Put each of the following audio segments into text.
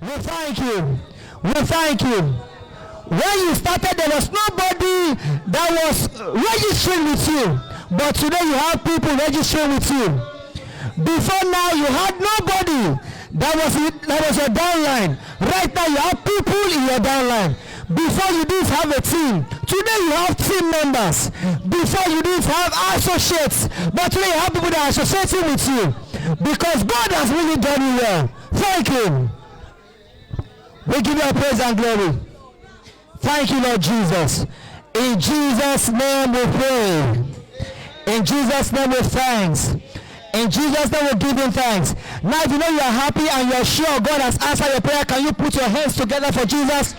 We thank you. We thank you. When you started, there was nobody that was registering with you. But today you have people registering with you. Before now, you had nobody that was your downline. Right now, you have people in your downline. Before you didn't have a team. Today you have team members. Before you didn't have associates. But today you have people that are associating with you. Because God has really done you well. Thank you. We give you praise and glory. Thank you, Lord Jesus. In Jesus' name we pray. In Jesus' name we thanks. In Jesus' name we give him thanks. Now if you know you are happy and you are sure God has answered your prayer, can you put your hands together for Jesus?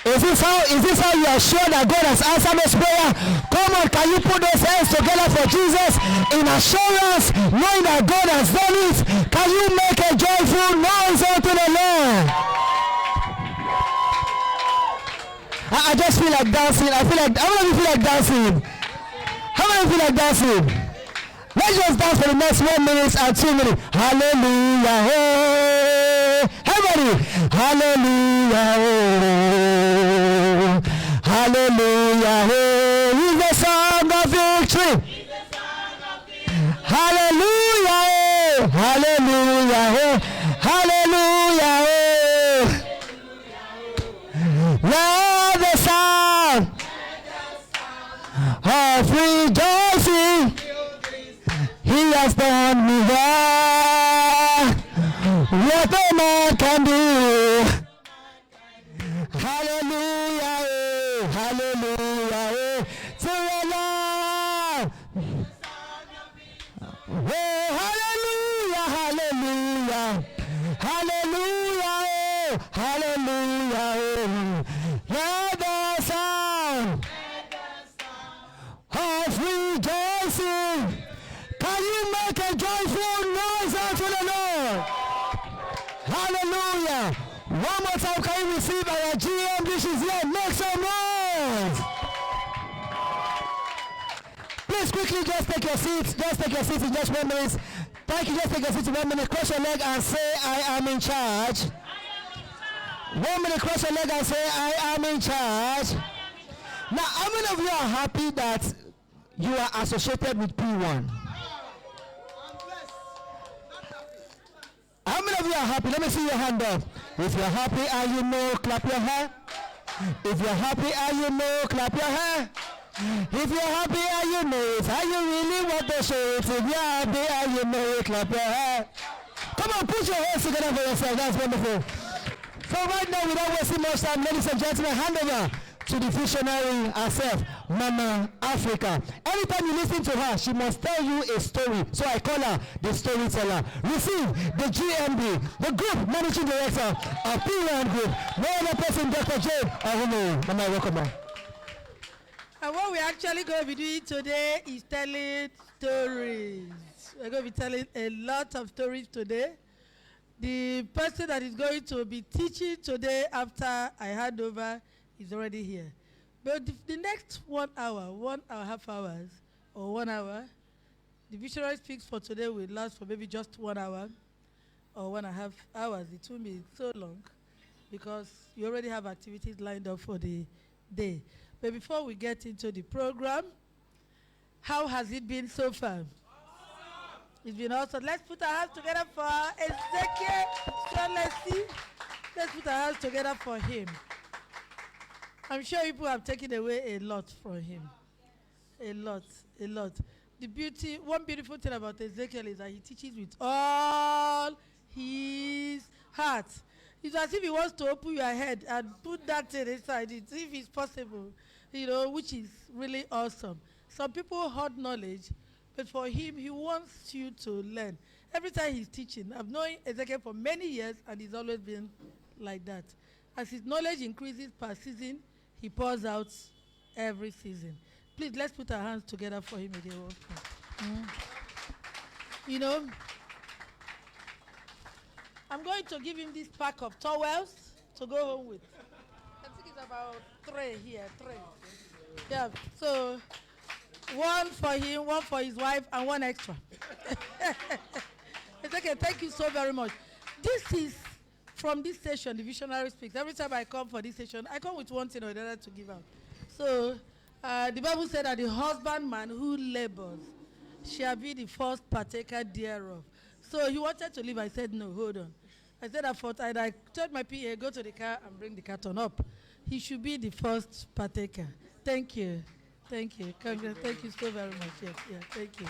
Is this how you are sure that God has answered this prayer? Come on, can you put those hands together for Jesus in assurance, knowing that God has done it? Can you make a joyful noise unto the Lord? I just feel like dancing. How many of you feel like dancing? How many of you feel like dancing? Let's just dance for the next 1 minute and 2 minutes. Hallelujah. Hey. Everybody. Hallelujah. Oh. Hallelujah. Hey. It's the song of victory. Hallelujah. Hey. Hallelujah. Hey. Hallelujah. Hey. Let the sound of rejoicing. He has done me well. What no man can do. Hallelujah, hallelujah, to the Lord. Oh, hallelujah, hallelujah, hallelujah, hallelujah. Let the sound of rejoicing. Can you make a joyful noise unto the Lord? Hallelujah. One more time, can you receive our GM dishes here? Make some noise. Please quickly just take your seats. Just take your seats in just 1 minute. Thank you. Just take your seats in 1 minute. Cross your leg and say, I am in charge. 1 minute, cross your leg and say, I am in charge. Now, how many of you are happy that you are associated with Pwan? How many of you are happy? Let me see your hand up. If you're happy and you know, clap your hand. If you're happy and you know, clap your hand. If you're happy and you know it, and you really want to show it. If you're happy and you know it, clap your hand. Come on, put your hands together for yourself. That's wonderful. So right now, without wasting much time, ladies and gentlemen, hand over to the visionary herself, Mama Africa. Anytime you listen to her, she must tell you a story. So I call her the storyteller. Receive the GMD, the Group Managing Director of Pwan Group. No other person, Dr. Jade. Mama, welcome back. And what we're actually going to be doing today is telling stories. We're going to be telling a lot of stories today. The person that is going to be teaching today after I hand over is already here. But the next 1 hour, 1.5 hours, or 1 hour, the visionary speaks for today will last for maybe just 1 hour or 1.5 hours. It won't be so long because you already have activities lined up for the day. But before we get into the program, how has it been so far? It's been awesome. Let's put our hands together for Ezekiel. So let's see. Let's put our hands together for him. I'm sure people have taken away a lot from him. A lot. One beautiful thing about Ezekiel is that he teaches with all his heart. It's as if he wants to open your head and put that thing inside it, if it's possible, which is really awesome. Some people hoard knowledge, but for him, he wants you to learn. Every time he's teaching, I've known Ezekiel for many years, and he's always been like that. As his knowledge increases per season, he pours out every season. Please, let's put our hands together for him again. I'm going to give him this pack of towels to go home with. I think it's about 3 here, 3. Yeah, so 1 for him, 1 for his wife, and 1 extra. It's okay, thank you so very much. This is from this station, the Visionary Speaks. Every time I come for this station, I come with one thing or another to give out. So, the Bible said that the husbandman who labors shall be the first partaker thereof. So he wanted to leave. I said, no, hold on. I said, I told my PA, go to the car and bring the carton up. He should be the first partaker. Thank you. Thank you. Thank you so very much. Yes, yeah, thank you.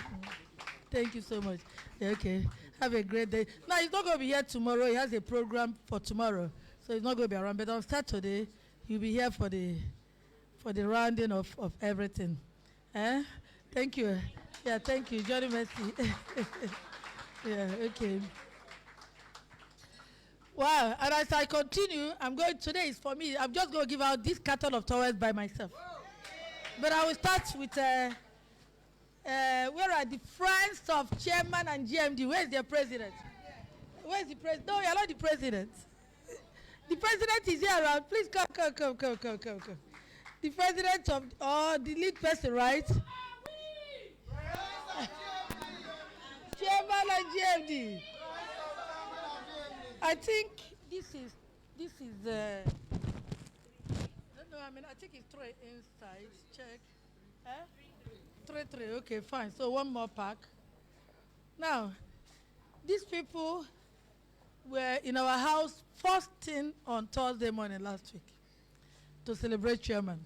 Thank you so much. Yeah, okay. Have a great day. Now, he's not going to be here tomorrow. He has a program for tomorrow. So he's not going to be around. But on Saturday, he'll be here for the rounding of everything. Eh? Thank you. Yeah, thank you. Johnny Mercy. Yeah, okay. Wow. And as I continue, today is for me. I'm just going to give out this carton of towels by myself. But I will start with, where are the friends of chairman and GMD? Where is their president? Where is the president? No, you're not the president. The president is here around. Please come. The president of, the lead person, right? Chairman and GMD. I think this is I think it's 3 inside. Check. Three. Okay, fine. So one more pack. Now, these people were in our house first thing on Thursday morning last week to celebrate chairman.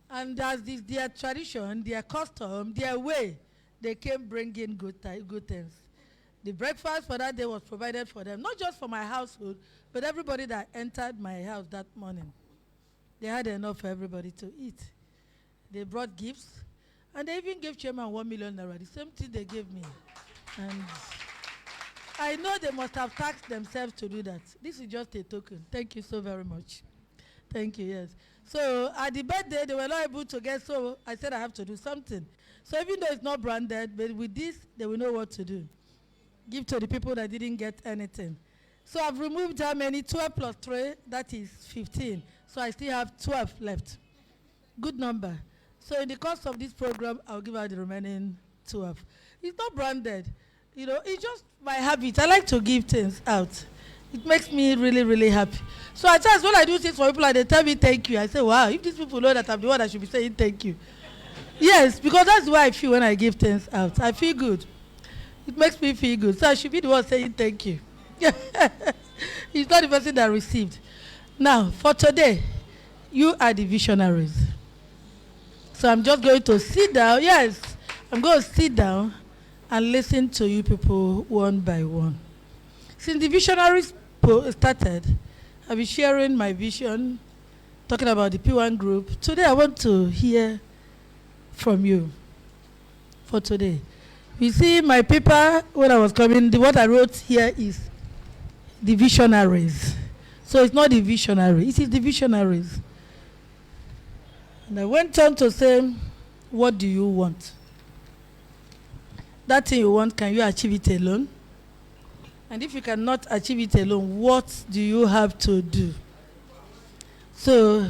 And as this their tradition, their custom, their way, they came bringing good things. The breakfast for that day was provided for them, not just for my household, but everybody that entered my house that morning. They had enough for everybody to eat. They brought gifts, and they even gave chairman 1 million naira, the same thing they gave me. And I know they must have taxed themselves to do that. This is just a token. Thank you so very much. Thank you, yes. So at the birthday, they were not able to get, so I said I have to do something. So even though it's not branded, but with this, they will know what to do. Give to the people that didn't get anything. So I've removed how many? 12 plus 3, that is 15. So I still have 12 left. Good number. So in the course of this program, I'll give out the remaining 12. It's not branded. You know, it's just my habit. I like to give things out. It makes me really, really happy. So at times when I do things for people and they tell me thank you, I say, wow, if these people know that I'm the one that should be saying thank you. Yes, because that's the way I feel when I give things out. I feel good. It makes me feel good. So I should be the one saying thank you. It's not the person that received. Now, for today, you are the visionaries. So I'm just going to sit down. Yes, I'm going to sit down and listen to you people one by one. Since the visionaries started, I've been sharing my vision, talking about the Pwan group. Today, I want to hear from you for today. You see, my paper, when I was coming, what I wrote here is the visionaries. So it's not the visionary, it is the visionaries. And I went on to say, what do you want? That thing you want, can you achieve it alone? And if you cannot achieve it alone, what do you have to do? So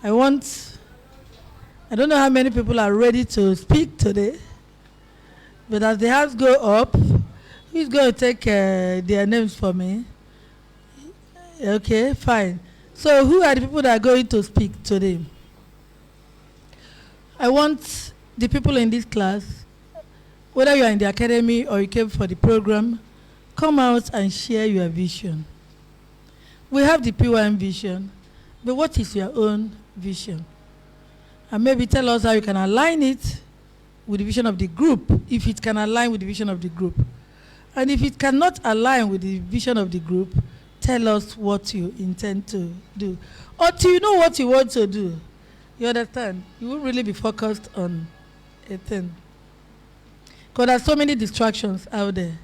I don't know how many people are ready to speak today, but as the hands go up, who's going to take their names for me? Okay, fine. So who are the people that are going to speak today? I want the people in this class, whether you are in the academy or you came for the program, come out and share your vision. We have the P1 vision, but what is your own vision? And maybe tell us how you can align it with the vision of the group, if it can align with the vision of the group. And if it cannot align with the vision of the group, tell us what you intend to do. Until you know what you want to do, you understand? You won't really be focused on a thing. Because there's so many distractions out there.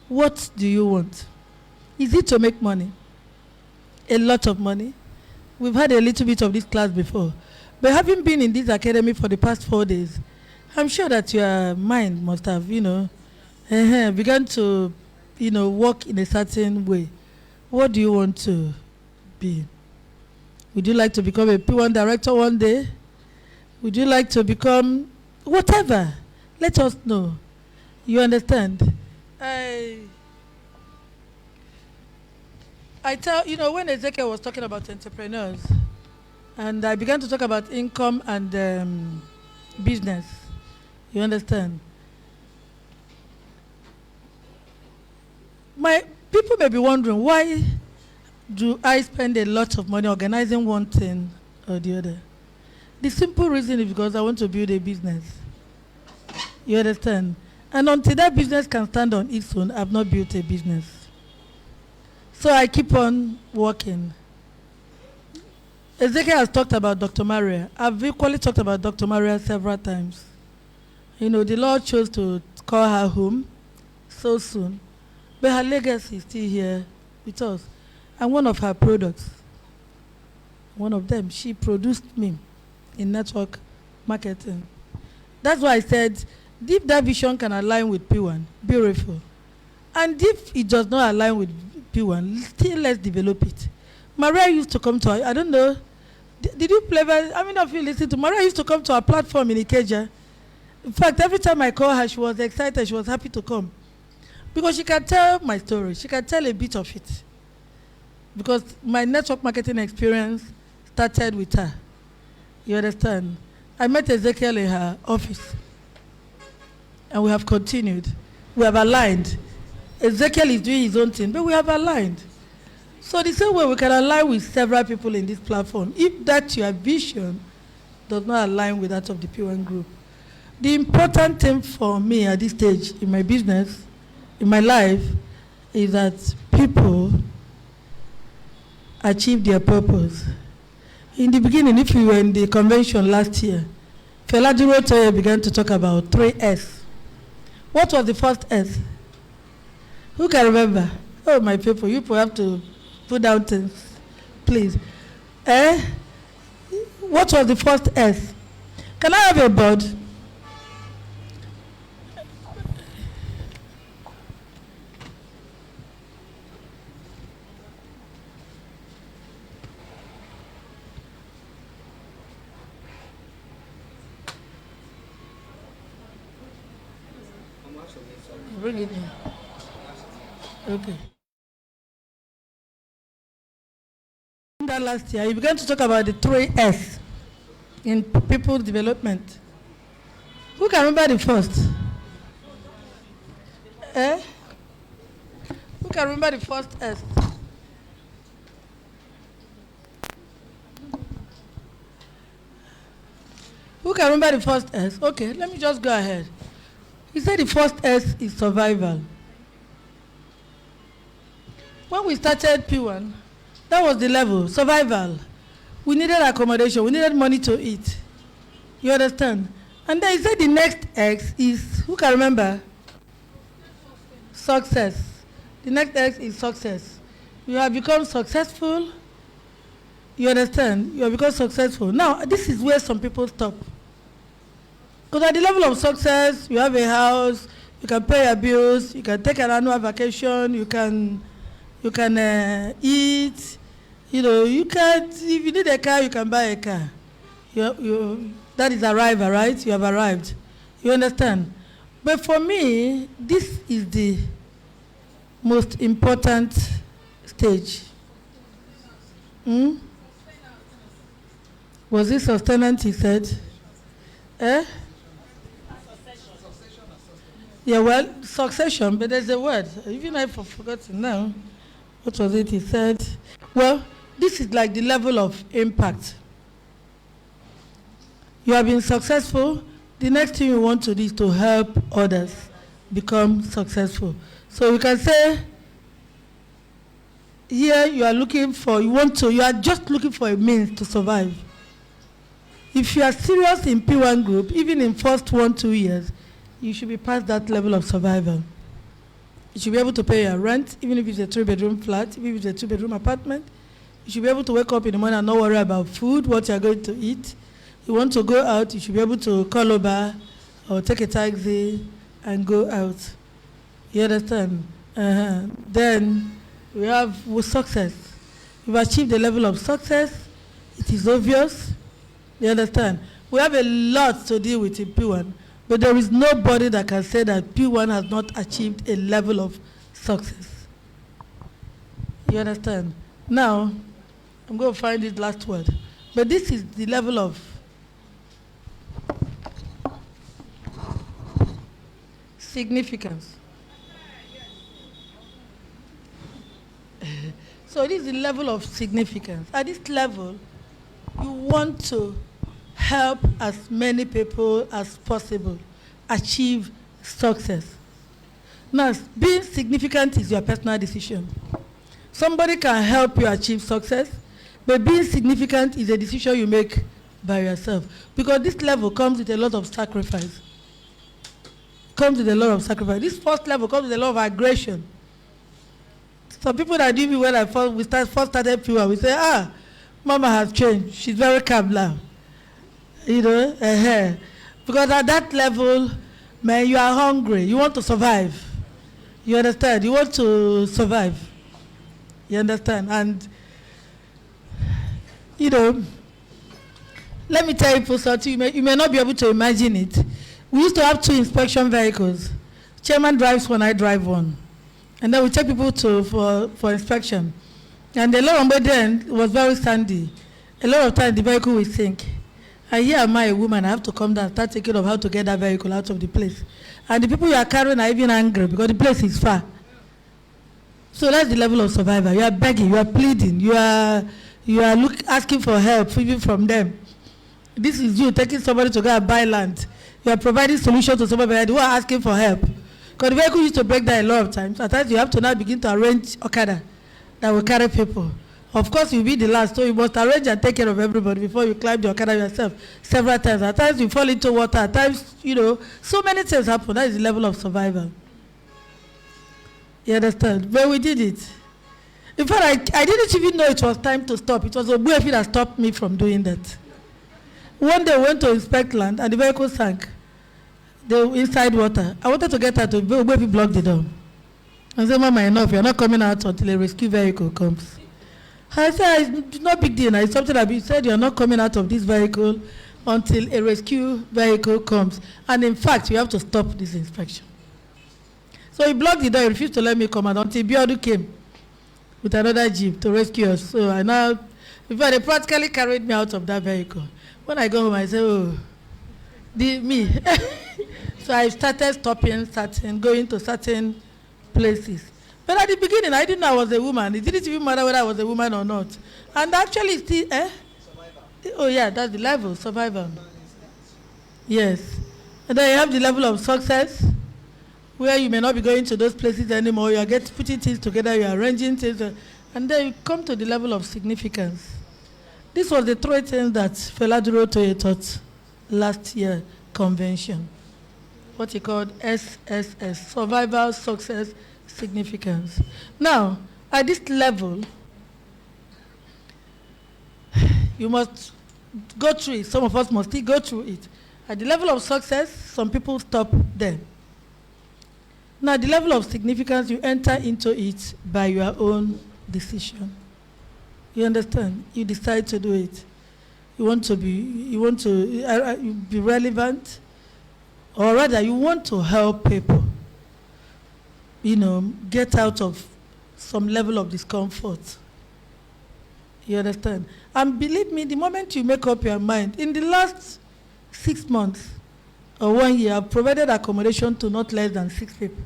What do you want? Is it to make money? A lot of money? We've had a little bit of this class before. But having been in this academy for the past 4 days, I'm sure that your mind must have, begun to, work in a certain way. What do you want to be? Would you like to become a P1 director one day? Would you like to become whatever? Let us know. You understand? I tell, when Ezekiel was talking about entrepreneurs, and I began to talk about income and business, you understand? My people may be wondering, why do I spend a lot of money organizing one thing or the other? The simple reason is because I want to build a business. You understand? And until that business can stand on its own, I've not built a business. So I keep on working. Ezekiel has talked about Dr. Maria. I've equally talked about Dr. Maria several times. The Lord chose to call her home so soon. But her legacy is still here with us. And one of her products, one of them, she produced me in network marketing. That's why I said, if that vision can align with Pwan, beautiful. And if it does not align with Pwan, still let's develop it. Maria used to come to our, I don't know, did you play, how many of you listen to, Maria used to come to our platform in Ikeja. In fact, every time I call her, she was excited, she was happy to come. Because she can tell my story, she can tell a bit of it. Because my network marketing experience started with her. You understand? I met Ezekiel in her office. And we have continued. We have aligned. Ezekiel is doing his own thing, but we have aligned. So the same way we can align with several people in this platform, if that your vision does not align with that of the P1 group. The important thing for me at this stage in my business, in my life, is that people achieve their purpose. In the beginning, if you were in the convention last year, Fela Duro began to talk about 3S. What was the first S? Who can remember? Oh, my people, you have to put down things, please. What was the first S? Can I have a board? Bring it in. Okay. That last year, you began to talk about the 3S in people development. Who can remember the first? Who can remember the first S? Who can remember the first S? Okay, let me just go ahead. He said the first S is survival. When we started P1, that was the level, survival. We needed accommodation, we needed money to eat. You understand? And then he said the next X is, who can remember? Success. The next X is success. You have become successful. You understand? You have become successful. Now, this is where some people stop. Because at the level of success, you have a house, you can pay your bills, you can take an annual vacation, you can eat, you can, if you need a car, you can buy a car. That is arrival, right? You have arrived. You understand? But for me, this is the most important stage. Was it sustenance, he said? Yeah, well, succession, but there's a word. Even I've forgotten now. What was it he said? Well, this is like the level of impact. You have been successful. The next thing you want to do is to help others become successful. So you can say, here you are looking for, you are just looking for a means to survive. If you are serious in P1 group, even in first 1-2 years, you should be past that level of survival. You should be able to pay your rent, even if it's a 3-bedroom flat, even if it's a 2-bedroom apartment. You should be able to wake up in the morning and not worry about food, what you're going to eat. You want to go out, you should be able to call Uber or take a taxi and go out. You understand? Then we have success. You've achieved the level of success. It is obvious. You understand? We have a lot to deal with in P1. But there is nobody that can say that P1 has not achieved a level of success. You understand? Now, I'm going to find this last word. But this is the level of significance. So this is the level of significance. At this level, you want to help as many people as possible achieve success. Now, being significant is your personal decision. Somebody can help you achieve success, but being significant is a decision you make by yourself. Because this level comes with a lot of sacrifice. This first level comes with a lot of aggression. Some people that knew me when we first started Pwan, we say, Mama has changed. She's very calm now. You know, because at that level, man, you are hungry. You want to survive. You understand? You want to survive. You understand? And, you know, let me tell you something. You may not be able to imagine it. We used to have 2 inspection vehicles. Chairman drives one, I drive one. And then we take people for inspection. And the lot of then was very sandy. A lot of times the vehicle will sink. And here am I, a woman, I have to come down and start taking of how to get that vehicle out of the place. And the people you are carrying are even angry because the place is far. So that's the level of survival. You are begging, you are pleading, you are asking for help even from them. This is you taking somebody to go and buy land. You are providing solutions to somebody who are asking for help. Because the vehicle used to break down a lot of times. At times you have to now begin to arrange Okada that will carry people. Of course, you'll be the last, so you must arrange and take care of everybody before you climb the Okada yourself several times. At times you fall into water, at times, you know, so many things happen. That is the level of survival. You understand? But we did it. In fact, I didn't even know it was time to stop. It was Obuefi that stopped me from doing that. One day we went to inspect land and the vehicle sank. They were inside water. I wanted to get out, Obuefi blocked the door. I said, Mama, enough, you're not coming out until a rescue vehicle comes. I said, it's no big deal. It's something that you said you're not coming out of this vehicle until a rescue vehicle comes. And in fact, you have to stop this inspection. So he blocked the door, he refused to let me come out until Biodu came with another jeep to rescue us. So I now, before they practically carried me out of that vehicle. When I go home, I say, oh, me. So I started going to certain places. But at the beginning, I didn't know I was a woman. It didn't even matter whether I was a woman or not. And actually, still, oh yeah, that's the level, survival. Yes. And then you have the level of success, where you may not be going to those places anymore. You are putting things together, you are arranging things, and then you come to the level of significance. This was the 3 things that Fela Duro Toye taught last year convention. What he called SSS, survival, success, significance. Now, at this level, you must go through it. Some of us must still go through it. At the level of success, some people stop there. Now, the level of significance, you enter into it by your own decision. You understand? You decide to do it. You want to be relevant, or rather, you want to help people, you know, get out of some level of discomfort. You understand? And believe me, the moment you make up your mind, in the last 6 months or 1 year, I've provided accommodation to not less than 6 people.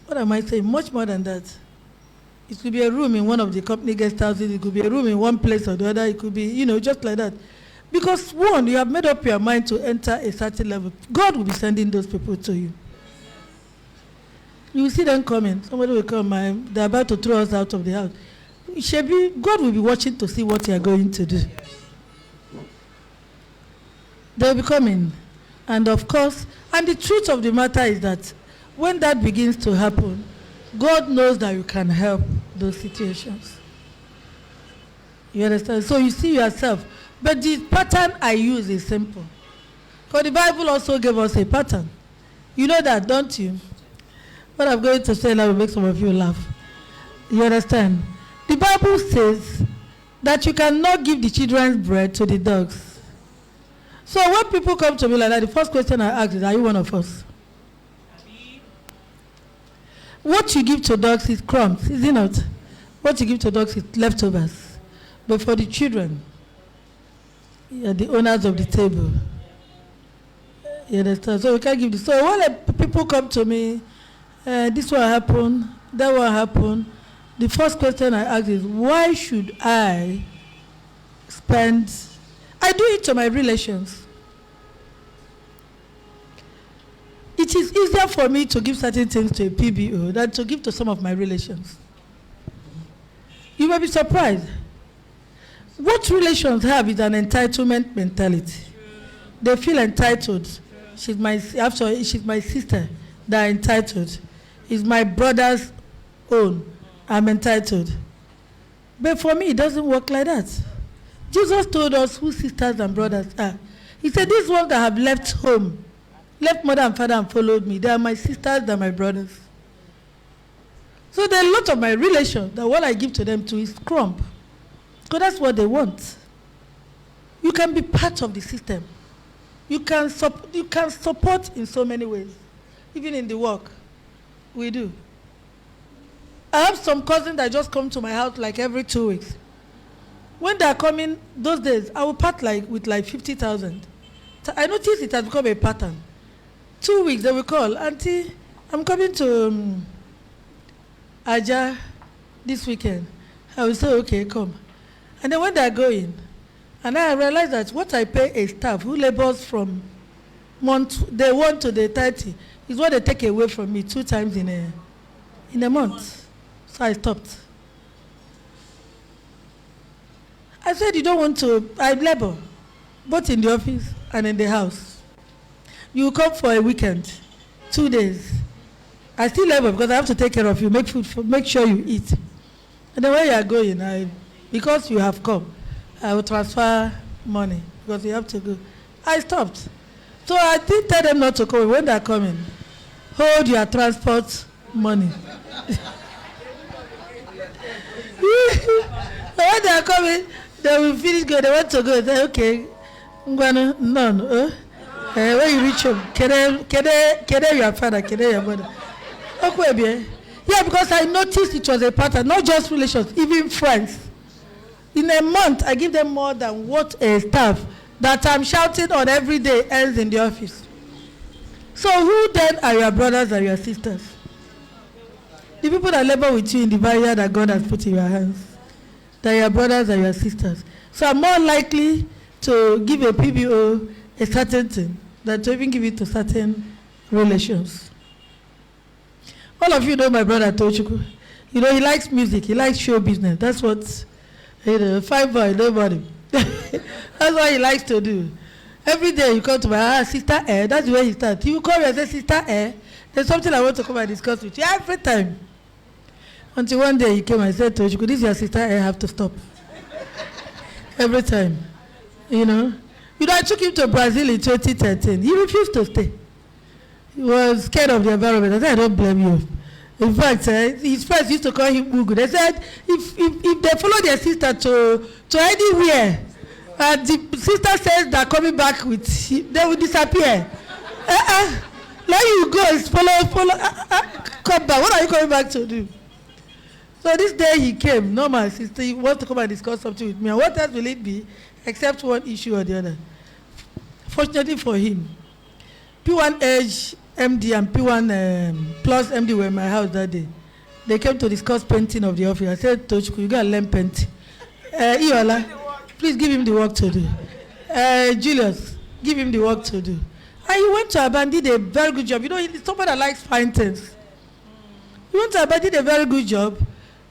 What am I saying? Much more than that. It could be a room in one of the company guest houses. It could be a room in one place or the other. It could be, you know, just like that. Because one, you have made up your mind to enter a certain level. God will be sending those people to you. You will see them coming. Somebody will come, they're about to throw us out of the house. God will be watching to see what you are going to do. They will be coming. And of course, and the truth of the matter is that when that begins to happen, God knows that you can help those situations. You understand? So you see yourself. But the pattern I use is simple. Because the Bible also gave us a pattern. You know that, don't you? What I'm going to say now will make some of you laugh. You understand? The Bible says that you cannot give the children's bread to the dogs. So when people come to me like that, the first question I ask is, are you one of us? What you give to dogs is crumbs, is it not? What you give to dogs is leftovers. But for the children, you're the owners of the table. You understand? So we can't give this. So when people come to me, this will happen, that will happen, the first question I ask is, why should I spend? I do it to my relations. It is easier for me to give certain things to a PBO than to give to some of my relations. You may be surprised. What relations have is an entitlement mentality. They feel entitled. She's my sister. They're entitled. It's my brother's own. I'm entitled. But for me, it doesn't work like that. Jesus told us who sisters and brothers are. He said, these ones that have left home, left mother and father and followed me, they are my sisters, they are my brothers. So there are a lot of my relations that what I give to them too is crumb. Because that's what they want. You can be part of the system. You can support in so many ways. Even in the work, we do. I have some cousins that just come to my house like every 2 weeks. When they are coming, those days, I will part with 50,000. I notice it has become a pattern. 2 weeks, they will call, Auntie, I'm coming to Aja this weekend. I will say, okay, come. And then when they are going, and I realize that what I pay a staff who labors from day 1 to day 30 is what they take away from me 2 times in a month. So I stopped. I said, you don't want to, I labor, both in the office and in the house. You come for a weekend, 2 days. I still labor because I have to take care of you, make food, make sure you eat. And then when you are going, because you have come, I will transfer money because you have to go. I stopped. So I did tell them not to come. When they are coming, hold your transport money. When they are coming, they will finish going. They want to go. They say, okay, no. When you reach home, can your father, can your mother? Okay, yeah, because I noticed it was a pattern, not just relations, even friends. In a month, I give them more than what a staff that I'm shouting on every day ends in the office. So who then are your brothers and your sisters? The people that labor with you in the barrier that God has put in your hands. They are your brothers and your sisters. So I'm more likely to give a PBO a certain thing than to even give it to certain relations. All of you know my brother Tochukwu. You know, he likes music, he likes show business. That's what, fine boy, nobody. That's what he likes to do. Every day you come to my sister Air, that's the way he starts. He will call me and say, Sister Air, there's something I want to come and discuss with you. Every time. Until one day he came and said, Tochukwu, this is your sister Air, I have to stop. Every time. You know, I took him to Brazil in 2013. He refused to stay. He was scared of the environment. I said, I don't blame you. In fact, his friends used to call him Ugu. They said, if they follow their sister to anywhere, and the sister says they're coming back with him, they will disappear. Let you go, follow, come back. What are you coming back to do? So this day he came, no, my sister, he wants to come and discuss something with me. And what else will it be except one issue or the other? Fortunately for him, Pwan Edge MD and Pwan Plus MD were in my house that day. They came to discuss painting of the office. I said, Tochukwu, you got to learn painting. Iola, please give him the work to do. Julius, give him the work to do. And he went to Aba, did a very good job. You know, he's somebody that likes fine things. He went to Aba, did a very good job.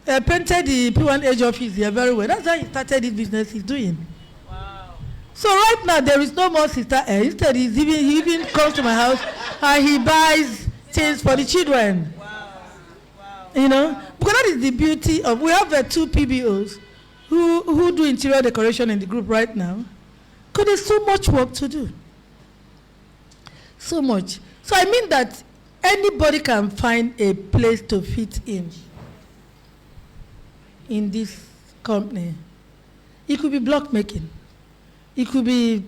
Painted the P1 Edge office here very well. That's how he started his business he's doing. Wow. So right now, there is no more sister Air. Instead, he even comes to my house and he buys things for the children. Wow. Wow. You know, because that is the beauty of, we have 2 PBOs who do interior decoration in the group right now. Because there's so much work to do. So much. So I mean that anybody can find a place to fit in this company. It could be block making. It could be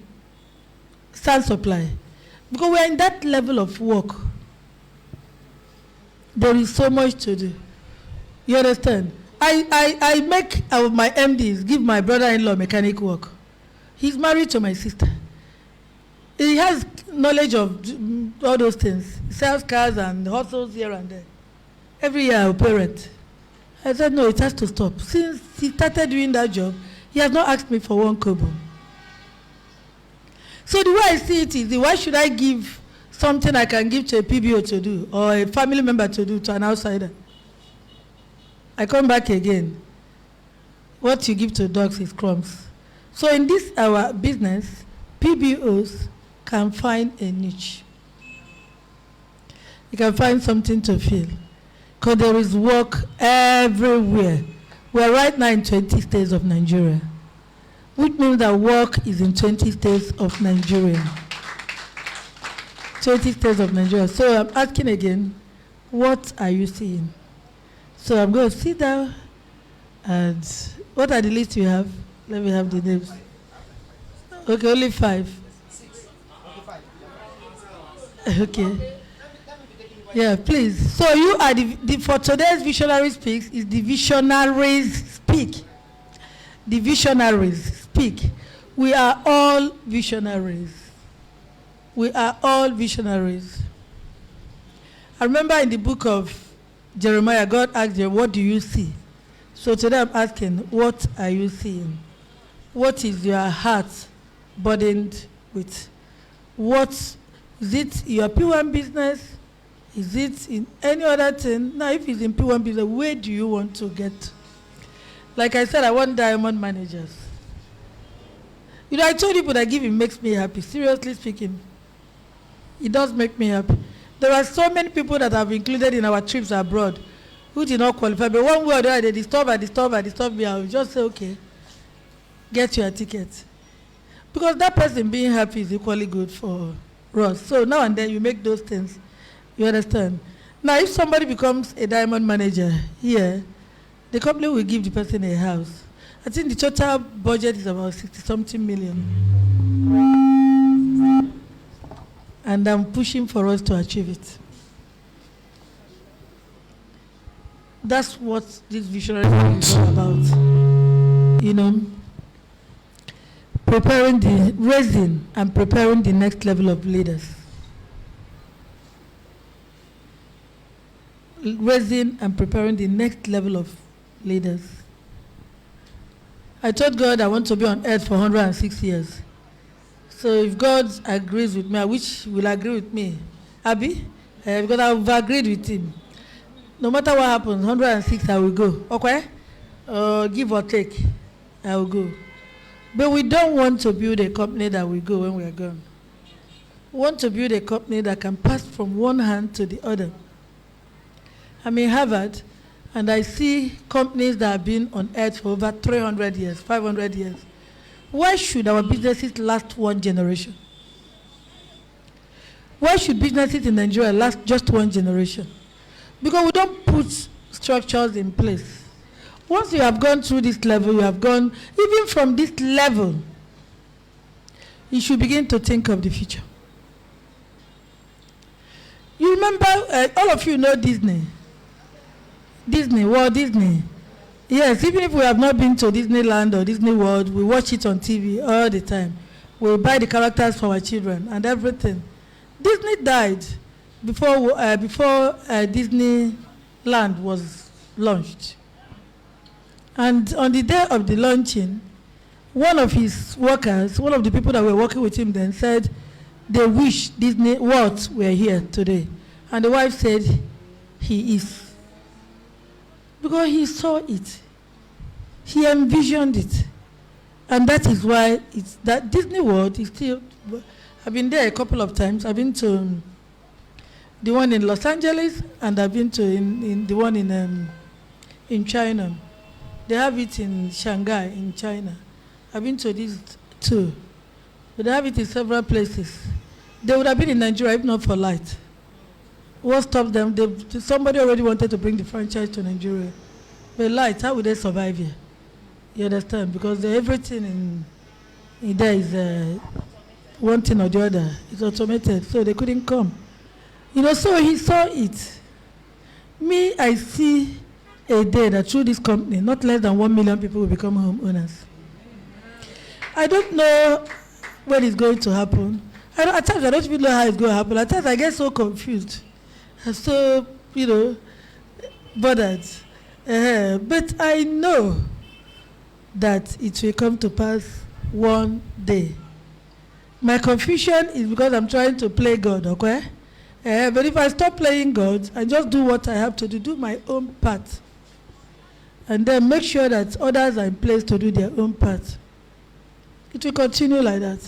sand supply. Because we're in that level of work. There is so much to do. You understand? I make my MDs give my brother-in-law mechanic work. He's married to my sister. He has knowledge of all those things. He sells cars and hustles here and there. Every year I will parent. I said, no, it has to stop. Since he started doing that job, he has not asked me for one kobo. So the way I see it is, why should I give something I can give to a PBO to do, or a family member to do, to an outsider? I come back again. What you give to dogs is crumbs. So in this our business, PBOs can find a niche. You can find something to fill. Because there is work everywhere. We are right now in 20 states of Nigeria, which means that work is in 20 states of Nigeria. 20 states of Nigeria. So I'm asking again, what are you seeing? So I'm going to sit down, and what are the lists you have? Let me have the names. Okay, only 5. Okay. Yeah, please. So you are for today's Visionary Speaks is the Visionaries Speak. The Visionaries Speak. We are all visionaries. We are all visionaries. I remember in the book of Jeremiah, God asked you, what do you see? So today I'm asking, what are you seeing? What is your heart burdened with? What is it your P1 business? Is it in any other thing? Now, if it's in P1 business, where do you want to get? Like I said, I want diamond managers. You know, I told people that giving makes me happy. Seriously speaking, it does make me happy. There are so many people that have included in our trips abroad who did not qualify. But one way or the other, they disturb me. I will just say, okay, get your ticket. Because that person being happy is equally good for us. So now and then you make those things. You understand? Now, if somebody becomes a diamond manager here, the company will give the person a house. I think the total budget is about 60-something million. And I'm pushing for us to achieve it. That's what this visionary is all about. You know, raising and preparing the next level of leaders. Raising and preparing the next level of leaders. I told God I want to be on earth for 106 years. So if God agrees with me, which will agree with me, Abby, because I've agreed with him. No matter what happens, 106 I will go. Okay? Give or take, I will go. But we don't want to build a company that will go when we are gone. We want to build a company that can pass from one hand to the other. I'm in Harvard, and I see companies that have been on earth for over 300 years, 500 years. Why should our businesses last one generation? Why should businesses in Nigeria last just one generation? Because we don't put structures in place. Once you have gone through this level, you have gone, even from this level, you should begin to think of the future. You remember, all of you know Disney. Walt Disney. Yes, even if we have not been to Disneyland or Disney World, we watch it on TV all the time. We buy the characters for our children and everything. Disney died before Disneyland was launched. And on the day of the launching, one of his workers, one of the people that were working with him then said, they wish Walt were here today. And the wife said, he is. Because he saw it. He envisioned it. And that is why that Disney World is still, I've been there a couple of times. I've been to the one in Los Angeles, and I've been to in the one in China. They have it in Shanghai, in China. I've been to these two. But they have it in several places. They would have been in Nigeria if not for light. What stopped them? Somebody already wanted to bring the franchise to Nigeria. But light, how would they survive here? You understand? Because everything in there is one thing or the other. It's automated, so they couldn't come. You know, so he saw it. Me, I see a day that through this company, not less than 1 million people will become homeowners. I don't know when it's going to happen. At times, I don't even know how it's going to happen. At times, I get so confused. I'm so, bothered. But I know that it will come to pass one day. My confusion is because I'm trying to play God, okay? But if I stop playing God and just do what I have to do my own part, and then make sure that others are in place to do their own part, it will continue like that.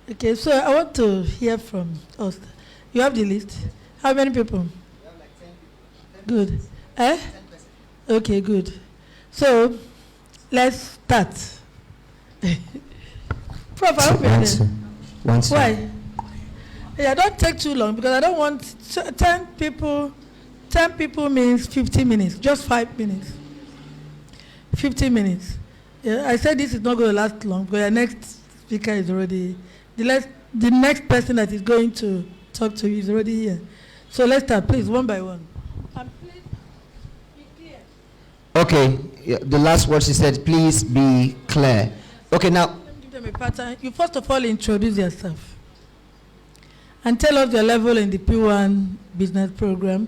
Okay, so I want to hear from us. You have the list? How many people? We have like 10 people. Good. 10 Okay, good. So, let's start. Prof, I hope you're there. Why? Yeah, don't take too long because I don't want 10 people. 10 people means 50 minutes, just 5 minutes. 50 minutes. Yeah, I said this is not going to last long because the next speaker is already, the next person that is going to talk to you is already here. So let's start, please, one by one. And please be clear. Okay, the last word she said, please be clear. Okay, now. Let me give them a pattern. You first of all introduce yourself and tell us your level in the Pwan business program.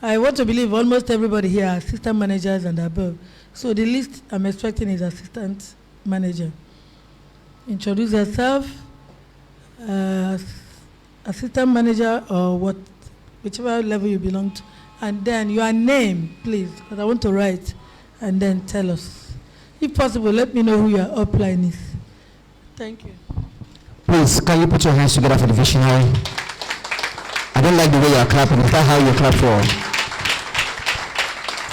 I want to believe almost everybody here are assistant managers and above. So the least I'm expecting is assistant manager. Introduce yourself, assistant manager or whichever level you belong to. And then your name, please, because I want to write, and then tell us. If possible, let me know who your upline is. Thank you. Please, can you put your hands together for the visionary? I don't like the way you're clapping. Is that how you clap for?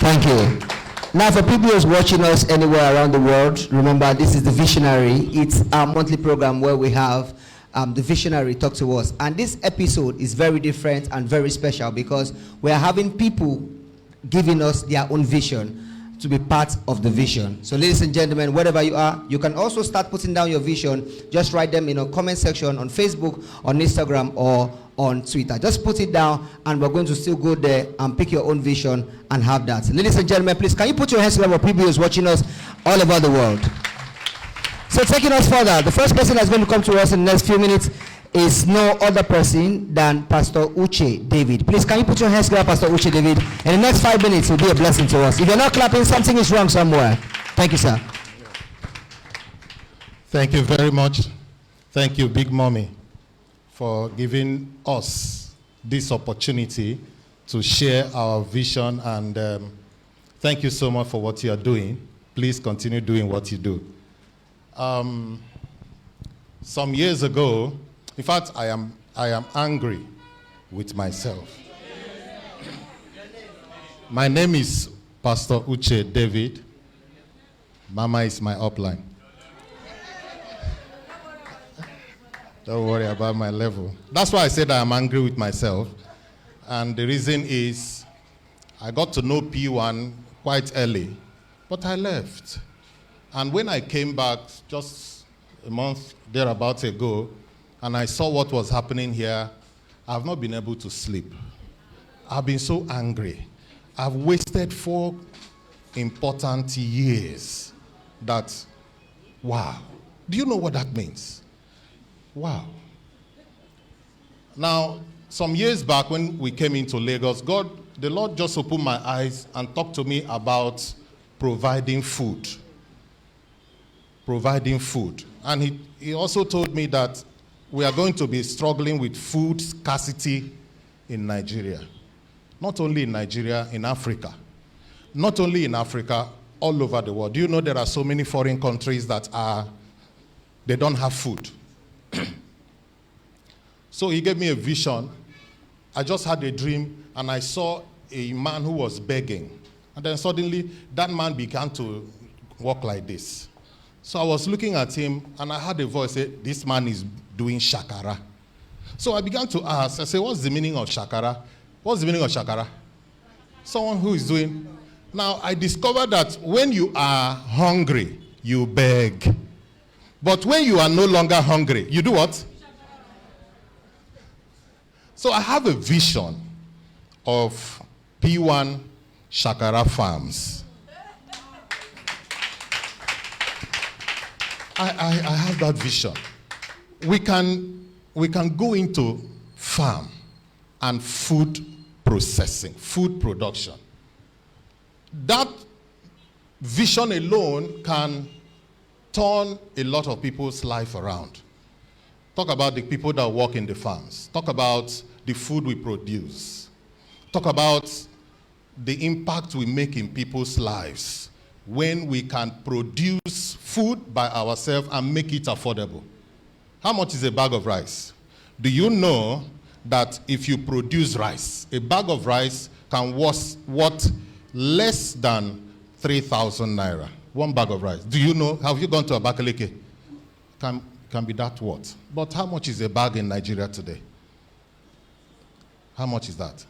Thank you. Now, for people who's watching us anywhere around the world, remember this is the Visionary. It's our monthly program where we have the Visionary talk to us. And this episode is very different and very special because we are having people giving us their own vision to be part of the vision. So ladies and gentlemen, wherever you are, you can also start putting down your vision. Just write them in a comment section on Facebook, on Instagram, or on Twitter. Just put it down and we're going to still go there and pick your own vision and have that. Ladies and gentlemen, please, can you put your hands together for people who's watching us all over the world? So taking us further, the first person that's going to come to us in the next few minutes is no other person than Pastor Uche David. Please, can you put your hands together, Pastor Uche David? In the next 5 minutes, it will be a blessing to us. If you're not clapping, something is wrong somewhere. Thank you, sir. Thank you very much. Thank you, Big Mommy, for giving us this opportunity to share our vision. And thank you so much for what you are doing. Please continue doing what you do. Some years ago, in fact, I am angry with myself. My name is Pastor Uche David. Mama is my upline. Don't worry about my level. That's why I said I am angry with myself. And the reason is I got to know P1 quite early, but I left. And when I came back just a month thereabouts ago, and I saw what was happening here, I've not been able to sleep. I've been so angry. I've wasted 4 important years. Wow. Do you know what that means? Wow. Now, some years back when we came into Lagos, the Lord just opened my eyes and talked to me about providing food. Providing food. And he also told me that we are going to be struggling with food scarcity in Nigeria. Not only in Nigeria, in Africa. Not only in Africa, all over the world. Do you know there are so many foreign countries that they don't have food? So he gave me a vision. I just had a dream, and I saw a man who was begging. And then suddenly, that man began to walk like this. So I was looking at him, and I heard a voice say, this man is doing shakara. So I began to ask, I said, what's the meaning of shakara? What's the meaning of shakara? Someone who is doing. Now, I discovered that when you are hungry, you beg. But when you are no longer hungry, you do what? So I have a vision of P1 Shakara Farms. I have that vision. We can go into farm and food processing, food production. That vision alone can turn a lot of people's life around. Talk about the people that work in the farms. Talk about the food we produce. Talk about the impact we make in people's lives when we can produce food by ourselves and make it affordable. How much is a bag of rice? Do you know that if you produce rice, a bag of rice can worth less than 3,000 naira? One bag of rice. Do you know? Have you gone to Abakaliki? Can be that worth. But how much is a bag in Nigeria today? How much is that?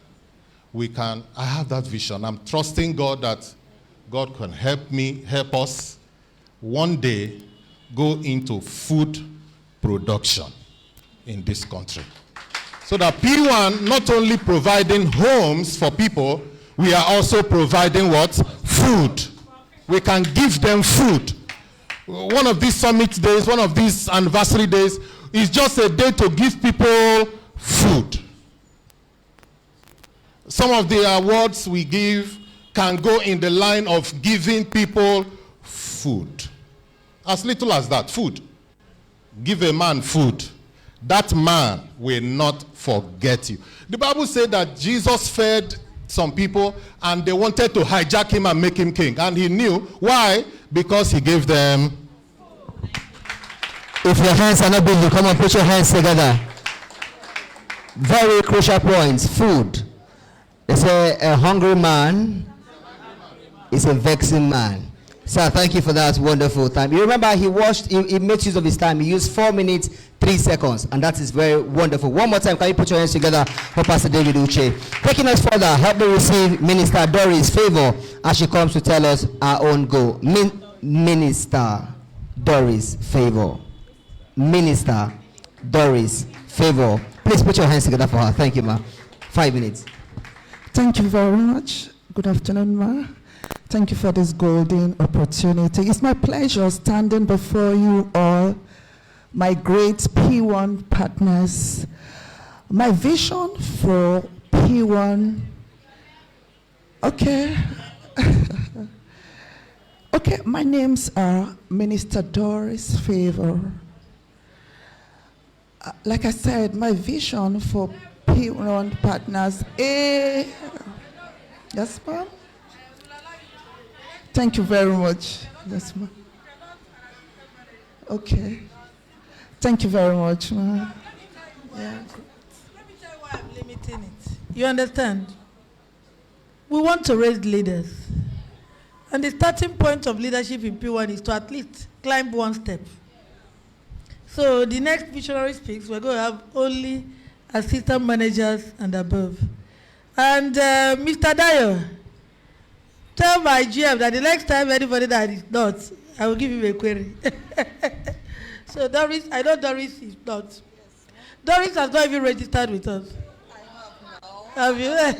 I have that vision. I'm trusting God that God can help us one day go into food production in this country. So that P1 not only providing homes for people, we are also providing what? Food. We can give them food. One of these summit days, one of these anniversary days is just a day to give people food. Some of the awards we give can go in the line of giving people food. As little as that, food. Give a man food. That man will not forget you. The Bible said that Jesus fed some people and they wanted to hijack him and make him king. And he knew. Why? Because he gave them. If your hands are not busy, come on, put your hands together. Very crucial points. Food. They say a hungry man is a vexing man. Sir, thank you for that wonderful time. You remember he made use of his time. He used 4 minutes, 3 seconds. And that is very wonderful. One more time, can you put your hands together for Pastor David Uche? Taking us further, help me receive Minister Doris Favor as she comes to tell us our own goal. Minister Doris Favor. Minister Doris Favor. Please put your hands together for her. Thank you, ma. 5 minutes. Thank you very much. Good afternoon, ma. Thank you for this golden opportunity. It's my pleasure standing before you all, my great P1 partners. My vision for P1, okay. Okay, my names are Minister Doris Favor. Like I said, my vision for P1 partners, yes, ma'am? Thank you very much. Yes, ma'am. Okay. Thank you very much, ma'am. Yeah. Let me tell you why I'm limiting it. You understand? We want to raise leaders. And the starting point of leadership in P1 is to at least climb one step. So the next visionary speaks, we're going to have only assistant managers and above. And Mr. Dayo, tell my GM that the next time anybody that is not, I will give him a query. So Doris, I know Doris is not. Yes, Doris has not even registered with us. I have now. Have you? I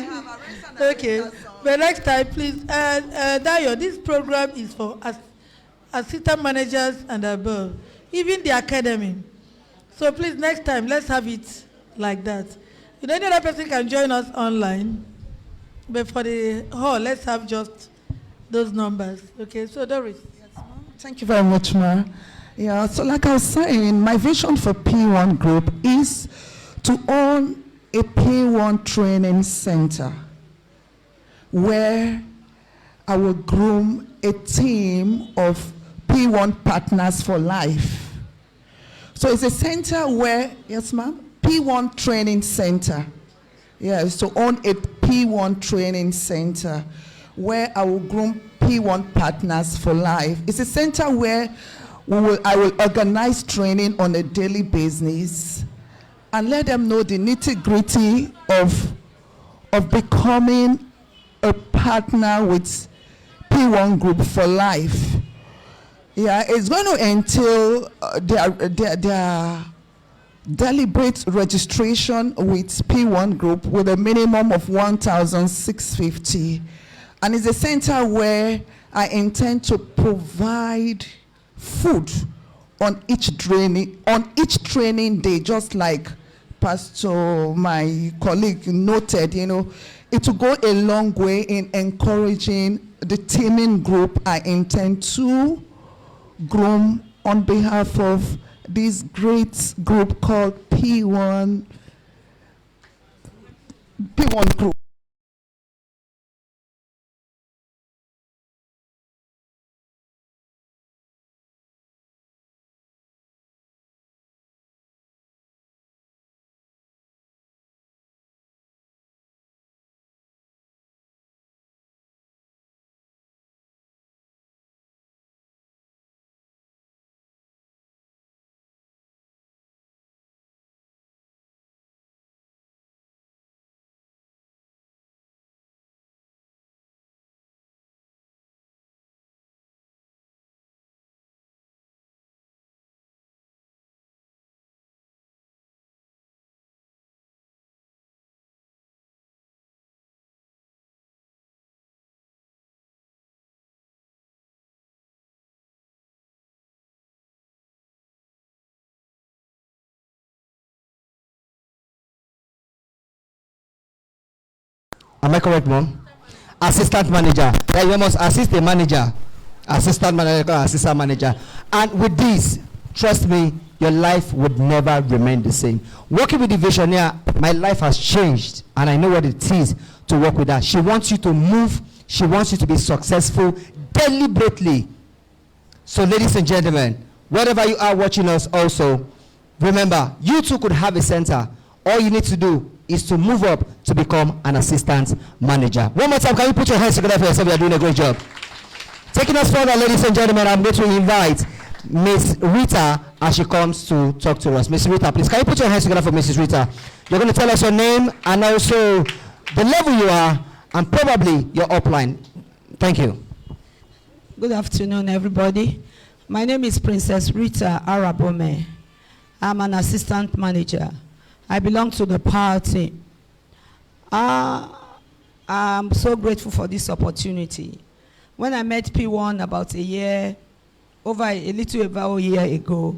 have okay, but next time, please. Dayo, this program is for assistant managers and above, even the academy. So please, next time, let's have it like that. You know, any other person can join us online, but for the hall, let's have just those numbers. Okay, so Doris. Yes, ma'am. Thank you very much, ma. Yeah, so like I was saying, my vision for P1 Group is to own a P1 training center where I will groom a team of P1 partners for life. So it's a center where, yes ma'am, P1 training center. Yes, to own a P1 training center where I will groom P1 partners for life. It's a center where I will organize training on a daily basis and let them know the nitty-gritty of becoming a partner with P1 Group for life. deliberate registration with P1 Group with a minimum of 1,650. And it's a center where I intend to provide food on each training day, just like Pastor, my colleague, noted. It will go a long way in encouraging the teaming group I intend to groom on behalf of this great group called P1 Group. Am I correct, Mom? Assistant manager. Yeah, you must assist the manager. Assistant manager, assistant manager. And with this, trust me, your life would never remain the same. Working with the visionaire, my life has changed, and I know what it is to work with her. She wants you to move. She wants you to be successful deliberately. So, ladies and gentlemen, wherever you are watching us also, remember, you too could have a center. All you need to do is to move up to become an assistant manager. One more time, can you put your hands together for yourself? You are doing a great job. Taking us further, ladies and gentlemen, I'm going to invite Miss Rita as she comes to talk to us. Miss Rita, please, can you put your hands together for Mrs. Rita? You're going to tell us your name and also the level you are and probably your upline. Thank you. Good afternoon, everybody. My name is Princess Rita Arabome. I'm an assistant manager. I belong to the power team. I'm so grateful for this opportunity. When I met P1 about a little over a year ago,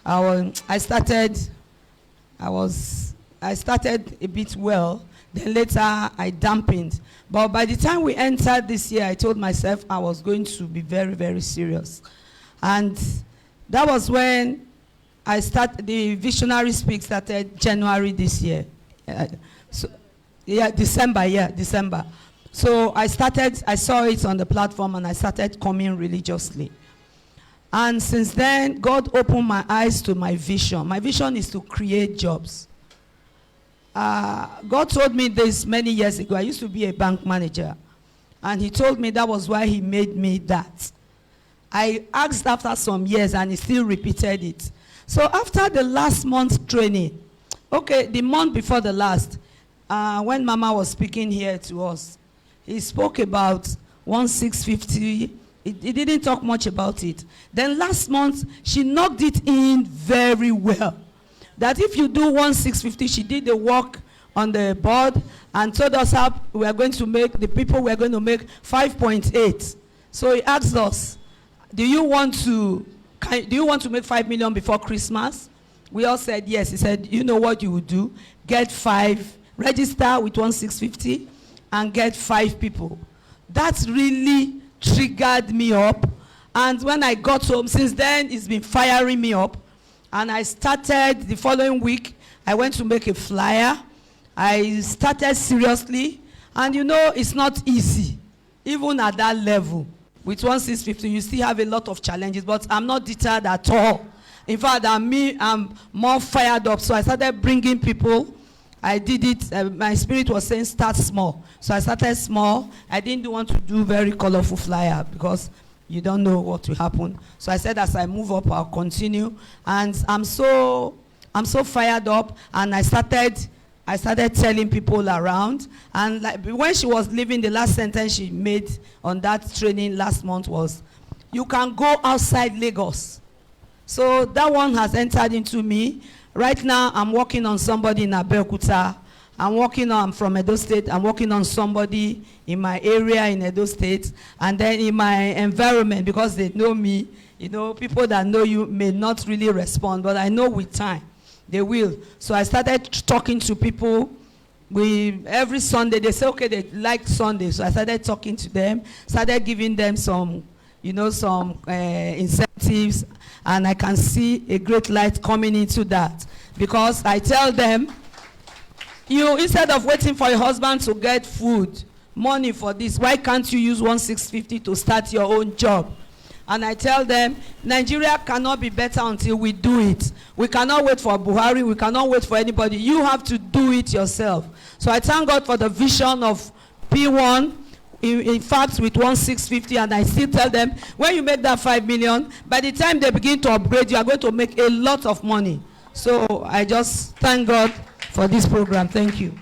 I started a bit well, then later I dampened. But by the time we entered this year, I told myself I was going to be very, very serious. And that was when the Visionary Speak started January this year. December. So I saw it on the platform and I started coming religiously. And since then, God opened my eyes to my vision. My vision is to create jobs. God told me this many years ago. I used to be a bank manager. And he told me that was why he made me that. I asked after some years and he still repeated it. So after the last month's training, the month before the last, when Mama was speaking here to us, he spoke about 1,650. He didn't talk much about it. Then last month, she knocked it in very well. That if you do 1,650, she did the work on the board and told us how we are going to make, the people were going to make 5.8. So he asked us, do you want to make 5 million before Christmas? We all said yes. He said, you know what you would do? Get 5, register with 1,650 and get 5 people. That really triggered me up. And when I got home, since then, it's been firing me up. And I started the following week, I went to make a flyer. I started seriously. And it's not easy, even at that level. With 1,650, you still have a lot of challenges, but I'm not deterred at all. In fact, I'm more fired up. So I started bringing people. I did it. My spirit was saying start small. So I started small. I didn't want to do very colorful flyer because you don't know what will happen. So I said as I move up, I'll continue. And I'm so fired up. And I started telling people around. And when she was leaving, the last sentence she made on that training last month was, you can go outside Lagos. So that one has entered into me. Right now, I'm working on somebody in Abeokuta. I'm from Edo State. I'm working on somebody in my area in Edo State. And then in my environment, because they know me, you know, people that know you may not really respond, but I know with time, they will. So I started talking to people. Every Sunday, they say, okay, they like Sunday. So I started talking to them, started giving them some, you know, some incentives. And I can see a great light coming into that. Because I tell them, you, instead of waiting for your husband to get food, money for this, why can't you use 1,650 to start your own job? And I tell them, Nigeria cannot be better until we do it. We cannot wait for Buhari. We cannot wait for anybody. You have to do it yourself. So I thank God for the vision of Pwan, in fact, with 1,650, and I still tell them, when you make that 5 million, by the time they begin to upgrade, you are going to make a lot of money. So I just thank God for this program. Thank you.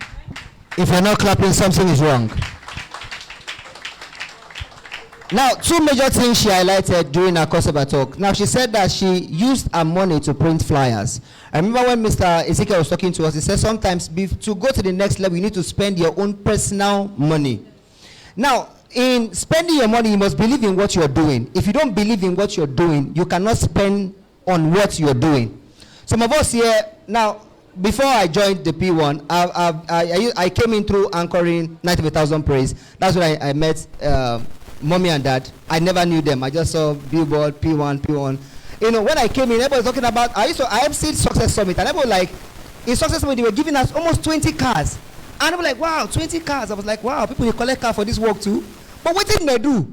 If you're not clapping, something is wrong. Now, two major things she highlighted during her crossover talk. Now, she said that she used her money to print flyers. I remember when Mr. Ezekiel was talking to us, he said sometimes to go to the next level, you need to spend your own personal money. Now, in spending your money, you must believe in what you're doing. If you don't believe in what you're doing, you cannot spend on what you're doing. Some of us here, now, before I joined the P1, I came in through anchoring 90,000 Praise. That's when I met mommy and dad. I never knew them. I just saw Billboard, P1. You know, when I came in, everybody was talking about, I MC Success Summit, and everybody was like, in Success Summit, they were giving us almost 20 cars. And I was like, wow, 20 cars. I was like, wow, people they collect car for this work too. But what did they do?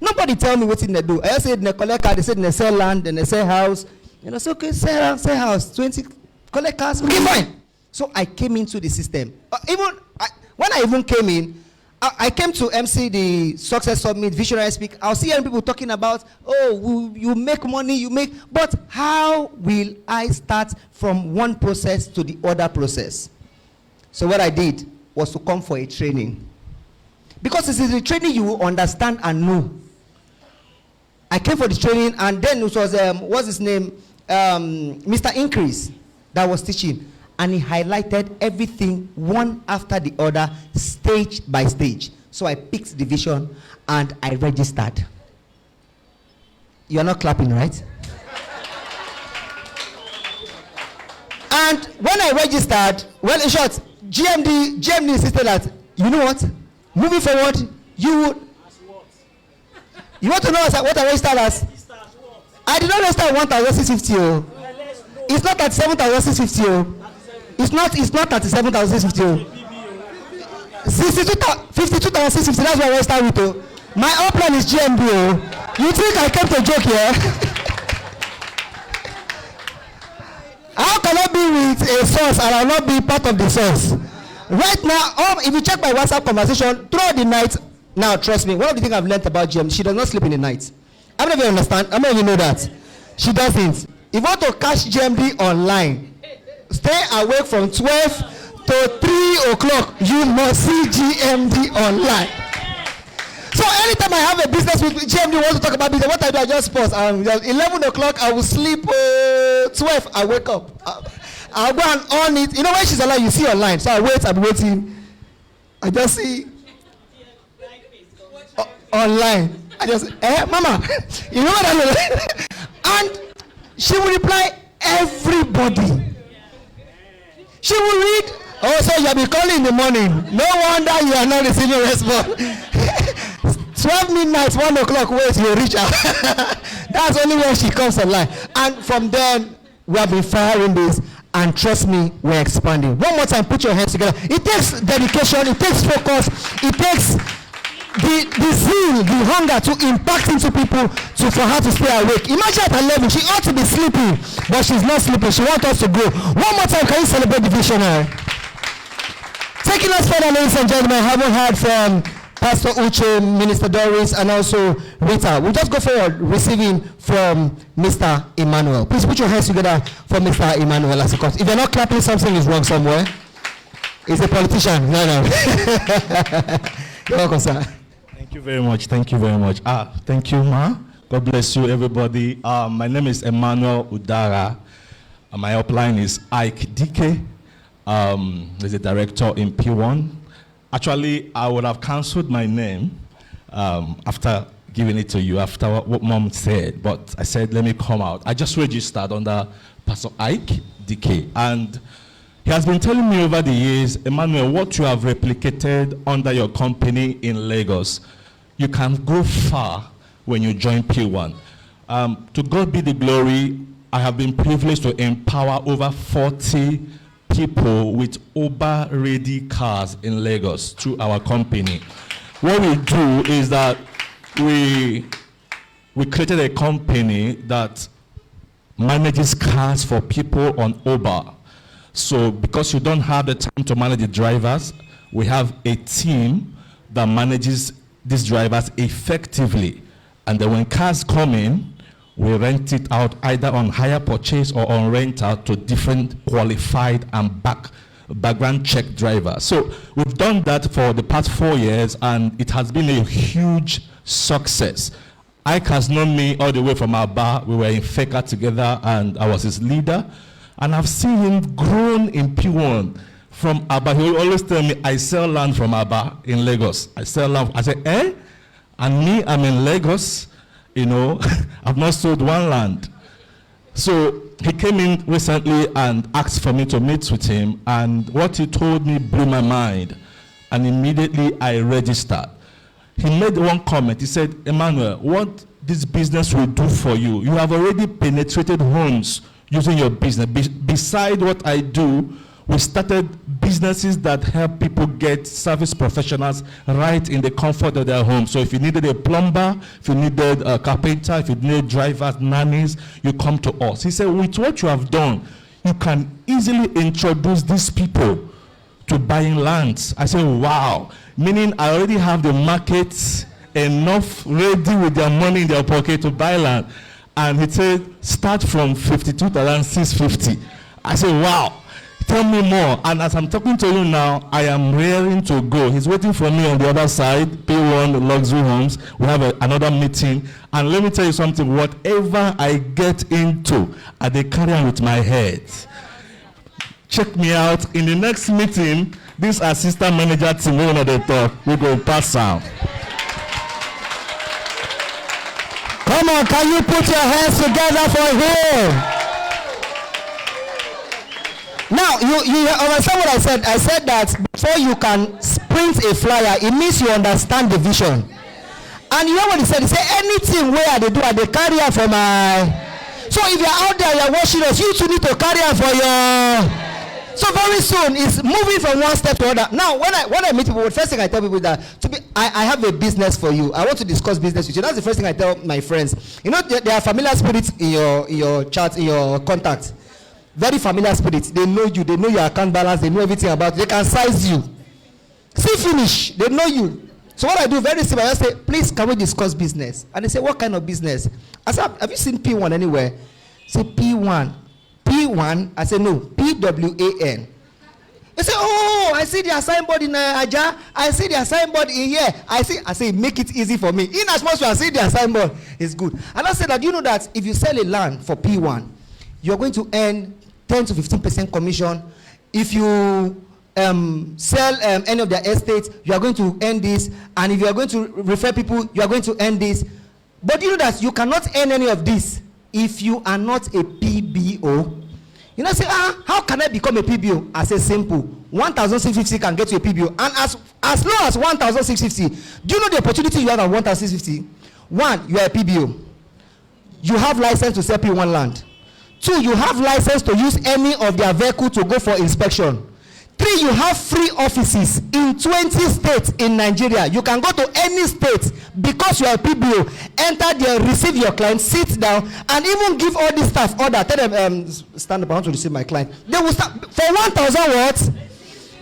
Nobody tell me what did they do. I just said they collect car, they said they sell land, then they sell house. You know, so okay, sell house, 20 collect cars, okay, fine. So I came into the system. When I even came in, I came to MC the Success Summit, Visionary Speak. I'll see people talking about, oh, you make money, but how will I start from one process to the other process? So what I did was to come for a training. Because this is the training you will understand and know. I came for the training, and then it was, what's his name? Mr. Increase that was teaching. And he highlighted everything one after the other, stage by stage. So I picked the vision and I registered. You're not clapping, right? And when I registered, well, in short, GMD insisted that, you know what? Moving forward, you want to know what I registered as? I did not register 1,650. It's not at 7,650. It's not 37,650. 52,650. That's what I registered with. My upline is GMD. You think I came to joke here? How can I be with a source and I'll not be part of the source? Right now, if you check my WhatsApp conversation throughout the night, now trust me, one of the things I've learned about GM, she does not sleep in the night. I don't know if you understand. I don't know if you know that. She doesn't. If you want to catch GMD online, stay awake from 12 to 3 o'clock. You must see GMD online. So anytime I have a business with GMD, want to talk about business, what I do, I just pause. 11 o'clock, I will sleep. 12, I wake up. I'll go and on it. You know, when she's online, you see online. So I'm waiting. I just see online. I just, Mama, you know what I mean? And she will reply everybody. She will read, oh, so you'll be calling in the morning. No wonder you are not receiving response. 12 midnight, 1 o'clock, wait, you reach out. That's only when she comes online. And from then, we have been firing this. And trust me, we're expanding. One more time, put your hands together. It takes dedication, it takes focus, it takes the zeal, the hunger to impact into people for her to stay awake. Imagine at 11, she ought to be sleeping, but she's not sleeping. She wants us to grow. One more time, can you celebrate the visionary? Taking us further, ladies and gentlemen, I haven't heard from Pastor Uche, Minister Doris, and also Rita. We'll just go forward, receiving from Mr. Emmanuel. Please put your hands together for Mr. Emmanuel as a comes. If you're not clapping, something is wrong somewhere. He's a politician. No. You're welcome, sir. Thank you very much. Thank you very much. Thank you, Ma. God bless you, everybody. My name is Emmanuel Udara. My upline is Ike DK. He's a director in Pwan. Actually, I would have cancelled my name after giving it to you, after what Mom said, but I said, let me come out. I just registered under Pastor Ike DK, and he has been telling me over the years, Emmanuel, what you have replicated under your company in Lagos, you can go far when you join P1. To God be the glory, I have been privileged to empower over 40 people with Uber-ready cars in Lagos through our company. What we do is that we created a company that manages cars for people on Uber. So because you don't have the time to manage the drivers, we have a team that manages these drivers effectively. And then when cars come in, we rent it out either on hire purchase or on rental to different qualified and background check drivers. So we've done that for the past 4 years, and it has been a huge success. Ike has known me all the way from Aba. We were in FECA together, and I was his leader. And I've seen him grown in P1 from Aba. He will always tell me, I sell land from Aba in Lagos. I sell land. I say, eh? And me, I'm in Lagos. You know, I've not sold one land. So he came in recently and asked for me to meet with him. And what he told me blew my mind. And immediately I registered. He made one comment. He said, Emmanuel, what this business will do for you, you have already penetrated homes using your business. Beside what I do, we started businesses that help people get service professionals right in the comfort of their home. So if you needed a plumber, if you needed a carpenter, if you needed drivers, nannies, you come to us. He said, with what you have done, you can easily introduce these people to buying lands. I said, wow. Meaning I already have the market enough ready with their money in their pocket to buy land. And he said, start from 52,650. I said, wow. Tell me more. And as I'm talking to you now, I am raring to go. He's waiting for me on the other side, P1 Luxury Homes. We have another meeting. And let me tell you something. Whatever I get into, I dey carry on with my head. Check me out. In the next meeting, this assistant manager team, we're at the top. We go pass out. Come on, can you put your hands together for him? Now, you understand what I said? I said that before you can print a flyer, it means you understand the vision. And you know what he said? He said, anything where they do, they carry out for my... So if you're out there, you're watching us, you too need to carry out for your... So very soon, it's moving from one step to another. Now, when I meet people, the first thing I tell people is that I have a business for you. I want to discuss business with you. That's the first thing I tell my friends. You know, there are familiar spirits in your chat, in your contacts. Very familiar spirits. They know you. They know your account balance. They know everything about you. They can size you. See finish. They know you. So what I do, very simple. I just say, please, can we discuss business? And they say, what kind of business? I said, have you seen P1 anywhere? Say P1. P1. I say, no. PWAN. They say, oh, I see the signboard in Aja. I see the signboard in here. I say, make it easy for me. In as much as I see the signboard, it's good. And I said that, you know that if you sell a land for P1, you're going to earn 10 to 15% commission. If you sell any of their estates, you are going to earn this. And if you are going to refer people, you are going to earn this. But you know that you cannot earn any of this if you are not a PBO. You know, say, how can I become a PBO? I say simple. 1,650 can get you a PBO. And as low as 1,650, do you know the opportunity you have at 1,650? One, you are a PBO. You have license to sell P1 land. 2, you have license to use any of their vehicle to go for inspection. 3, you have free offices in 20 states in Nigeria. You can go to any state because you are a PBO. Enter there, receive your client, sit down, and even give all this staff order. Tell them, stand up, I want to receive my client. They will start for 1,000 what?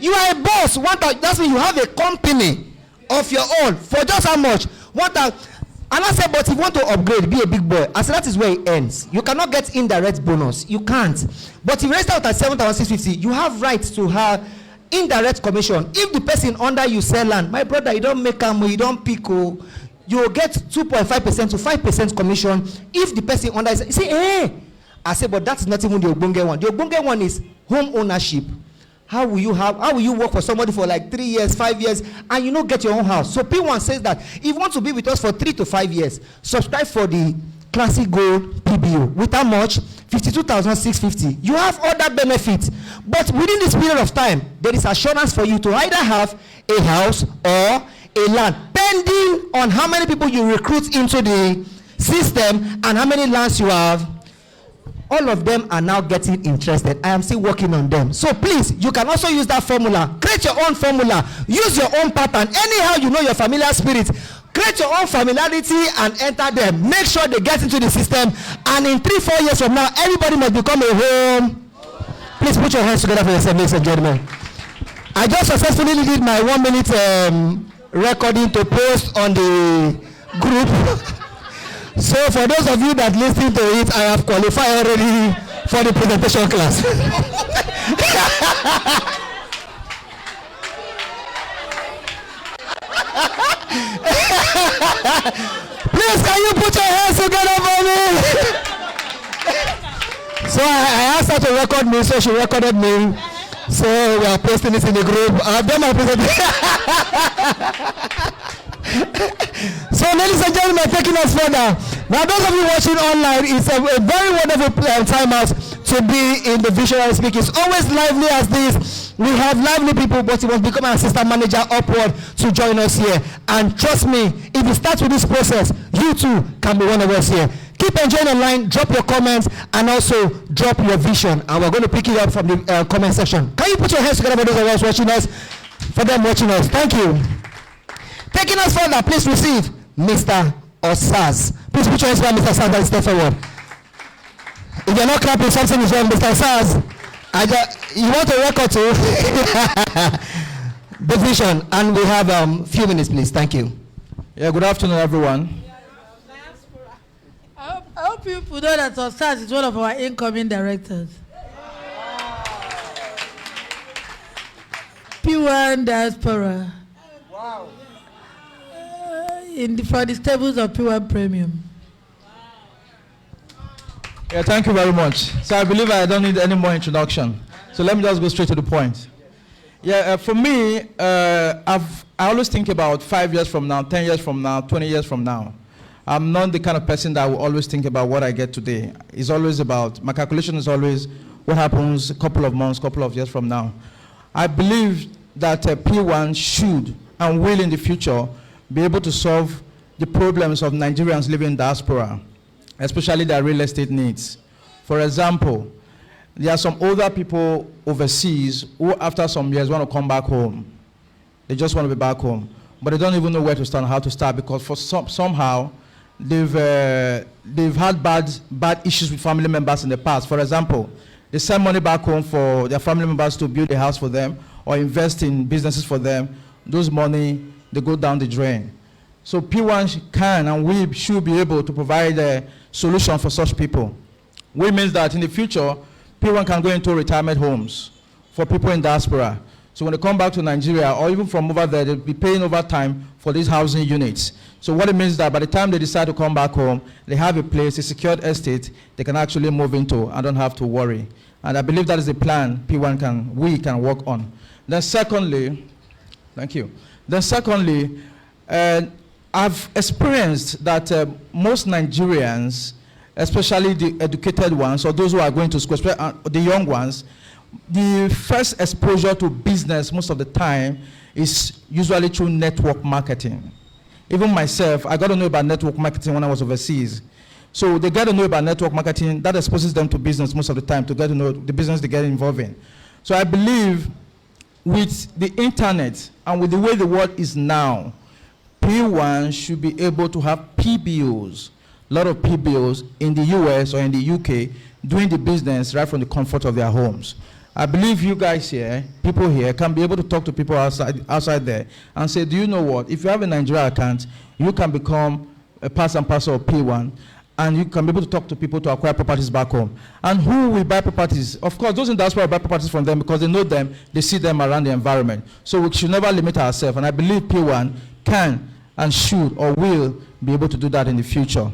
You are a boss. 1,000. That's when you have a company of your own. For just how much? 1,000. And I said, but if you want to upgrade, be a big boy. I said, that is where it ends. You cannot get indirect bonus. You can't. But if you register out at 7,650, you have rights to have indirect commission. If the person under you sell land, my brother, you don't make them, you don't pick, you will get 2.5% to 5% commission. If the person under you say, hey, I say, but that's not even the Ogbonge one. The Ogbonge one is home ownership. How will you work for somebody for like 3 years, 5 years, and you don't get your own house? So P1 says that if you want to be with us for 3 to 5 years, subscribe for the Classic Gold PBO. With how much? 52,650. You have other benefits, but within this period of time, there is assurance for you to either have a house or a land, depending on how many people you recruit into the system and how many lands you have. All of them are now getting interested. I am still working on them. So please, you can also use that formula. Create your own formula. Use your own pattern. Anyhow you know your familiar spirit, create your own familiarity and enter them. Make sure they get into the system. And in 3-4 years from now, everybody must become a home. Please put your hands together for yourself, ladies and gentlemen. I just successfully did my 1 minute recording to post on the group. So for those of you that listen to it, I have qualified already for the presentation class. Please, can you put your hands together for me? So I asked her to record me, so she recorded me. So we are posting this in the group. I've done my presentation. So ladies and gentlemen, taking us further. Now those of you watching online, it's a very wonderful time out to be in the Visionary Speak. It's always lively as this. We have lively people, but you must become an assistant manager upward to join us here. And trust me, if you start with this process, you too can be one of us here. Keep enjoying online, drop your comments, and also drop your vision. And we're going to pick it up from the comment section. Can you put your hands together for those of us watching us? For them watching us. Thank you. Taking us further, please receive Mr. Osaz. Please put your hands together, Mr. Osaz, and step forward. If you're not clapping, something is wrong, Mr. Osaz. You want a record too? The vision, and we have a few minutes, please. Thank you. Yeah, good afternoon, everyone. I hope people know that Osaz is one of our incoming directors. Pwan Diaspora. Wow. For the stables of Pwan Premium. Yeah, thank you very much. So I believe I don't need any more introduction. So let me just go straight to the point. Yeah, for me, I always think about 5 years from now, 10 years from now, 20 years from now. I'm not the kind of person that will always think about what I get today. It's always about, my calculation is always what happens a couple of months, couple of years from now. I believe that P1 should and will in the future be able to solve the problems of Nigerians living in diaspora, especially their real estate needs. For example, there are some older people overseas who after some years want to come back home. They just want to be back home, but they don't even know where to start and how to start because for somehow they've had bad issues with family members in the past. For example, they send money back home for their family members to build a house for them or invest in businesses for them. Those money, they go down the drain. So P1 can and we should be able to provide a solution for such people. Which means that in the future, P1 can go into retirement homes for people in diaspora. So when they come back to Nigeria or even from over there, they'll be paying over time for these housing units. So what it means is that by the time they decide to come back home, they have a place, a secured estate they can actually move into and don't have to worry. And I believe that is the plan we can work on. Then secondly, thank you. Then secondly, I've experienced that most Nigerians, especially the educated ones or those who are going to school, the young ones, the first exposure to business most of the time is usually through network marketing. Even myself, I got to know about network marketing when I was overseas. So they get to know about network marketing, that exposes them to business most of the time, to get to know the business they get involved in. So I believe with the internet and with the way the world is now, P1 should be able to have PBOs, a lot of PBOs in the US or in the UK doing the business right from the comfort of their homes. I believe you guys here, people here, can be able to talk to people outside there and say, do you know what? If you have a Nigeria account, you can become a part and parcel of P1 and you can be able to talk to people to acquire properties back home. And who will buy properties? Of course, those in diaspora will buy properties from them because they know them, they see them around the environment. So we should never limit ourselves. And I believe P1 can and should or will be able to do that in the future.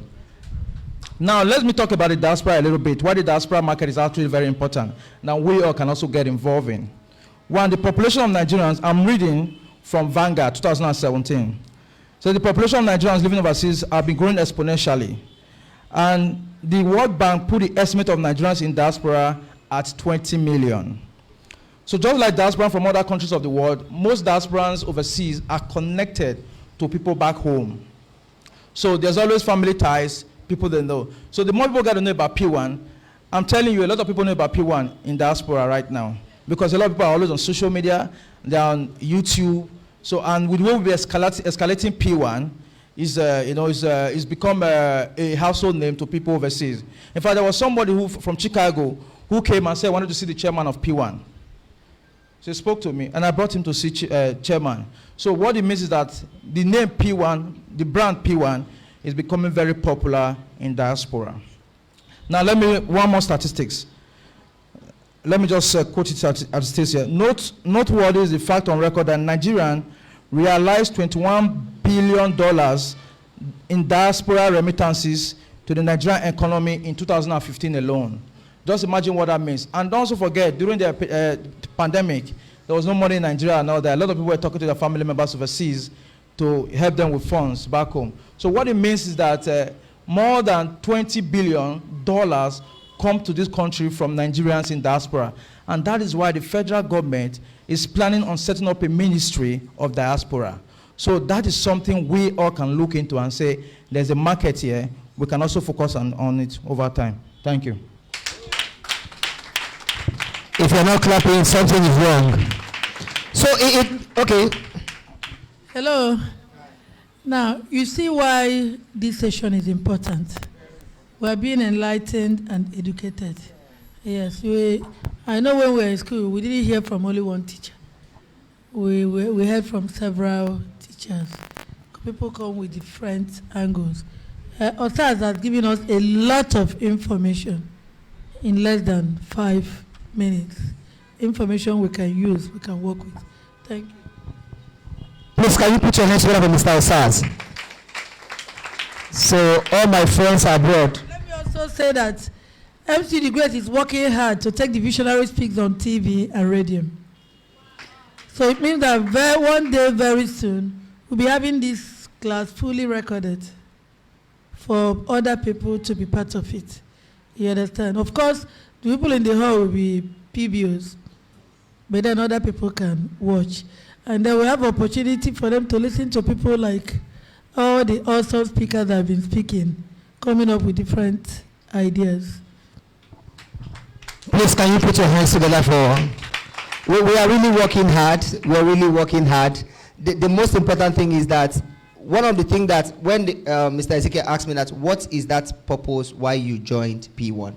Now, let me talk about the diaspora a little bit. Why the diaspora market is actually very important. Now, we all can also get involved in. One, the population of Nigerians, I'm reading from Vanguard, 2017. So the population of Nigerians living overseas have been growing exponentially. And the World Bank put the estimate of Nigerians in diaspora at 20 million. So just like diaspora from other countries of the world, most diasporans overseas are connected to people back home. So there's always family ties, people they know. So the more people get to know about Pwan, I'm telling you, a lot of people know about Pwan in diaspora right now. Because a lot of people are always on social media, they're on YouTube. So, and with the way we're escalating Pwan, it's become a household name to people overseas. In fact, there was somebody from Chicago who came and said, I wanted to see the chairman of Pwan. So he spoke to me, and I brought him to see chairman. So what it means is that the name Pwan, the brand Pwan, is becoming very popular in diaspora. Now, one more statistics. Let me just quote it as it states here. Noteworthy is the fact on record that Nigerian realized $21 billion in diaspora remittances to the Nigerian economy in 2015 alone. Just imagine what that means. And don't also forget, during the pandemic, there was no money in Nigeria and all that. A lot of people were talking to their family members overseas to help them with funds back home. So what it means is that more than $20 billion come to this country from Nigerians in diaspora. And that is why the federal government is planning on setting up a ministry of diaspora. So that is something we all can look into and say, there's a market here. We can also focus on it over time. Thank you. If you're not clapping, something is wrong. So, okay. Hello. Now, you see why this session is important. We are being enlightened and educated. Yes, I know when we were in school, we didn't hear from only one teacher. We heard from several teachers. People come with different angles. Osas has given us a lot of information in less than 5 minutes. Information we can use, we can work with. Thank you. Please, can you put your hands together for Mr. Osas? So, all my friends abroad. Let me also say that MC The Great is working hard to take the Visionary Speaks on TV and radio. So it means that one day, very soon, we'll be having this class fully recorded for other people to be part of it. You understand? Of course, the people in the hall will be PBOs, but then other people can watch. And then we have opportunity for them to listen to people like all the awesome speakers that have been speaking, coming up with different ideas. Please, can you put your hands together for... We are really working hard. We are really working hard. The most important thing is that one of the things that when Mr. Ezekiel asked me that, what is that purpose why you joined P1,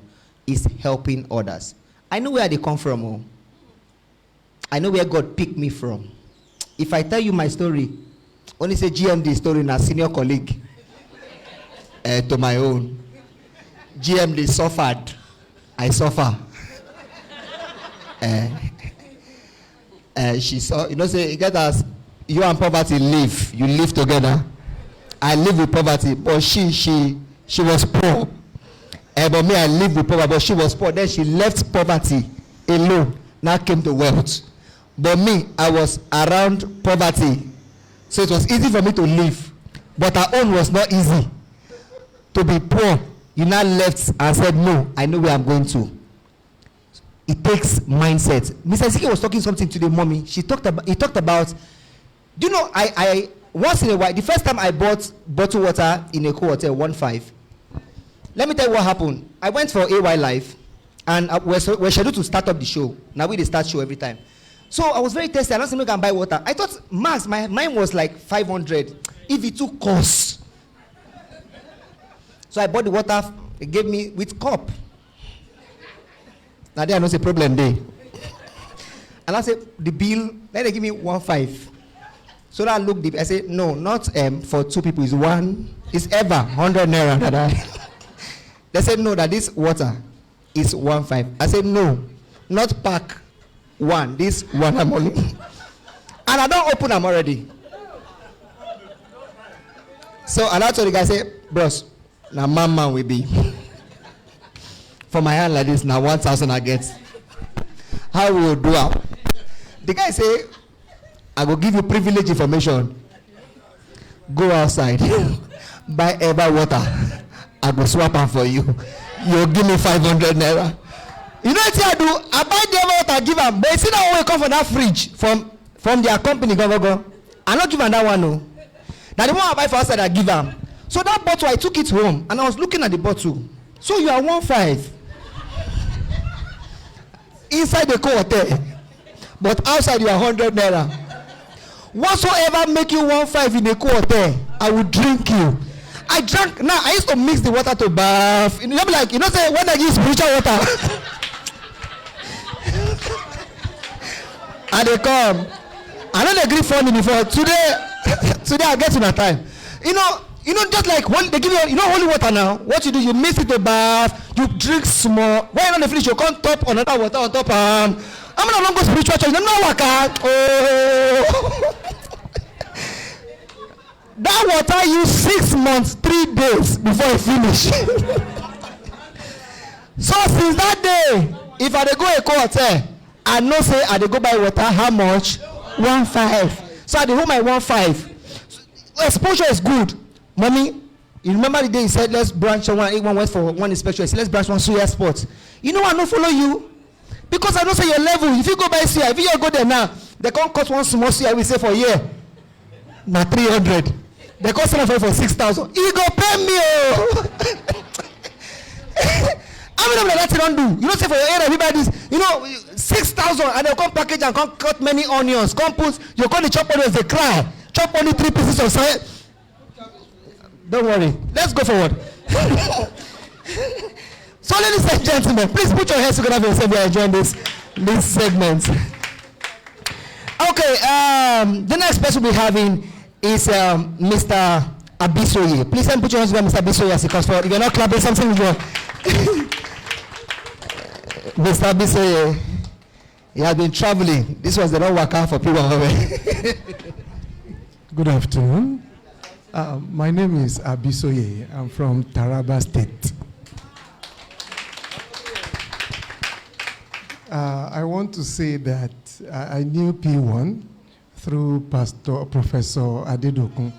is helping others. I know where they come from. Oh. I know where God picked me from. If I tell you my story, only say GMD story na senior colleague to my own. GMD suffered. I suffer. She saw, say, get us, you and poverty live. You live together. I live with poverty, but she was poor. But me, I live with poverty, but she was poor. Then she left poverty alone. Now came to wealth. But me, I was around poverty. So it was easy for me to live. But her own was not easy. To be poor, you now left and said, no, I know where I'm going to. It takes mindset. Mr. Ezekiel was talking something to the mommy. He talked about, do you know, I once in a while, the first time I bought bottled water in a co-hotel, 1.5. Let me tell you what happened. I went for AY Live, and we're scheduled to start up the show. Now we start show every time. So I was very thirsty. I don't think I can buy water. I thought, max, mine was like 500. If it took cost. So I bought the water, they gave me with cup. Now there was a problem there. And I said, the bill, then they give me 1.5. So I looked deep. I said, no, not for 2 people. It's one. It's ever 100 naira. They said, no, that this water is 1.5. I said, no, not pack 1. This one I'm only. And I don't open them already. So and I told the guy, I said, bros, Now, man will be. For my hand like this, now 1,000 I get. How we will do it? The guy say, I will give you privilege information. Go outside, buy ever water. I go swap them for you. You give me 500 naira. You know what I do? I buy the ever water, give them. But you see that one come from that fridge from their company. Go. I not give them that one no. Now the one I buy for outside, I give them. So that bottle, I took it home and I was looking at the bottle. So you are 1.5 inside the hotel, but outside you are 100 naira. Whatsoever make you 1.5 in the hotel, I will drink you. I drank. Now I used to mix the water to bath. You know, like say when I use spiritual water, and they come. I don't agree for me before today. Today I get to my time. You know, just like they give you, holy water now. What you do, you mix it to bath. You drink small. When you're on the finish, you can't top another water on top. I'm not go spiritual church. No waka. Oh. That water use 6 months, 3 days before it finish. So since that day, if I dey go a hotel, I know say I dey go buy water. How much? 1.5. So I dey hold my 1.5. Exposure is good. Mommy, you remember the day he said let's branch one went for one inspection. He said let's branch one suya spot. You know I no follow you because I know say your level. If you go buy suya, if you go there now, they can't cut one small suya. We say for a year, na 300. They cost for 6,000. He go pay me. Oh. How many of that you don't do? You don't say for your area, everybody's 6,000 and they'll come package and come cut many onions. Come put you call the chop onions, they cry. Chop only 3 pieces of side. Don't worry. Let's go forward. So, ladies and gentlemen, please put your hands together for yourself. You are enjoying this segment. Okay, the next person we'll be having is Mr. Abisoye. Please put your hands together, Mr. Abisoye, as he comes forward. If you're not clapping, something is wrong. Mr. Abisoye, he has been traveling. This was the wrong workout for people. Good afternoon. My name is Abisoye. I'm from Taraba State. I want to say that I knew P1 through Professor Adedokun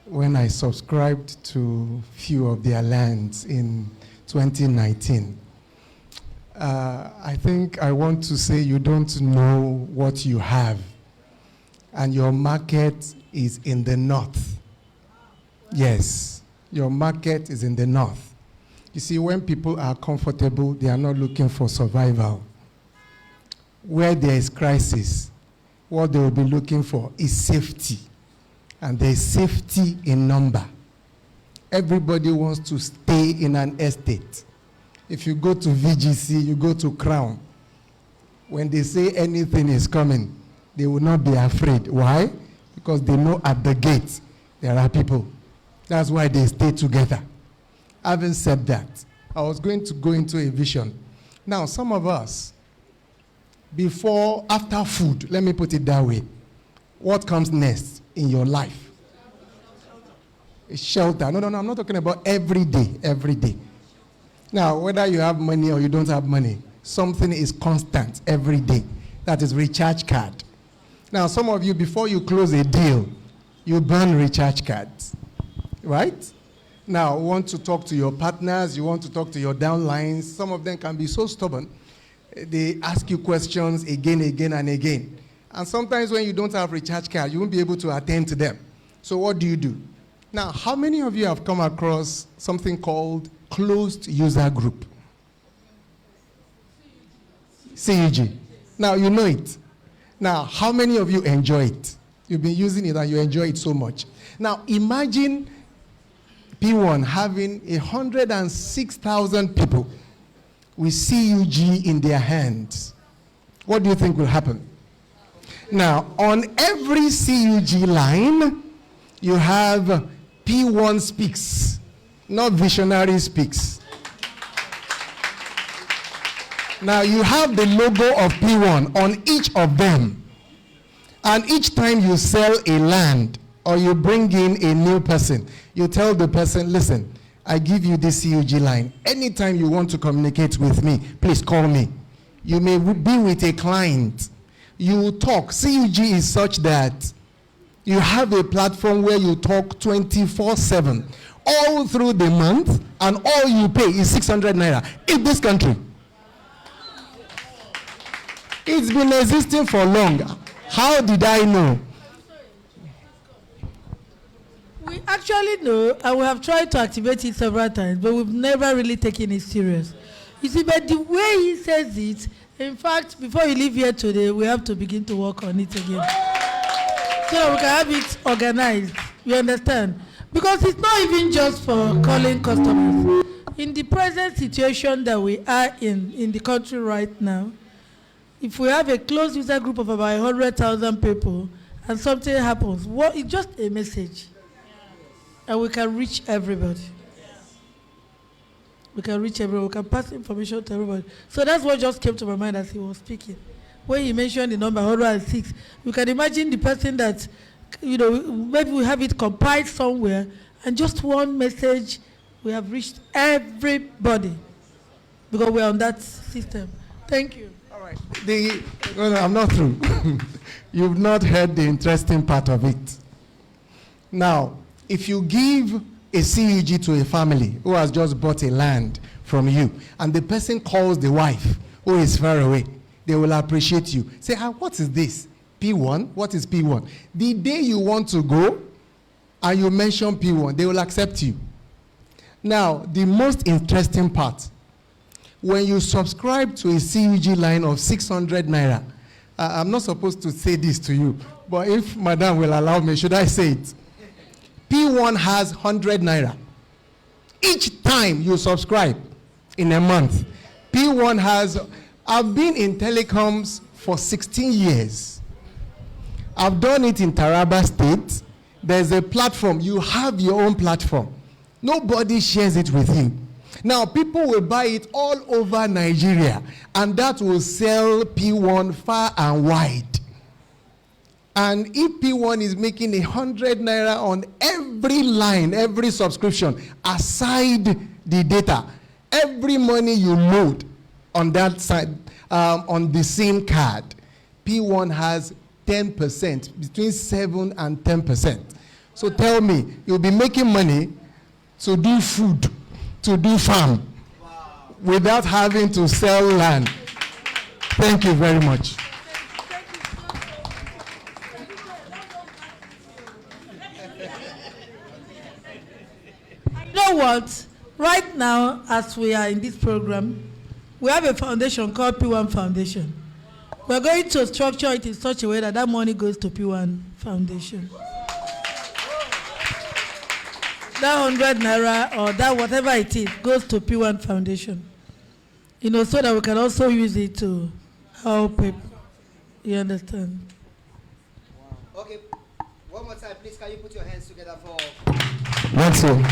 when I subscribed to few of their lands in 2019. I think I want to say you don't know what you have, and your market is in the north. Yes, your market is in the north. You see, when people are comfortable, they are not looking for survival. Where there is crisis, what they will be looking for is safety. And there is safety in number. Everybody wants to stay in an estate. If you go to VGC, you go to Crown, when they say anything is coming, they will not be afraid. Why? Because they know at the gate there are people. That's why they stay together. Having said that, I was going to go into a vision. Now, some of us, after food, let me put it that way, what comes next in your life? Shelter. No, I'm not talking about every day. Now, whether you have money or you don't have money, something is constant every day. That is recharge card. Now, some of you, before you close a deal, you burn recharge cards, right? Now, you want to talk to your partners, you want to talk to your downlines. Some of them can be so stubborn. They ask you questions again and again. And sometimes when you don't have recharge card, you won't be able to attend to them. So what do you do? Now, how many of you have come across something called closed user group? CUG. Now, you know it. Now, how many of you enjoy it? You've been using it and you enjoy it so much. Now, imagine P1 having 106,000 people with CUG in their hands. What do you think will happen? Now, on every CUG line, you have P1 speaks, not visionary speaks. Now, you have the logo of P1 on each of them. And each time you sell a land or you bring in a new person, you tell the person, listen, I give you this CUG line. Anytime you want to communicate with me, please call me. You may be with a client. You will talk. CUG is such that you have a platform where you talk 24/7, all through the month, and all you pay is 600 naira in this country. It's been existing for long. How did I know? We actually know, and we have tried to activate it several times, but we've never really taken it serious. You see, but the way he says it, in fact, before you leave here today, we have to begin to work on it again. So that we can have it organized. You understand? Because it's not even just for calling customers. In the present situation that we are in the country right now, if we have a closed user group of about 100,000 people and something happens, it's just a message. And we can reach everybody. We can reach everyone. We can pass information to everybody. So that's what just came to my mind as he was speaking. When he mentioned the number 106, you can imagine the person that, maybe we have it compiled somewhere, and just one message, we have reached everybody because we are on that system. Thank you. All right. No, I'm not through. You've not heard the interesting part of it. Now, if you give a CUG to a family who has just bought a land from you, and the person calls the wife who is far away, they will appreciate you. Say, what is this? P1? What is P1? The day you want to go and you mention P1, they will accept you. Now, the most interesting part, when you subscribe to a CUG line of 600 naira, I'm not supposed to say this to you, but if Madam will allow me, should I say it? P1 has 100 naira. Each time you subscribe in a month, P1 has, I've been in telecoms for 16 years. I've done it in Taraba State. There's a platform. You have your own platform. Nobody shares it with you. Now, people will buy it all over Nigeria, and that will sell P1 far and wide. And if P1 is making 100 naira on every line, every subscription, aside the data, every money you load on that side, on the SIM card, P1 has 10%, between 7 and 10%. So tell me, you'll be making money to do food, to do farm, without having to sell land. Thank you very much. You know what? Right now, as we are in this program, we have a foundation called P1 Foundation. We're going to structure it in such a way that money goes to P1 Foundation. That 100 naira or that whatever it is goes to P1 Foundation. So that we can also use it to help people. You understand? Okay, one more time, please. Can you put your hands together for... One, two.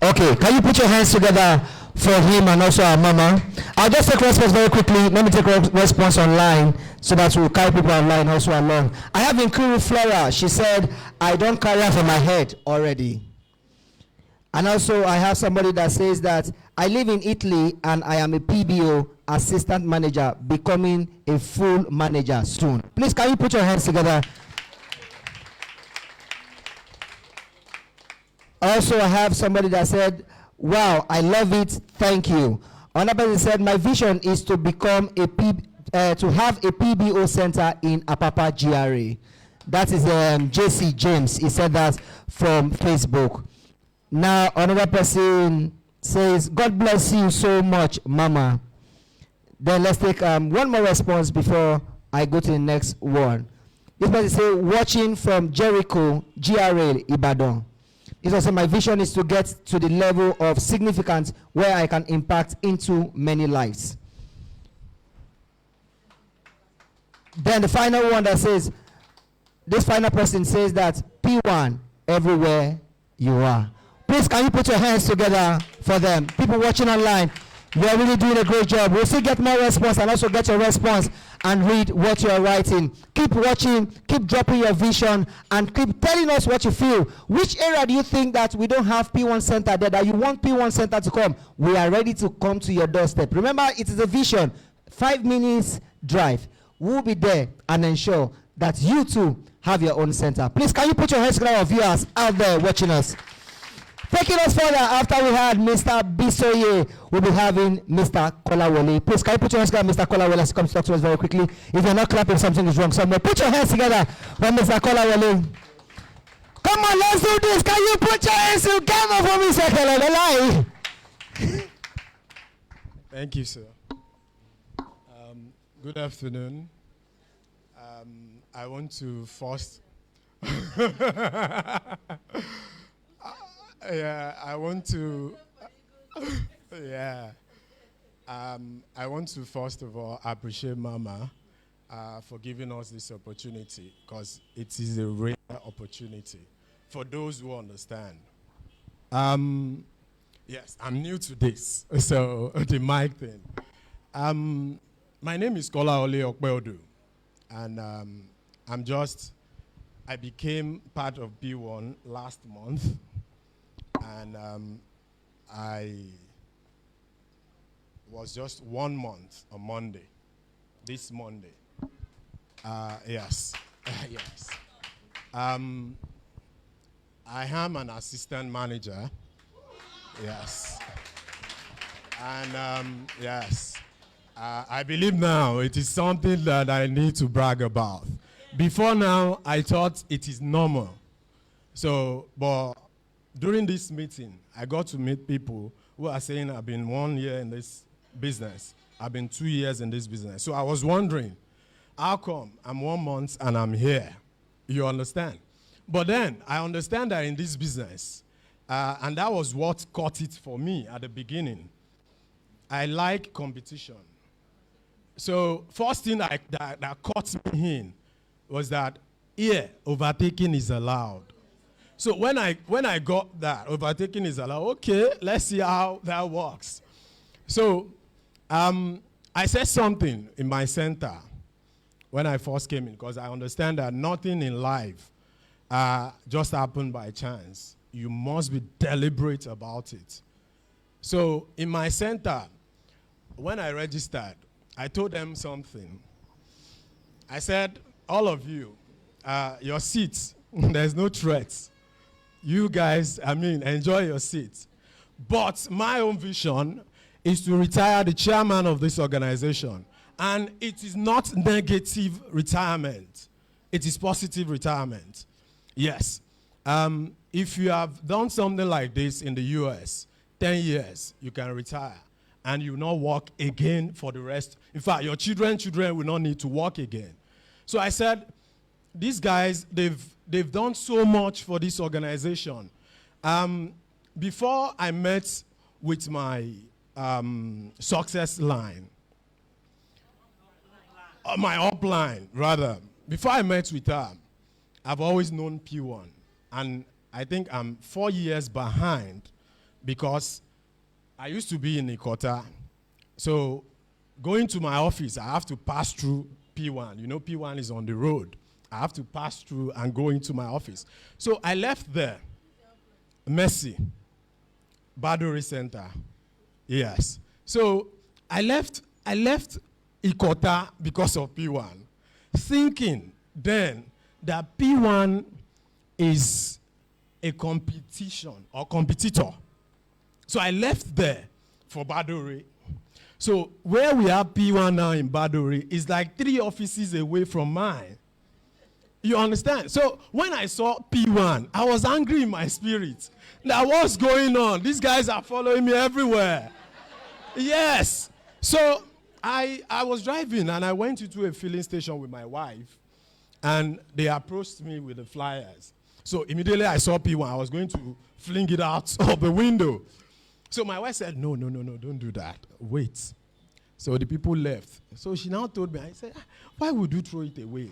Okay, can you put your hands together for him and also our mama? I'll just take response very quickly. Let me take response online so that we'll carry people online also along. I have Nkuru Flora. She said, I don't carry her for my head already. And also I have somebody that says that I live in Italy and I am a PBO assistant manager, becoming a full manager soon. Please, can you put your hands together? Also, I have somebody that said, wow, I love it, thank you. Another person said, my vision is to become to have a PBO center in Apapa GRA. That is JC James. He said that from Facebook. Now, another person says, God bless you so much, Mama. Then let's take one more response before I go to the next one. This person says, watching from Jericho, GRA, Ibadan. It also, my vision is to get to the level of significance where I can impact into many lives. Then the final one that says, this final person says that P1 everywhere you are. Please, can you put your hands together for them? People watching online, You're really doing a great job. We'll still get more response and also get your response and read what you're writing. Keep watching, keep dropping your vision, and keep telling us what you feel. Which area do you think that we don't have P1 Center there, that you want P1 Center to come? We are ready to come to your doorstep. Remember, it is a vision. 5 minutes drive. We'll be there and ensure that you too have your own center. Please, can you put your hands together, our viewers out there watching us? Taking us further, after we had Mr. Bisoye, we'll be having Mr. Kolawole. Please, can you put your hands together, Mr. Kolawole, as he comes to talk to us very quickly? If you're not clapping, something is wrong somewhere. Put your hands together for Mr. Kolawole. Come on, let's do this. Can you put your hands together for Mr. Kolawole? Thank you, sir. Good afternoon. I want to first... Yeah, I want to... yeah. I want to first of all appreciate Mama for giving us this opportunity, because it is a rare opportunity for those who understand. Yes, I'm new to this, so the mic thing. My name is Kolawole Okpeodu, and I became part of P1 last month, and I was just 1 month on Monday, this Monday. Yes, yes. I am an assistant manager, yes. And yes, I believe now it is something that I need to brag about. Before now, I thought it is normal. So, but during this meeting, I got to meet people who are saying, I've been 1 year in this business. I've been 2 years in this business. So I was wondering, how come I'm 1 month and I'm here? You understand? But then I understand that in this business, and that was what caught it for me at the beginning, I like competition. So first thing that caught me in was that here, overtaking is allowed. So when I got that, overtaking is allowed, okay, let's see how that works. So I said something in my center when I first came in, because I understand that nothing in life just happened by chance. You must be deliberate about it. So in my center, when I registered, I told them something. I said, all of you, your seats, there's no threats. You guys, enjoy your seats. But my own vision is to retire the chairman of this organization. And it is not negative retirement. It is positive retirement. Yes. If you have done something like this in the US, 10 years, you can retire. And you will not work again for the rest. In fact, your children will not need to work again. So I said, these guys, they've done so much for this organization. Before I met with my success line, my upline, rather, before I met with her, I've always known P1. And I think I'm 4 years behind, because I used to be in Ikota. So going to my office, I have to pass through P1. You know, P1 is on the road. I have to pass through and go into my office. So I left there. Mercy, Baduri Center. Yes. So I left Ikota because of P1, thinking then that P1 is a competition or competitor. So I left there for Baduri. So where we have P1 now in Baduri is like 3 offices away from mine. You understand? So when I saw P1, I was angry in my spirit. Now what's going on? These guys are following me everywhere. Yes. So I was driving and I went into a filling station with my wife, and they approached me with the flyers. So immediately I saw P1. I was going to fling it out of the window. So my wife said, no, don't do that. Wait. So the people left. So she now told me, I said, why would you throw it away?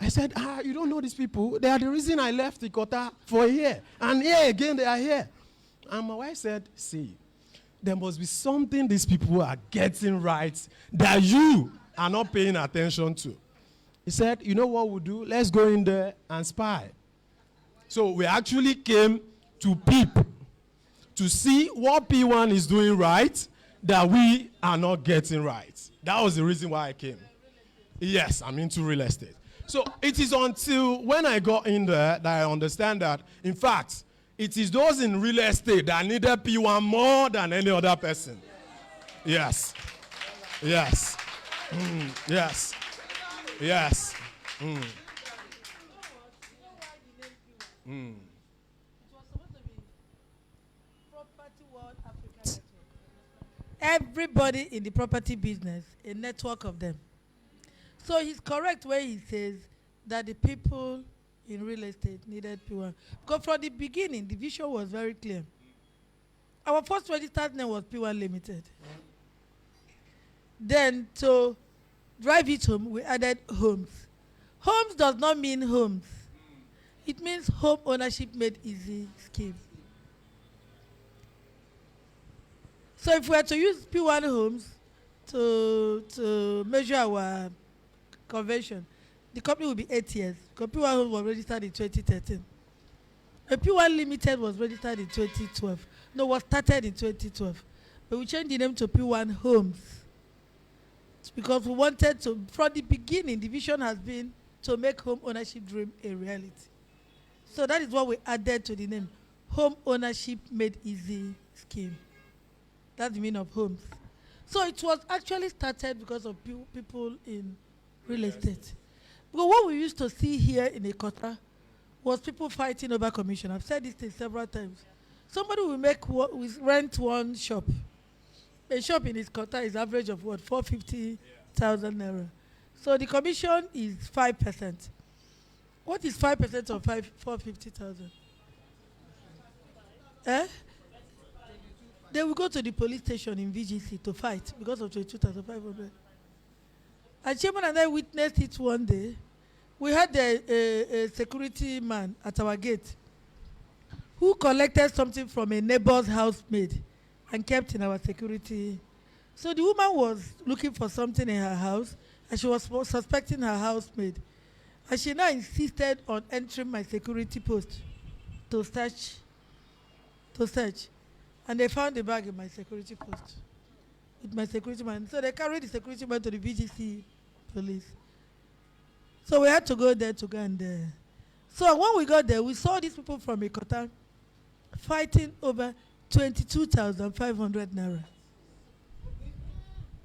I said, you don't know these people. They are the reason I left Ikota for a year. And here again, they are here. And my wife said, see, there must be something these people are getting right that you are not paying attention to. He said, you know what we'll do? Let's go in there and spy. So we actually came to peep, to see what P1 is doing right that we are not getting right. That was the reason why I came. Yes, I'm into real estate. So it is until when I got in there that I understand that, in fact, it is those in real estate that needed P1 more than any other person. Yes. Yes. Yes. Yes. Everybody in the property business, a network of them. So he's correct when he says that the people in real estate needed P1. Because from the beginning, the vision was very clear. Our first registered name was P1 Limited. Then to drive it home, we added homes. Homes does not mean homes. It means home ownership made easy scheme. So if we were to use P1 homes to measure our convention, the company will be 8 years. Because P1 homes was registered in 2013. A P1 Limited was registered in 2012. No, was started in 2012. But we changed the name to P1 Homes. It's because we wanted to, from the beginning, the vision has been to make home ownership dream a reality. So that is what we added to the name. Home ownership made easy scheme. That's the meaning of homes. So it was actually started because of people in real estate. Because what we used to see here in Ekota was people fighting over commission. I've said this thing several times. Somebody will rent one shop. A shop in Ekota is average of what? 450,000 naira. So the commission is 5%. What is 5% of 450,000? Eh? They will go to the police station in VGC to fight because of 22,500. And Chairman and I witnessed it one day. We had a security man at our gate who collected something from a neighbor's housemaid and kept in our security. So the woman was looking for something in her house, and she was suspecting her housemaid. And she now insisted on entering my security post to search. And they found the bag in my security post with my security man. So they carried the security man to the VGC police. So we had to go there to go and so when we got there, we saw these people from Ekota fighting over 22,500 naira.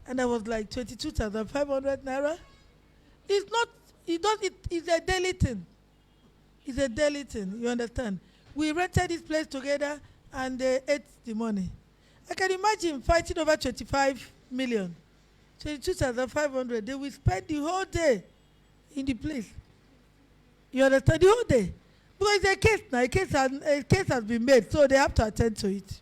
And I was like, 22,500 naira? It's not, it's a daily thing. It's a daily thing, you understand? We rented this place together and they ate the money. I can imagine fighting over 25 million, 22,500. They will spend the whole day in the place. You understand? The whole day. Because it's a case now. A case has been made, so they have to attend to it.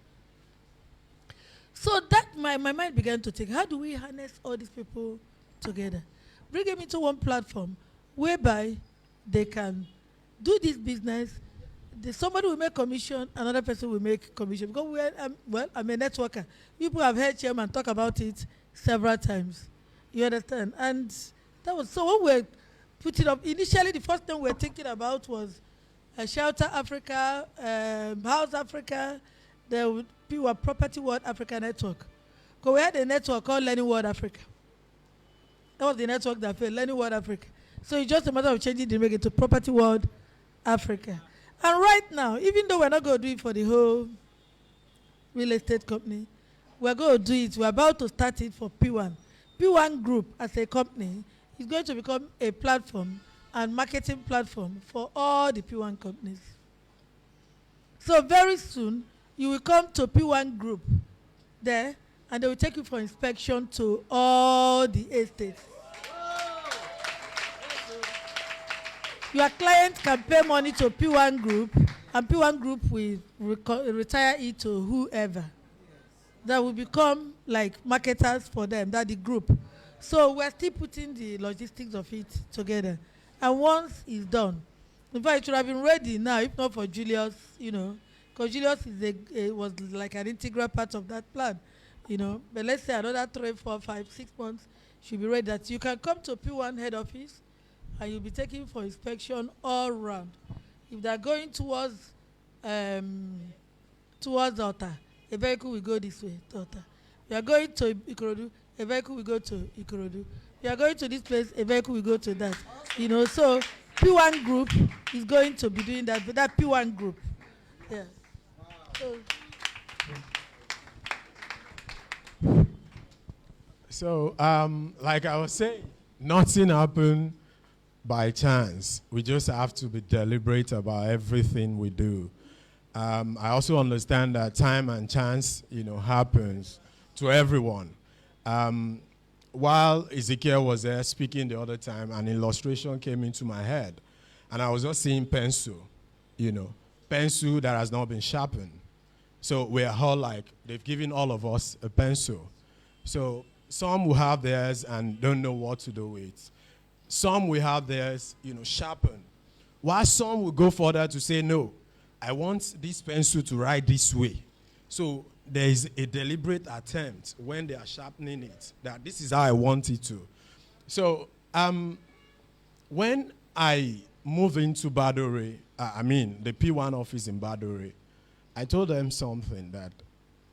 So that my mind began to think, how do we harness all these people together? Bring them into one platform whereby they can do this business. Somebody will make commission, another person will make commission. Because I'm a networker. People have heard Chairman talk about it several times. You understand? And that was so when we're putting up, initially the first thing we were thinking about was Shelter Africa, House Africa, there would be a Property World Africa network. Because we had a network called Learning World Africa. That was the network that failed, Learning World Africa. So it's just a matter of changing the name to Property World Africa. And right now, even though we're not going to do it for the whole real estate company, we're going to do it. We're about to start it for P1. P1 Group as a company is going to become a platform and marketing platform for all the P1 companies. So very soon, you will come to P1 Group there, and they will take you for inspection to all the estates. Your client can pay money to P1 Group, and P1 Group will retire it to whoever. That will become like marketers for them, that the group. So we're still putting the logistics of it together. And once it's done, in fact, it should have been ready now, if not for Julius, because because Julius was like an integral part of that plan, you know. But let's say another 3, 4, 5, 6 months should be ready that you can come to P1 head office and you'll be taken for inspection all round. If they're going towards Alta, a vehicle will go this way, Alta. You are going to Ikorodu, a vehicle will go to Ikorodu. You are going to this place, a vehicle will go to that. You know, so P1 group is going to be doing that, but that P1 group. Yeah. So, like I was saying, nothing happened by chance. We just have to be deliberate about everything we do. I also understand that time and chance, you know, happens to everyone. While Ezekiel was there speaking the other time, an illustration came into my head. And I was just seeing pencil, you know, pencil that has not been sharpened. So we're all like, they've given all of us a pencil. So some will have theirs and don't know what to do with. Some will have theirs, you know, sharpened. While some will go further to say, no, I want this pencil to write this way. So there is a deliberate attempt when they are sharpening it, that this is how I want it to. So when I moved into Badore, the P1 office in Badore, I told them something, that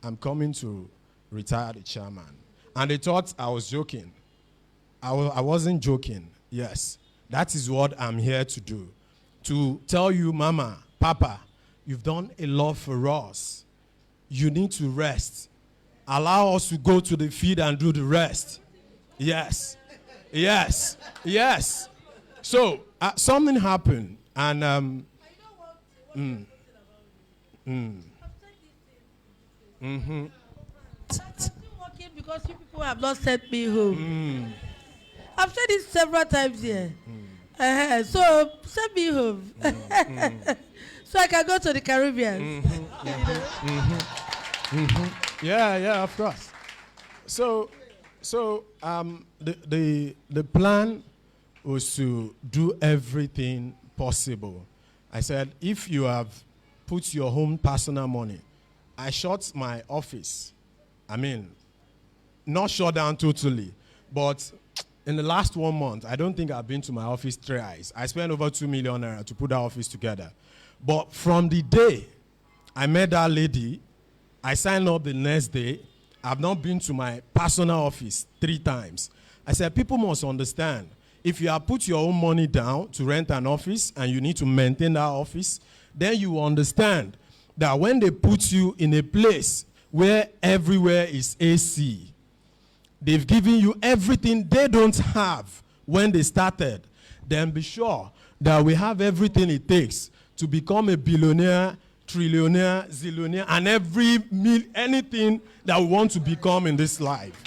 I'm coming to retire the chairman. And they thought I was joking. I wasn't joking. Yes, that is what I'm here to do. To tell you, Mama, Papa, you've done a lot for us. You need to rest. Allow us to go to the field and do the rest. Yes. Yes. Yes. So, something happened. And, because you people have not sent me home. I've said it several times here. So send me home. So I can go to the Caribbean. Yeah, of course. So the plan was to do everything possible. I said, if you have put your own personal money, I shut my office. Not shut down totally, but in the last 1 month, I don't think I've been to my office 3 times. I spent over 2 million naira to put that office together. But from the day I met that lady, I signed up the next day. I've not been to my personal office 3 times. I said, people must understand, if you have put your own money down to rent an office and you need to maintain that office, then you understand that when they put you in a place where everywhere is AC, they've given you everything they don't have when they started, then be sure that we have everything it takes to become a billionaire, trillionaire, zillionaire, and anything that we want to become in this life.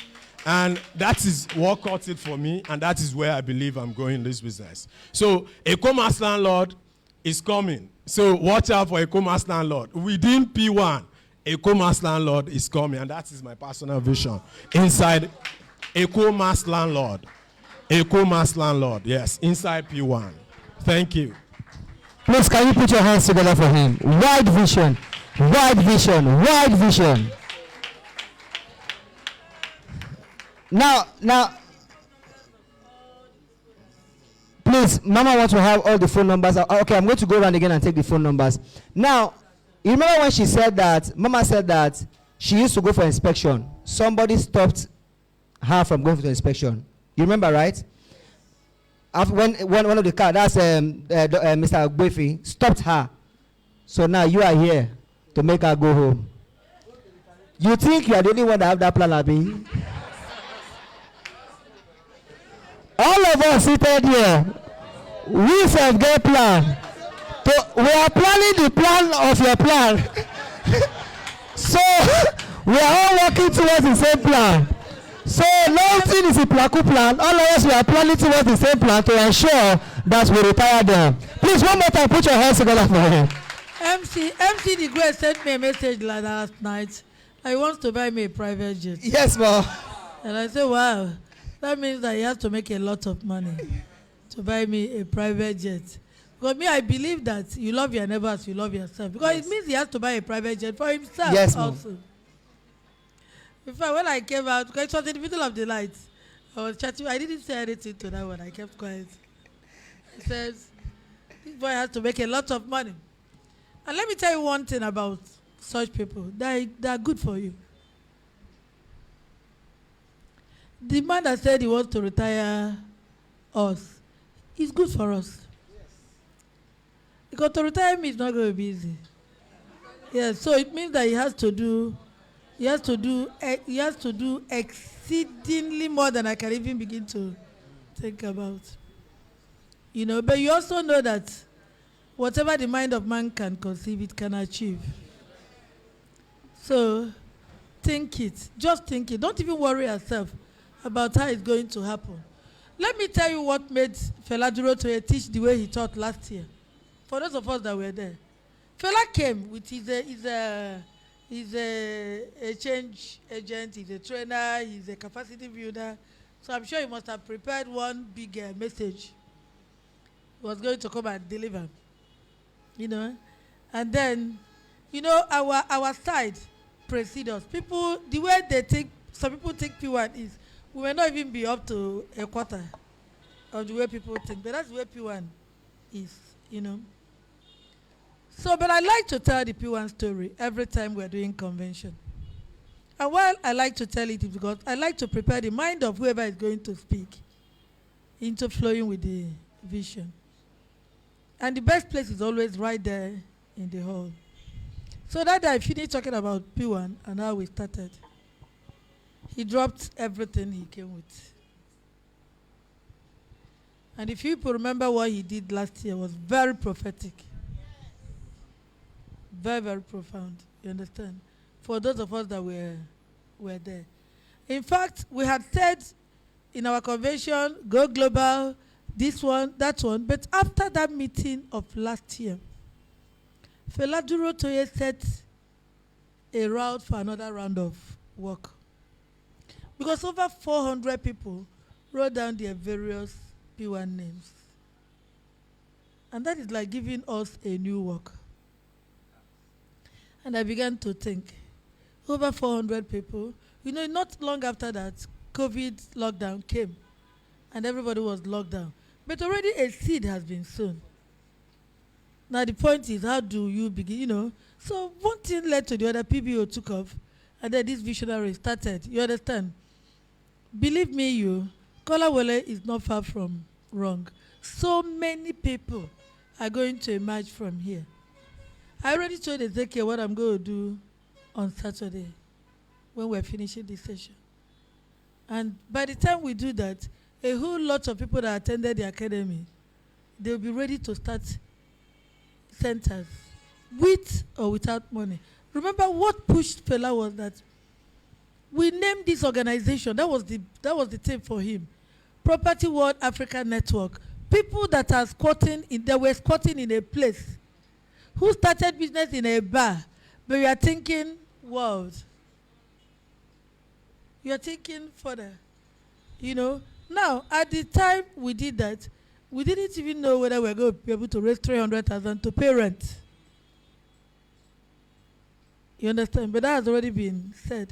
And that is what caught it for me, and that is where I believe I'm going in this business. So a commerce landlord is coming. So watch out for a commerce landlord. Within P1, a commerce landlord is coming, and that is my personal vision. Inside a commerce landlord. A commerce landlord, yes, inside P1. Thank you. Please, can you put your hands together for him? Wide vision, wide vision, wide vision. Now, please, Mama wants to have all the phone numbers. Okay, I'm going to go around again and take the phone numbers. Now, you remember when she said that, Mama said that she used to go for inspection. Somebody stopped her from going for the inspection. You remember, right? After when one of the cars, that's Mr. Agbefi, stopped her. So now you are here to make her go home. You think you are the only one that have that plan, Abi? All of us seated here, we have get plan. We are planning the plan of your plan. So we are all working towards the same plan. So nothing is a plaku plan. All of us, we are planning towards the same plan to ensure that we retire them. Please, one more time, put your hands together for him. MC the Great sent me a message last night. He wants to buy me a private jet. Yes, ma'am. And I said, wow, that means that he has to make a lot of money to buy me a private jet. Because me, I believe that you love your neighbor as you love yourself. Because it means he has to buy a private jet for himself Yes, ma'am. also. In fact, when I came out, because it was in the middle of the night, I was chatting. I didn't say anything to that one. I kept quiet. He says, this boy has to make a lot of money. And let me tell you one thing about such people. They are good for you. The man that said he wants to retire us is good for us. Because to retire me is not going to be easy. Yes, so it means that he has to do exceedingly more than I can even begin to think about. You know, but you also know that whatever the mind of man can conceive, it can achieve. So think it. Just think it. Don't even worry yourself about how it's going to happen. Let me tell you what made Fela Durotoye teach the way he taught last year. For those of us that were there. Fela came with he's a change agent, he's a trainer, he's a capacity builder. So I'm sure he must have prepared one big message. He was going to come and deliver. You know? And then, you know, our side precedes us. People, the way they think, some people think Pwan is, we may not even be up to a quarter of the way people think. But that's the way Pwan is, you know. So, but I like to tell the Pwan story every time we're doing convention. And while I like to tell it, is because I like to prepare the mind of whoever is going to speak into flowing with the vision. And the best place is always right there in the hall. So that I finished talking about Pwan and how we started. He dropped everything he came with. And if you people remember what he did last year, was very prophetic. Very, very profound. You understand? For those of us that were there. In fact, we had said in our convention, go global, this one, that one. But after that meeting of last year, Fela Durotoye set a route for another round of work. Because over 400 people wrote down their various P1 names. And that is like giving us a new work. And I began to think, over 400 people, you know, not long after that, COVID lockdown came, and everybody was locked down. But already a seed has been sown. Now the point is, how do you begin, you know? So one thing led to the other, PBO took off, and then this visionary started, you understand? Believe me, Kolawole is not far from wrong. So many people are going to emerge from here. I already told Ezekiel what I'm going to do on Saturday when we're finishing this session. And by the time we do that, a whole lot of people that attended the academy, they'll be ready to start centers with or without money. Remember what pushed Fela was that we named this organization. That was the thing for him. Property World Africa Network. People that are were squatting in a place, who started business in a bar, but you are thinking world. You are thinking further. You know? Now, at the time we did that, we didn't even know whether we were going to be able to raise 300,000 to pay rent. You understand? But that has already been said.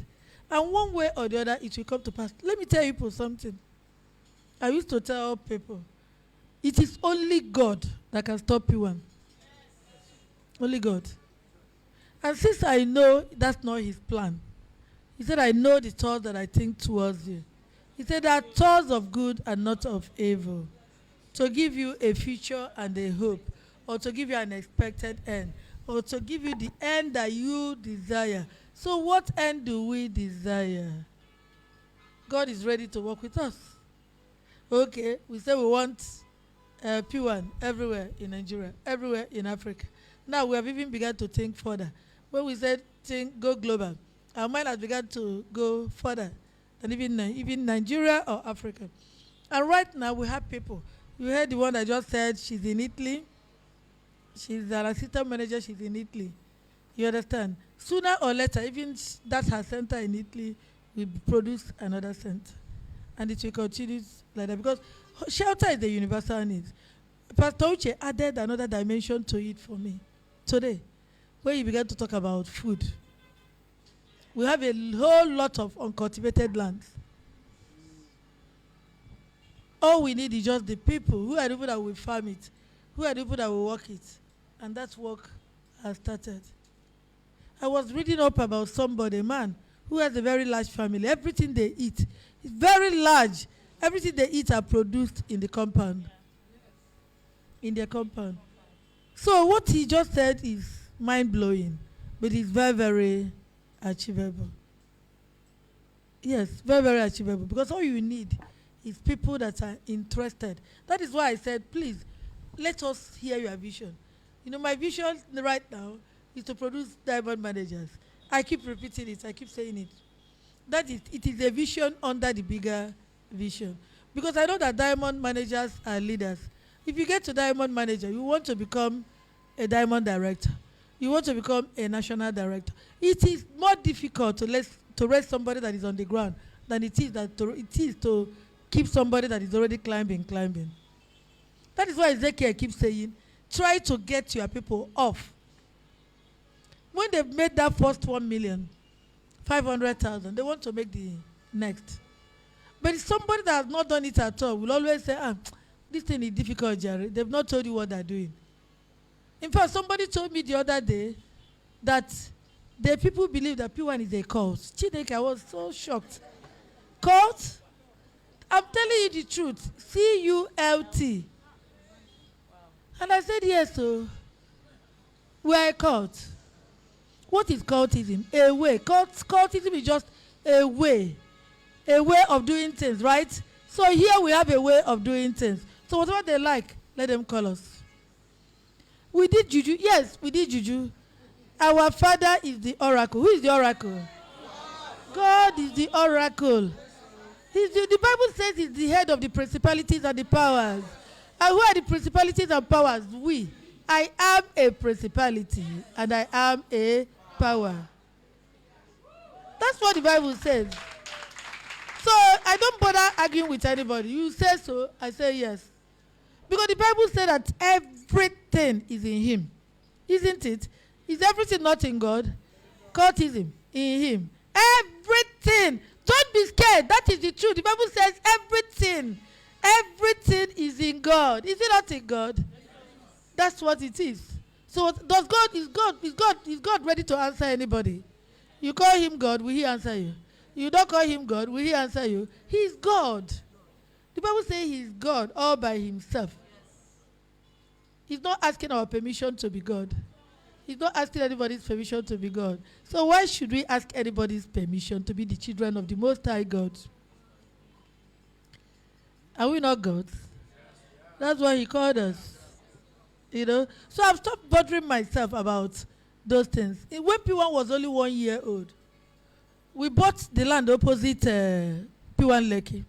And one way or the other, it will come to pass. Let me tell you people something. I used to tell people, it is only God that can stop you one. Only God. And since I know that's not his plan, he said, I know the thoughts that I think towards you. He said, there are thoughts of good and not of evil, to give you a future and a hope, or to give you an expected end, or to give you the end that you desire. So what end do we desire? God is ready to work with us. Okay, we say we want P1 everywhere in Nigeria, everywhere in Africa. Now we have even begun to think further. When we said go global, our mind has begun to go further than even Nigeria or Africa. And right now we have people. You heard the one that just said she's in Italy. She's an assistant manager, she's in Italy. You understand? Sooner or later, even that's her center in Italy, will produce another center. And it will continue like that. Because shelter is the universal need. Pastor Uche added another dimension to it for me today, when he began to talk about food. We have a whole lot of uncultivated lands. All we need is just the people. Who are the people that will farm it? Who are the people that will work it? And that work has started. I was reading up about somebody, a man, who has a very large family. Everything they eat is very large. Everything they eat are produced in the compound. In their compound. So what he just said is mind-blowing, but it's very, very achievable. Yes, very, very achievable. Because all you need is people that are interested. That is why I said, please, let us hear your vision. You know, my vision right now is to produce diamond managers. I keep repeating it. I keep saying it. That is, it is a vision under the bigger vision. Because I know that diamond managers are leaders. If you get to diamond manager, you want to become a diamond director. You want to become a national director. It is more difficult to raise somebody that is on the ground than it is to keep somebody that is already climbing. That is why Ezekiel keeps saying, try to get your people off. When they've made that first 1,500,000, they want to make the next. But it's somebody that has not done it at all will always say, this thing is difficult, Jerry. They've not told you what they're doing. In fact, somebody told me the other day that the people believe that Pwan is a cult. Chineke, I was so shocked. Cult? I'm telling you the truth. C-U-L-T. And I said, yes, so we are a cult. What is cultism? A way. Cultism is just a way of doing things, right? So here we have a way of doing things. So whatever they like, let them call us. We did juju. Yes, we did juju. Our father is the oracle. Who is the oracle? God is the oracle. The Bible says he's the head of the principalities and the powers. And who are the principalities and powers? We. I am a principality and I am a power. That's what the Bible says. So I don't bother arguing with anybody. You say so, I say yes. Because the Bible said that everything is in him. Isn't it? Is everything not in God? Cultism in him. Everything. Don't be scared. That is the truth. The Bible says everything is in God. Is it not in God? That's what it is. So is God ready to answer anybody? You call him God, will he answer you? You don't call him God, will he answer you? He is God. The Bible says he is God all by himself. He's not asking our permission to be God. He's not asking anybody's permission to be God. So why should we ask anybody's permission to be the children of the Most High God? Are we not gods? That's why he called us. You know? So I've stopped bothering myself about those things. When Pwan was only 1 year old, we bought the land opposite Pwan Lekki.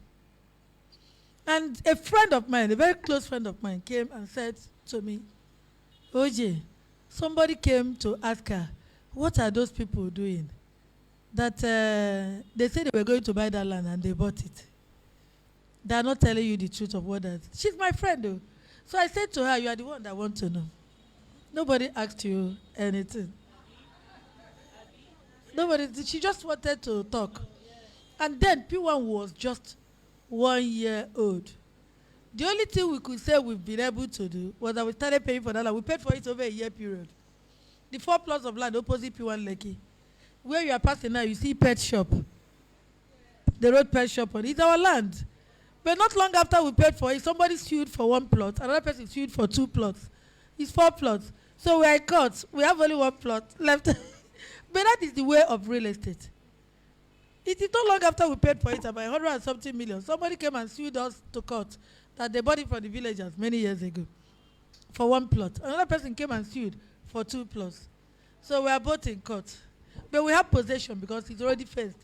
And a friend of mine, a very close friend of mine, came and said to me, OJ, somebody came to ask her, what are those people doing? That they said they were going to buy that land and they bought it. They are not telling you the truth of what that. She's my friend though. So I said to her, you are the one that want to know. Nobody asked you anything. Nobody, she just wanted to talk. And then Pwan was just 1 year old. The only thing we could say we've been able to do was that we started paying for that land. We paid for it over a year period. The 4 plots of land opposite Pwan Lekki. Where you are passing now, you see pet shop. The road pet shop on it. It's our land. But not long after we paid for it, somebody sued for 1 plot. Another person sued for 2 plots. It's 4 plots. So we are in court. We have only 1 plot left. But that is the way of real estate. It is not long after we paid for it, about 100 and something million. Somebody came and sued us to court that they bought it from the villagers many years ago for 1 plot. Another person came and sued for 2 plots. So we are both in court. But we have possession because it's already fenced.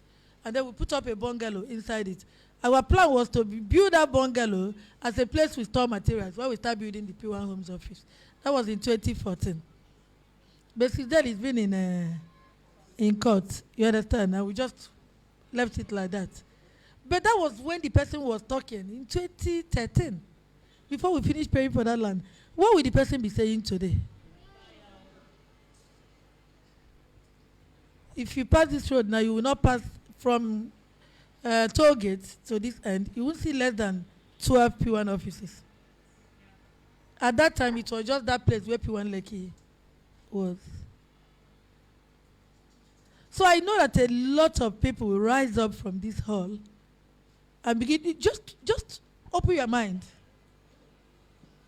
And then we put up a bungalow inside it. Our plan was to build that bungalow as a place we store materials while we start building the Pwan Homes office. That was in 2014. But since then it's been in court. You understand? And we just left it like that. But that was when the person was talking in 2013. before we finish paying for that land, what will the person be saying today? If you pass this road now, you will not pass from toll gates to this end. You will see less than 12 P1 offices. At that time, it was just that place where P1 Lekki was. So I know that a lot of people will rise up from this hall and begin, just open your mind.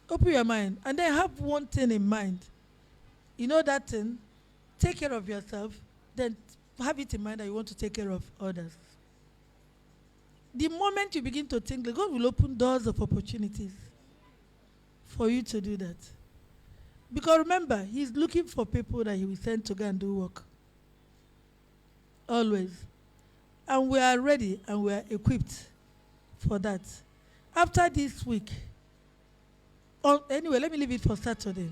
Open your mind. And then have one thing in mind. You know that thing? Take care of yourself. Then have it in mind that you want to take care of others. The moment you begin to think, God will open doors of opportunities for you to do that. Because remember, He's looking for people that He will send to go and do work. Always. And we are ready and we are equipped for that. After this week, anyway, let me leave it for Saturday.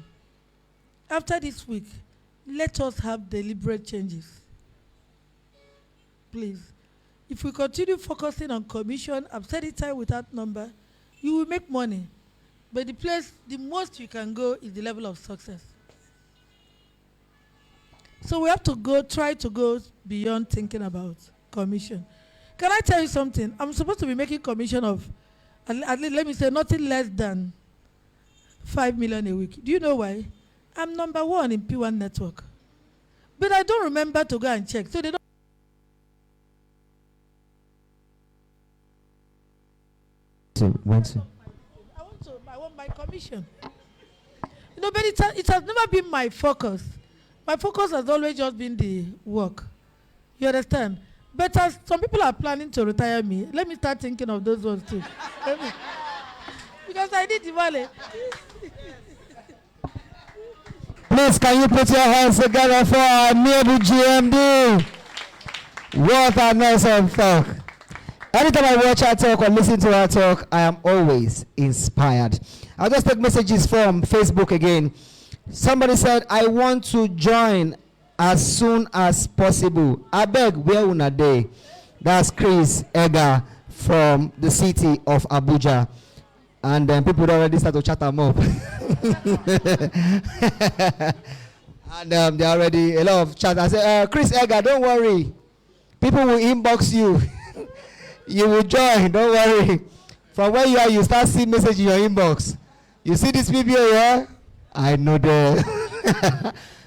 After this week, let us have deliberate changes. Please. If we continue focusing on commission, I've said it time without number, you will make money. But the most you can go is the level of success. So we have to try to go beyond thinking about commission. Can I tell you something? I'm supposed to be making commission of, at least let me say, nothing less than 5 million a week. Do you know why? I'm number 1 in P1 network. But I don't remember to go and check. So they don't. I want my commission. You know, but it has never been my focus. My focus has always just been the work. You understand? But as some people are planning to retire me, let me start thinking of those ones too. Because I need the money. Please, can you put your hands together for our neighbor GMD? What a nice talk. Anytime I watch her talk or listen to her talk, I am always inspired. I'll just take messages from Facebook again. Somebody said, I want to join as soon as possible. I beg, where una day? That's Chris Edgar from the city of Abuja. And then people already start to chat them up. And they already, a lot of chat. I said, Chris Edgar, don't worry. People will inbox you. You will join, don't worry. From where you are, you start seeing message in your inbox. You see these people here? I know they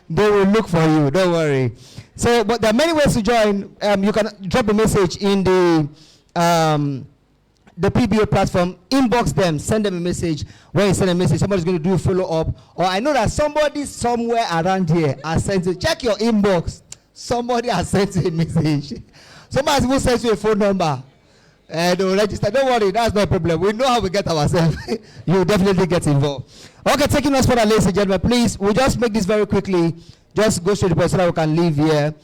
will look for you, don't worry. So, but there are many ways to join. You can drop a message in the PBO platform, inbox them, send them a message. When you send a message, somebody's going to do a follow-up. Or I know that somebody somewhere around here has sent you, check your inbox. Somebody has sent you a message. Somebody has even sent you a phone number. And they'll register. Don't worry, that's no problem. We know how we get ourselves. You will definitely get involved. Okay, taking us further, ladies and gentlemen, please, we'll just make this very quickly. Just go straight to the point so that we can leave here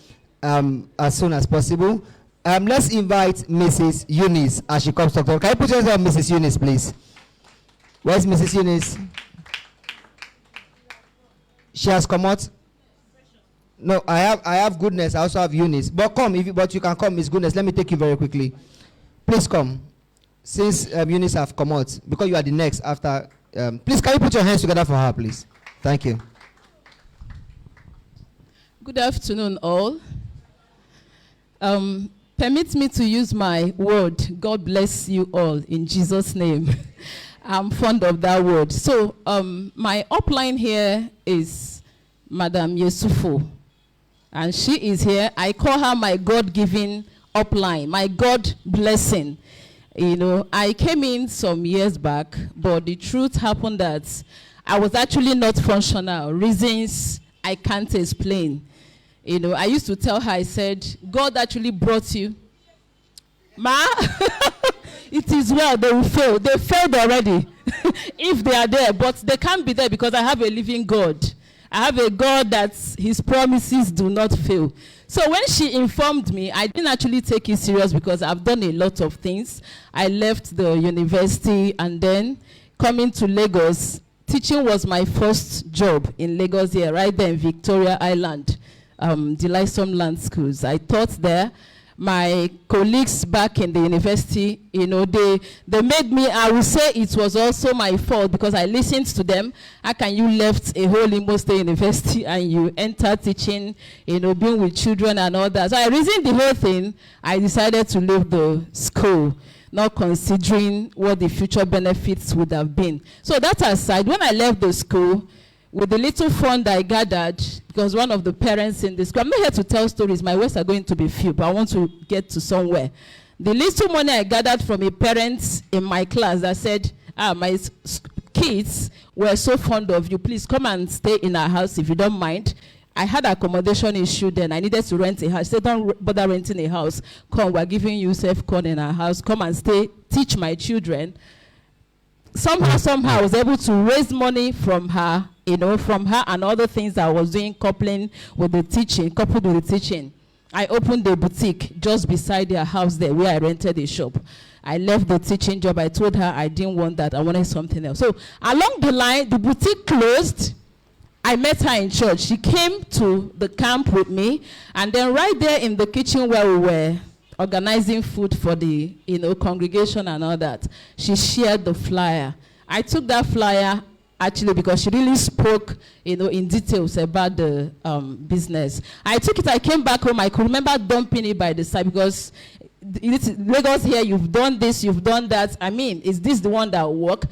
as soon as possible. Let's invite Mrs. Eunice as she comes to talk. Can you put your hands on Mrs. Eunice, please? Where's Mrs. Eunice? She has come out. No, I have Goodness. I also have Eunice. But come, but you can come, Miss Goodness. Let me take you very quickly. Please come. Since Eunice have come out, because you are the next after. Please, can you put your hands together for her, please? Thank you. Good afternoon, all. Permit me to use my word. God bless you all in Jesus' name. I'm fond of that word. So my upline here is Madam Yesufo. And she is here. I call her my God-given upline, my God blessing. You know, I came in some years back, but the truth happened that I was actually not functional. Reasons I can't explain. You know, I used to tell her, I said, God actually brought you. Ma, it is well, they will fail. They failed already if they are there, but they can't be there because I have a living God. I have a God that his promises do not fail. So when she informed me, I didn't actually take it serious because I've done a lot of things. I left the university and then coming to Lagos, teaching was my first job in Lagos here, right there in Victoria Island, the Lysom Land Schools. I taught there. my colleagues back in the university, you know, they made me, I would say it was also my fault because I listened to them. How can you left a whole Imo State University and you enter teaching, you know, being with children and all that. So I reasoned the whole thing. I decided to leave the school, not considering what the future benefits would have been. So that aside, when I left the school, with the little fund I gathered, because one of the parents in the school, I'm not here to tell stories, my words are going to be few, but I want to get to somewhere. The little money I gathered from a parent in my class that said, my kids were so fond of you, please come and stay in our house if you don't mind. I had accommodation issue then. I needed to rent a house. They said, don't bother renting a house. Come, we're giving you safe corn in our house. Come and stay, teach my children. Somehow I was able to raise money from her, you know, from her and other things I was doing, coupled with the teaching. I opened a boutique just beside their house there where I rented a shop. I left the teaching job. I told her I didn't want that. I wanted something else. So along the line, the boutique closed. I met her in church. She came to the camp with me, and then right there in the kitchen where we were organizing food for the, you know, congregation and all that, she shared the flyer. I took that flyer actually because she really spoke, you know, in details about the business. I took it, I came back home, I could remember dumping it by the side because Lagos here, you've done this, you've done that. I mean, is this the one that will work?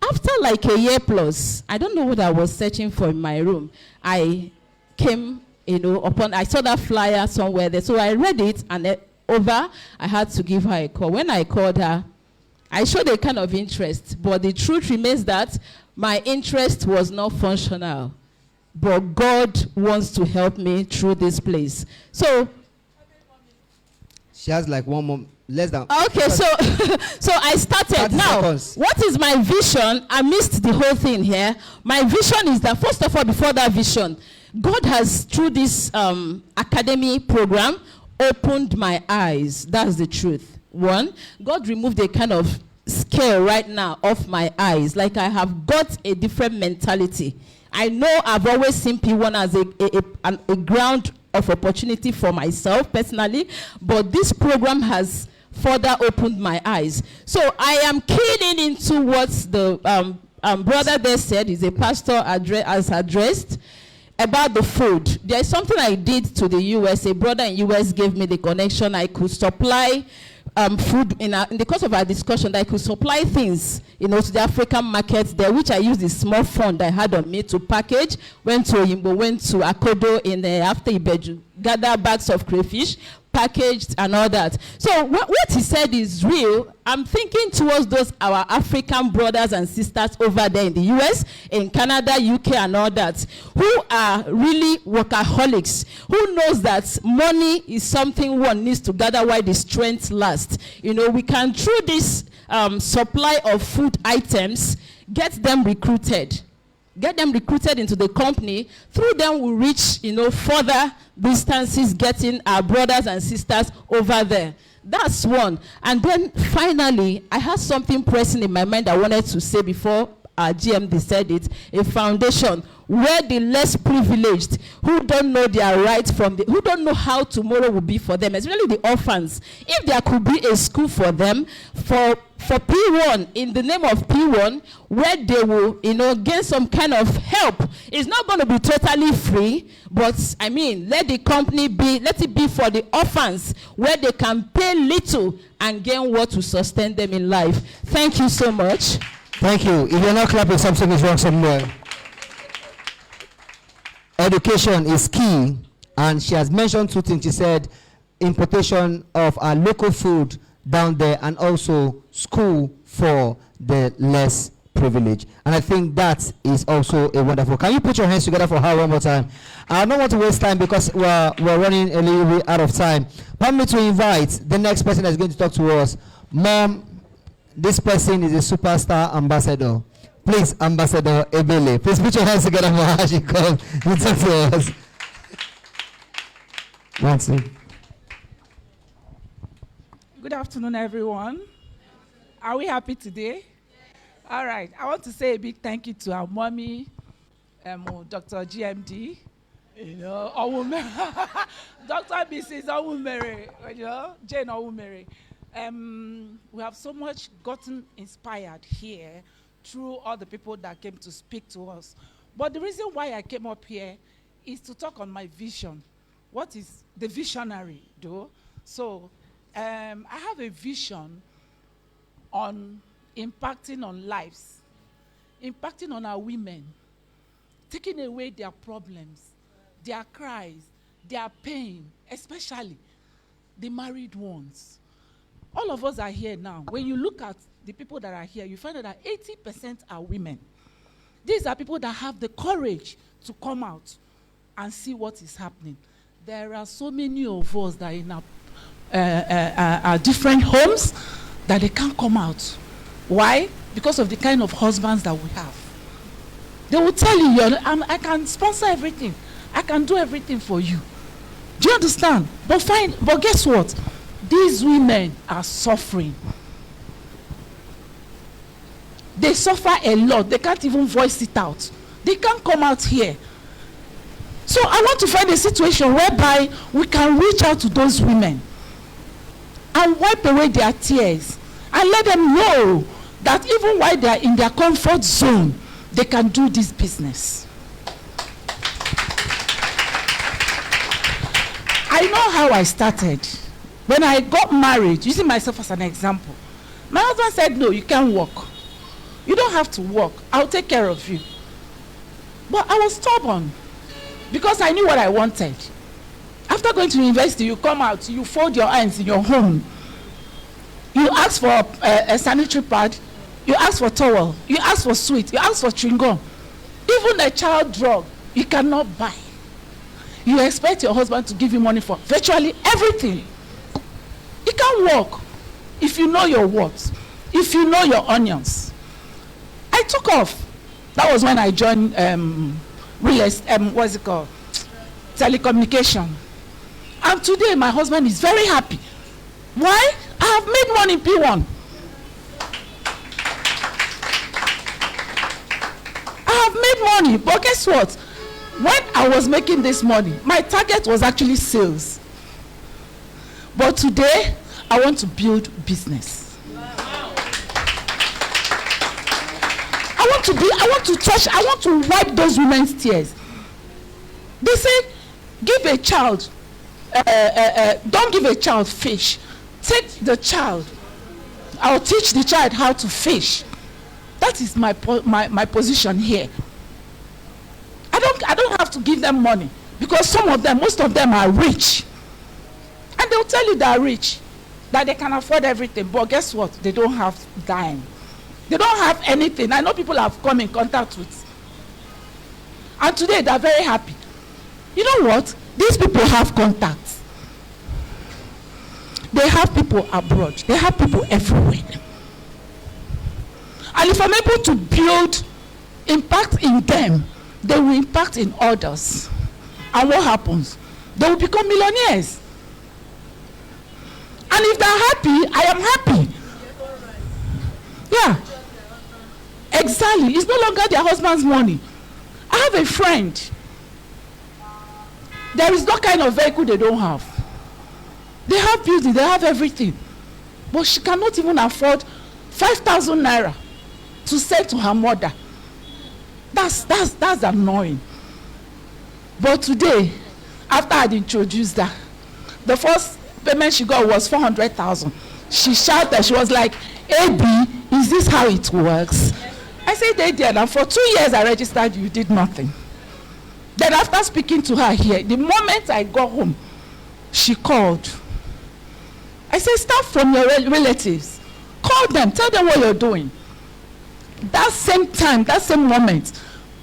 After like a year plus, I don't know what I was searching for in my room. I came, you know, I saw that flyer somewhere there. So I read it and I had to give her a call. When I called her, I showed a kind of interest, but the truth remains that my interest was not functional. But God wants to help me through this place. So she has like one more, less than. Okay, so I started. Now, seconds. What is my vision? I missed the whole thing here. My vision is that, first of all, before that vision, God has, through this academy program, opened my eyes. That's the truth. One, God removed a kind of scale right now off my eyes. Like I have got a different mentality. I know I've always seen P1 as a ground of opportunity for myself personally, but this program has further opened my eyes. So I am keying into what the brother there said. He's a pastor has addressed about the food. There's something I did to the US. A brother in US gave me the connection. I could supply food in the course of our discussion. That I could supply things, you know, to the African markets there, which I used the small fund I had on me to package. Went to Oyimbo, went to Akodo in after Ibeju, gather bags of crayfish, packaged and all that. So what he said is real. I'm thinking towards those our African brothers and sisters over there in the US, in Canada, UK and all that, who are really workaholics, who knows that money is something one needs to gather while the strength lasts. You know, we can, through this supply of food items, get them recruited into the company. Through them we reach, you know, further distances, getting our brothers and sisters over there. That's one. And then finally, I had something pressing in my mind I wanted to say before our GMD said it. A foundation where the less privileged, who don't know their rights who don't know how tomorrow will be for them, especially the orphans. If there could be a school for them, for P1, in the name of P1, where they will, you know, gain some kind of help. It's not going to be totally free, but I mean, let it be for the orphans, where they can pay little and gain what to sustain them in life. Thank you so much. Thank you. If you're not clapping, something is wrong somewhere. Education is key, and she has mentioned two things. She said importation of our local food down there, and also school for the less privileged. And I think that is also a wonderful. Can you put your hands together for her one more time? I don't want to waste time because we're running a little bit out of time. Permit me to invite the next person that's going to talk to us. Mom, this person is a superstar ambassador. Please, Ambassador Ebele, please put your hands together for her. She comes and talk to us. Nancy. Good afternoon, everyone. Are we happy today? All right. I want to say a big thank you to our mommy, Dr. GMD. You know, Dr. Mrs. Owumere, you know, Jane Owumere. We have so much gotten inspired here through all the people that came to speak to us. But the reason why I came up here is to talk on my vision. What is the visionary, though? So I have a vision on impacting on lives, impacting on our women, taking away their problems, their cries, their pain, especially the married ones. All of us are here now. When you look at the people that are here, you find out that 80% are women. These are people that have the courage to come out and see what is happening. There are so many of us that are in our different homes that they can't come out. Why? Because of the kind of husbands that we have. They will tell you, I can sponsor everything. I can do everything for you. Do you understand? But guess what? These women are suffering. They suffer a lot. They can't even voice it out. They can't come out here. So I want to find a situation whereby we can reach out to those women and wipe away their tears and let them know that even while they are in their comfort zone, they can do this business. I know how I started. When I got married, using myself as an example, my husband said, no, you can't work. You don't have to work. I'll take care of you. But I was stubborn because I knew what I wanted. After going to university, you come out, you fold your hands in your home. You ask for a sanitary pad. You ask for towel. You ask for sweet. You ask for chewing gum. Even a child drug, you cannot buy. You expect your husband to give you money for virtually everything. It can't work if you know your worth, if you know your onions. I took off. That was when I joined what's it called? Telecommunication. And today my husband is very happy. Why? I have made money in P1. I have made money, but guess what? When I was making this money, my target was actually sales. But today, I want to build business. I want to touch, I want to wipe those women's tears. They say, give a child, don't give a child fish. Take the child. I'll teach the child how to fish. That is my position here. I don't have to give them money because most of them are rich. And they'll tell you they are rich, that they can afford everything. But guess what? They don't have dime. They don't have anything. I know people have come in contact with. And today they're very happy. You know what? These people have contacts. They have people abroad. They have people everywhere. And if I'm able to build impact in them, they will impact in others. And what happens? They will become millionaires. And if they're happy, I am happy. Yeah. Exactly. It's no longer their husband's money. I have a friend. There is no kind of vehicle they don't have. They have building, they have everything. But she cannot even afford 5,000 naira to send to her mother. That's annoying. But today, after I had introduced her, the first payment she got was 400,000. She shouted, she was like, AB, is this how it works? I said, they did, and for 2 years I registered, you did nothing. Then after speaking to her here, the moment I got home, she called. I said, start from your relatives. Call them, tell them what you're doing. That same time, that same moment,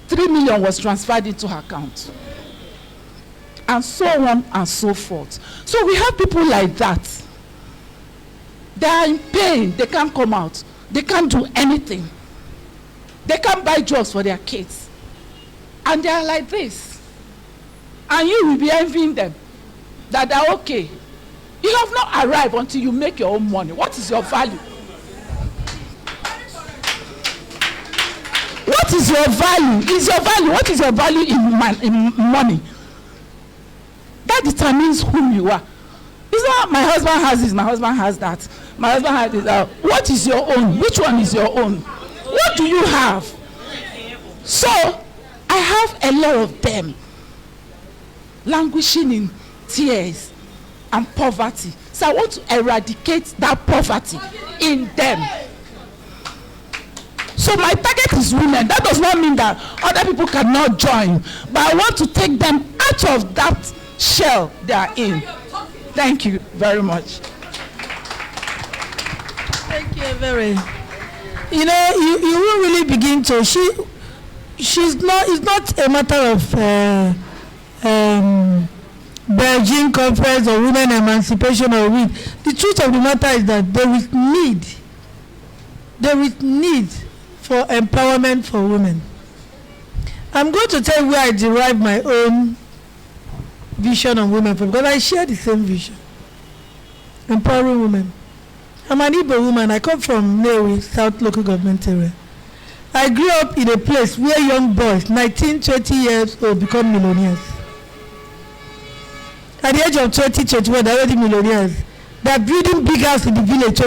3 million was transferred into her account. And so on and so forth. So we have people like that. They are in pain, they can't come out. They can't do anything. They can't buy drugs for their kids. And they are like this. And you will be envying them. That they're okay. You have not arrived until you make your own money. What is your value? What is your value? Is your value? What is your value in money? That determines who you are. It's not my husband has this, my husband has that. My husband has this. What is your own? Which one is your own? What do you have? So, I have a lot of them languishing in tears and poverty. So I want to eradicate that poverty in them. So my target is women. That does not mean that other people cannot join. But I want to take them out of that shell they are in. Thank you very much. Thank you very. You know, you will really begin to. She's not. It's not a matter of Beijing Conference or women emancipation or we. The truth of the matter is that there is need. There is need for empowerment for women. I'm going to tell you where I derive my own vision on women from, because I share the same vision. Empowering women. I'm an Igbo woman. I come from Newi, South Local Government Area. I grew up in a place where young boys, 19, 20 years old, become millionaires. At the age of 20, 21, they're already millionaires. They're building big house in the village.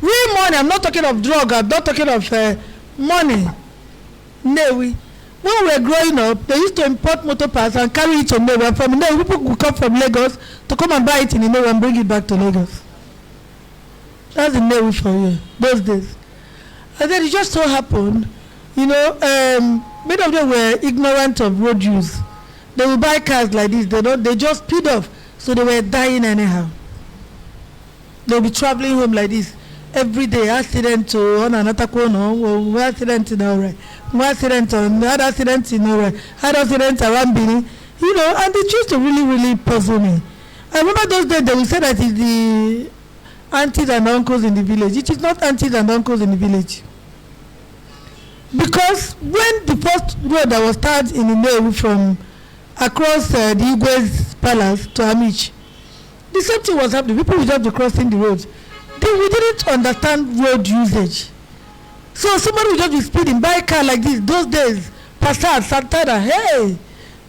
Real money. I'm not talking of drug. I'm not talking of money. Newi. When we were growing up, they used to import motor parts and carry it to Newi. From Newi, people would come from Lagos to come and buy it in Newi and bring it back to Lagos. That's the Newi for you, those days. And then it just so happened, you know, many of them were ignorant of road use. They would buy cars like this. They just speed off, so they were dying anyhow. They'll be traveling home like this every day. Accident to on another corner, accident in Ore, accident on that accident in Ore, had accident around Bini, you know, and they used to really, really puzzle me. I remember those days they would say that it's the aunties and uncles in the village. It is not aunties and uncles in the village. Because when the first road that was started in the Navy from across the Igwe's palace to Amish, the same thing was happening. People were just crossing the roads. We didn't understand road usage. So somebody would just be speeding, buy a car like this. Those days, Passat, Santana, hey,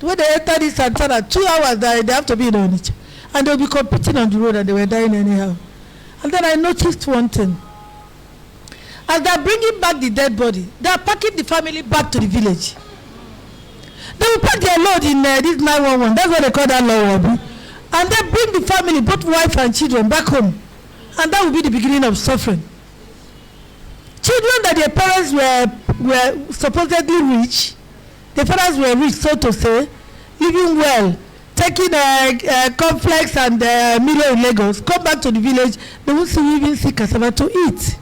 when they enter this Santana, 2 hours they have to be on it. And they'll be competing on the road and they were dying anyhow. And then I noticed one thing. As they're bringing back the dead body, they're packing the family back to the village. They will pack their load in this 911. That's what they call that law. And they bring the family, both wife and children, back home. And that will be the beginning of suffering. Children that their parents were supposedly rich, their parents were rich, so to say, living well, taking cornflakes and Milo in Lagos, come back to the village, they won't even see cassava to eat.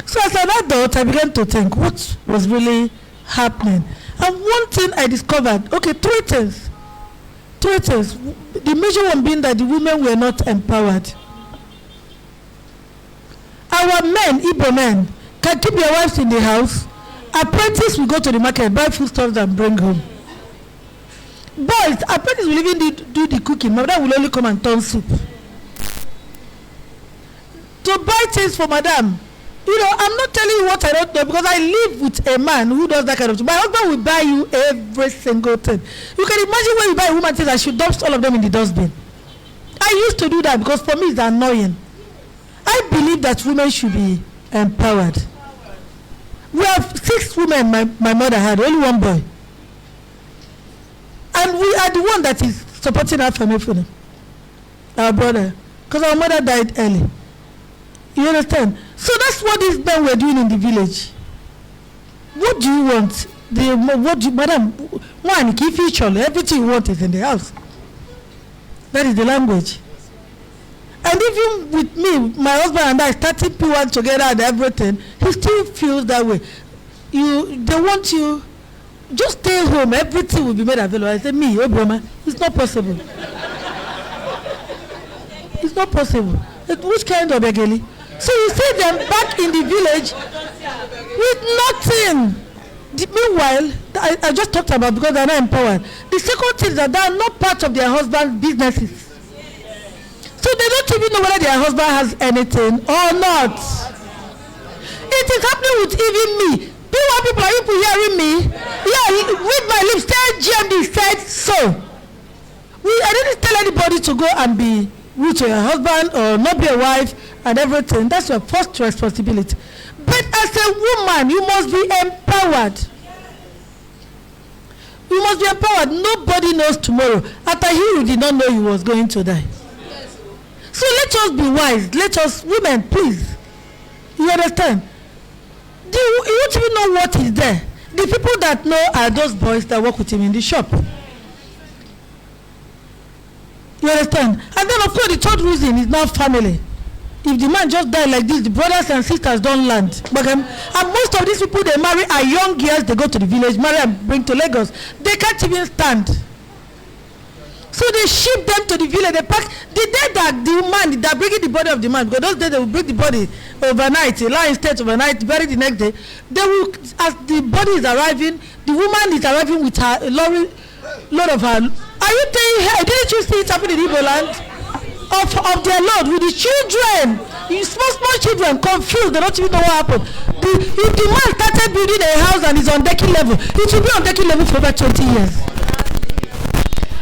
So as an adult, I began to think, what was really happening? And one thing I discovered, okay, three things. The major one being that the women were not empowered. Our men, Igbo men, can keep their wives in the house. Apprentices will go to the market, buy foodstuffs and bring home. Boys, apprentices will even do the cooking. Madam will only come and turn soup. To buy things for madam. You know, I'm not telling you what I don't know, because I live with a man who does that kind of thing. My husband will buy you every single thing. You can imagine when you buy a woman things and she dumps all of them in the dustbin. I used to do that because for me it's annoying. I believe that women should be empowered. We have 6 women my mother had, only one boy. And we are the one that is supporting our family for them. Our brother. Because our mother died early. You understand? So that's what these men were doing in the village. What do you want? Madam, one, everything you want is in the house. That is the language. And even with me, my husband and I started Pwan together and everything, he still feels that way. They want you, just stay home, everything will be made available. I say, me, Obama, it's not possible. It's not possible. Which kind of begeli? So you see them back in the village with nothing. Meanwhile, I just talked about because they're not empowered. The second thing is that they are not part of their husband's businesses. So they don't even know whether their husband has anything or not. It is happening with even me. People, are you hearing me? Yeah, with my lips, tell GMD said so. I didn't tell anybody to go and be rude to your husband or not be a wife and everything. That's your first responsibility. But as a woman, you must be empowered. You must be empowered. Nobody knows tomorrow. After he did not know he was going to die. So let us be wise. Let us, women, please. You understand? You won't even know what is there. The people that know are those boys that work with him in the shop. You understand? And then of course the third reason is now family. If the man just die like this, the brothers and sisters don't land. But, and most of these people they marry are young girls, they go to the village, marry and bring to Lagos. They can't even stand. So they ship them to the village, they pack. The day that the man, they're bringing the body of the man, because those days they will bring the body overnight, lie in state overnight, bury the next day. They will, as the body is arriving, the woman is arriving with her lorry, load of her. Are you saying, hey, didn't you see it happen in Igbo land? Of their load with the children, small children, confused, they don't even know what happened. If the man started building a house and is on decking level, it will be on decking level for over 20 years.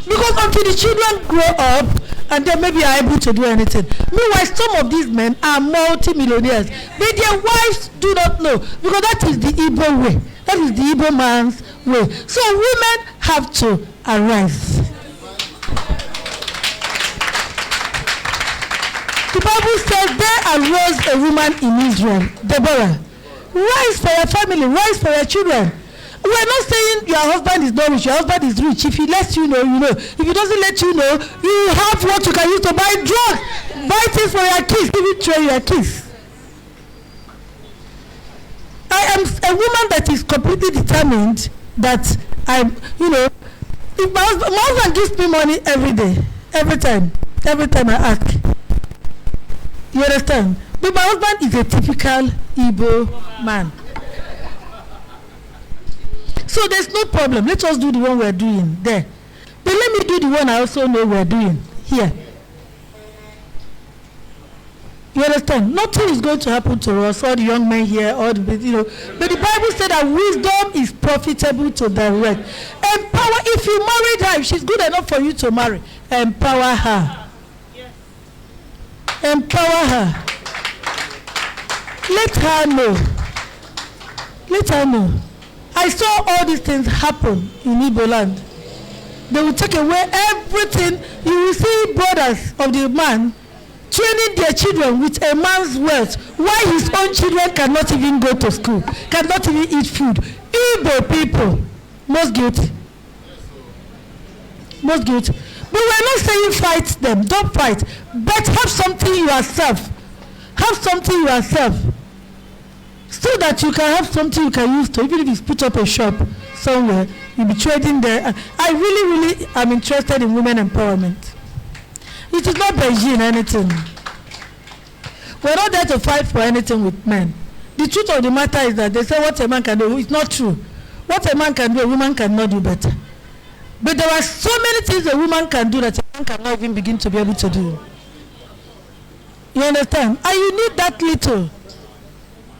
Because until the children grow up and then maybe are able to do anything. Meanwhile, some of these men are multi-millionaires, but their wives do not know, because that is the Igbo way. That is the Igbo man's way. So women have to arise. The Bible says there arose a woman in Israel, Deborah. Rise for your family, rise for your children. We are not saying your husband is not rich, your husband is rich. If he lets you know, you know. If he doesn't let you know, you have what you can use to buy drugs, buy things for your kids, even train your kids. I am a woman that is completely determined that I'm, you know, if my husband gives me money every day, every time I ask. You understand? But my husband is a typical Igbo man. So there's no problem. Let us do the one we're doing there. But let me do the one I also know we're doing here. You understand? Nothing is going to happen to us, all the young men here, all the, you know. But the Bible said that wisdom is profitable to direct. Empower, if you married her, if she's good enough for you to marry, empower her. Empower her. Let her know. Let her know. I saw all these things happen in Igbo land. They will take away everything. You will see brothers of the man training their children with a man's wealth, while his own children cannot even go to school, cannot even eat food. Igbo people, most guilty. Most guilty. But we're not saying fight them, don't fight. But have something yourself. Have something yourself. So that you can have something you can use to, even if you put up a shop somewhere, you'll be trading there. I really am interested in women empowerment. It is not Beijing anything. We're not there to fight for anything with men. The truth of the matter is that they say what a man can do, it's not true. What a man can do, a woman cannot do better. But there are so many things a woman can do that a man cannot even begin to be able to do. You understand? And you need that little.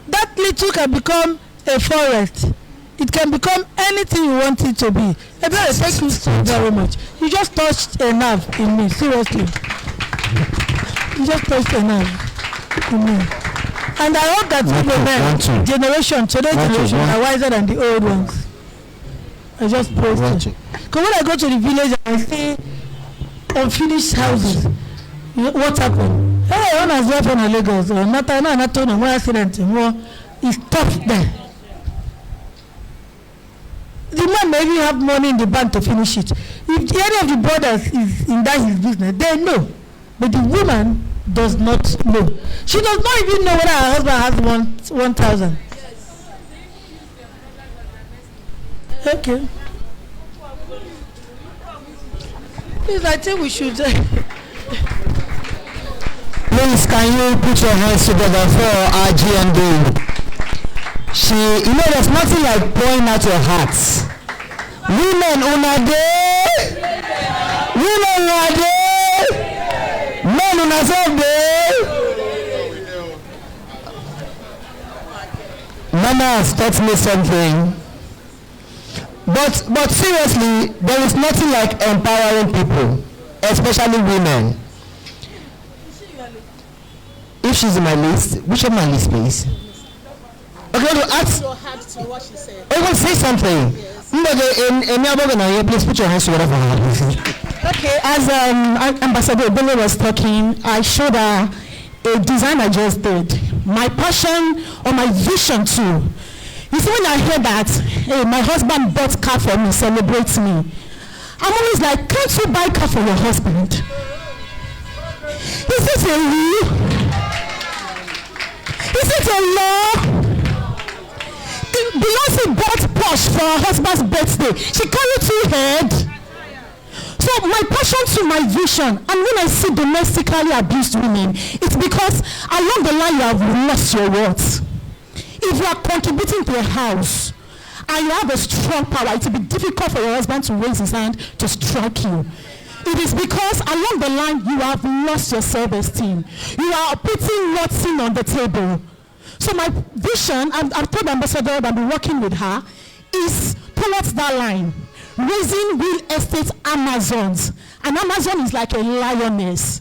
That little can become a forest. It can become anything you want it to be. Ebere, thank you so very much. You just touched a nerve in me, seriously. You just touched a nerve in me. And I hope that the generation, today's generation are wiser than the old ones. I just praise you. Because when I go to the village and I see unfinished houses, what happened? Hey, one has left on Lagos, or not on one accident, it's tough there. The man maybe have money in the bank to finish it. If any of the brothers is in that his business, they know. But the woman does not know. She does not even know whether her husband has 1,000. Okay. Please, I think we should. Please, can you put your hands together for our GMD? You know, there's nothing like pouring out your hearts. Women, una day. Women, una day. Men, una day. Mama has taught me something. But seriously, there is nothing like empowering people. especially women. If she's in my list, which of my list, please? Okay, to ask. So hard to what she said. Oh, well, say something. Yes. Please put your hands together for her. Okay, as Ambassador Bello was talking, I showed her a design I just did. My passion or my vision too. You see, when I hear that, hey, my husband bought car for me, celebrates me, I'm always like, can't you buy car for your husband? Is it a rule? Is it a law? Beyonce bought Porsche for her husband's birthday. She carried 2 heads. So my passion to my vision, and when I see domestically abused women, it's because along the line you have lost your worth. If you are contributing to a house and you have a strong power, it will be difficult for your husband to raise his hand to strike you. It is because along the line you have lost your self-esteem. You are putting nothing on the table. So my vision, I've told the ambassador that I'll be working with her, is towards that line. Raising real estate Amazons. An Amazon is like a lioness.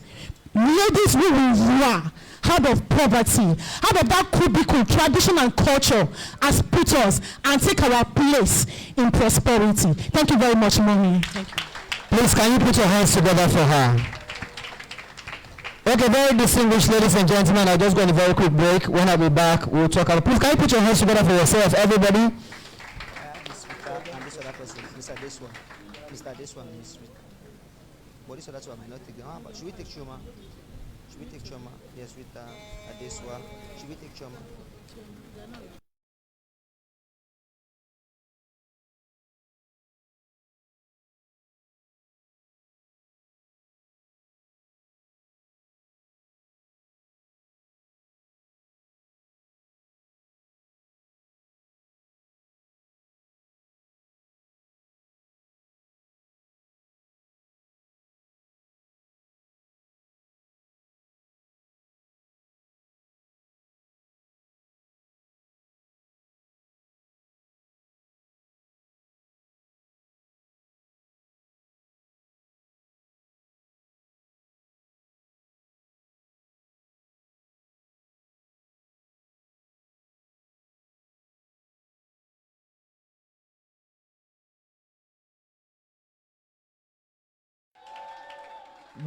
Ladies who will roar out of poverty, out of that cubicle, tradition and culture has put us and take our place in prosperity. Thank you very much, Mommy. Thank you. Please, can you put your hands together for her? Okay, very distinguished ladies and gentlemen, I'll just go on a very quick break. When I'll be back, we'll talk about. Please, can you put your hands together for yourself, everybody? And this other person, Mr. This one, Miss Rita. But this other one might not take them. But should we take Choma? Should we take Choma? Yes, Rita, Adeswa. Should we take Choma?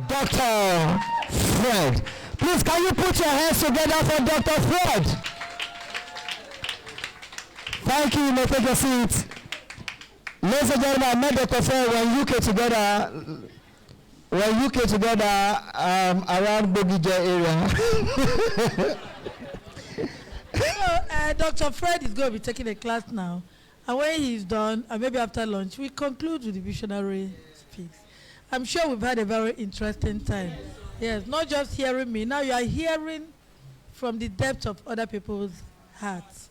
Dr. Fred. Please, can you put your hands together for Dr. Fred? Thank you. You may take your seat. Ladies and gentlemen, I met Dr. Fred when you came together. Around Bogija area. So, Dr. Fred is going to be taking a class now. And when he's done, and maybe after lunch, we conclude with the visionary speaks. I'm sure we've had a very interesting time. Yes, not just hearing me. Now you are hearing from the depth of other people's hearts.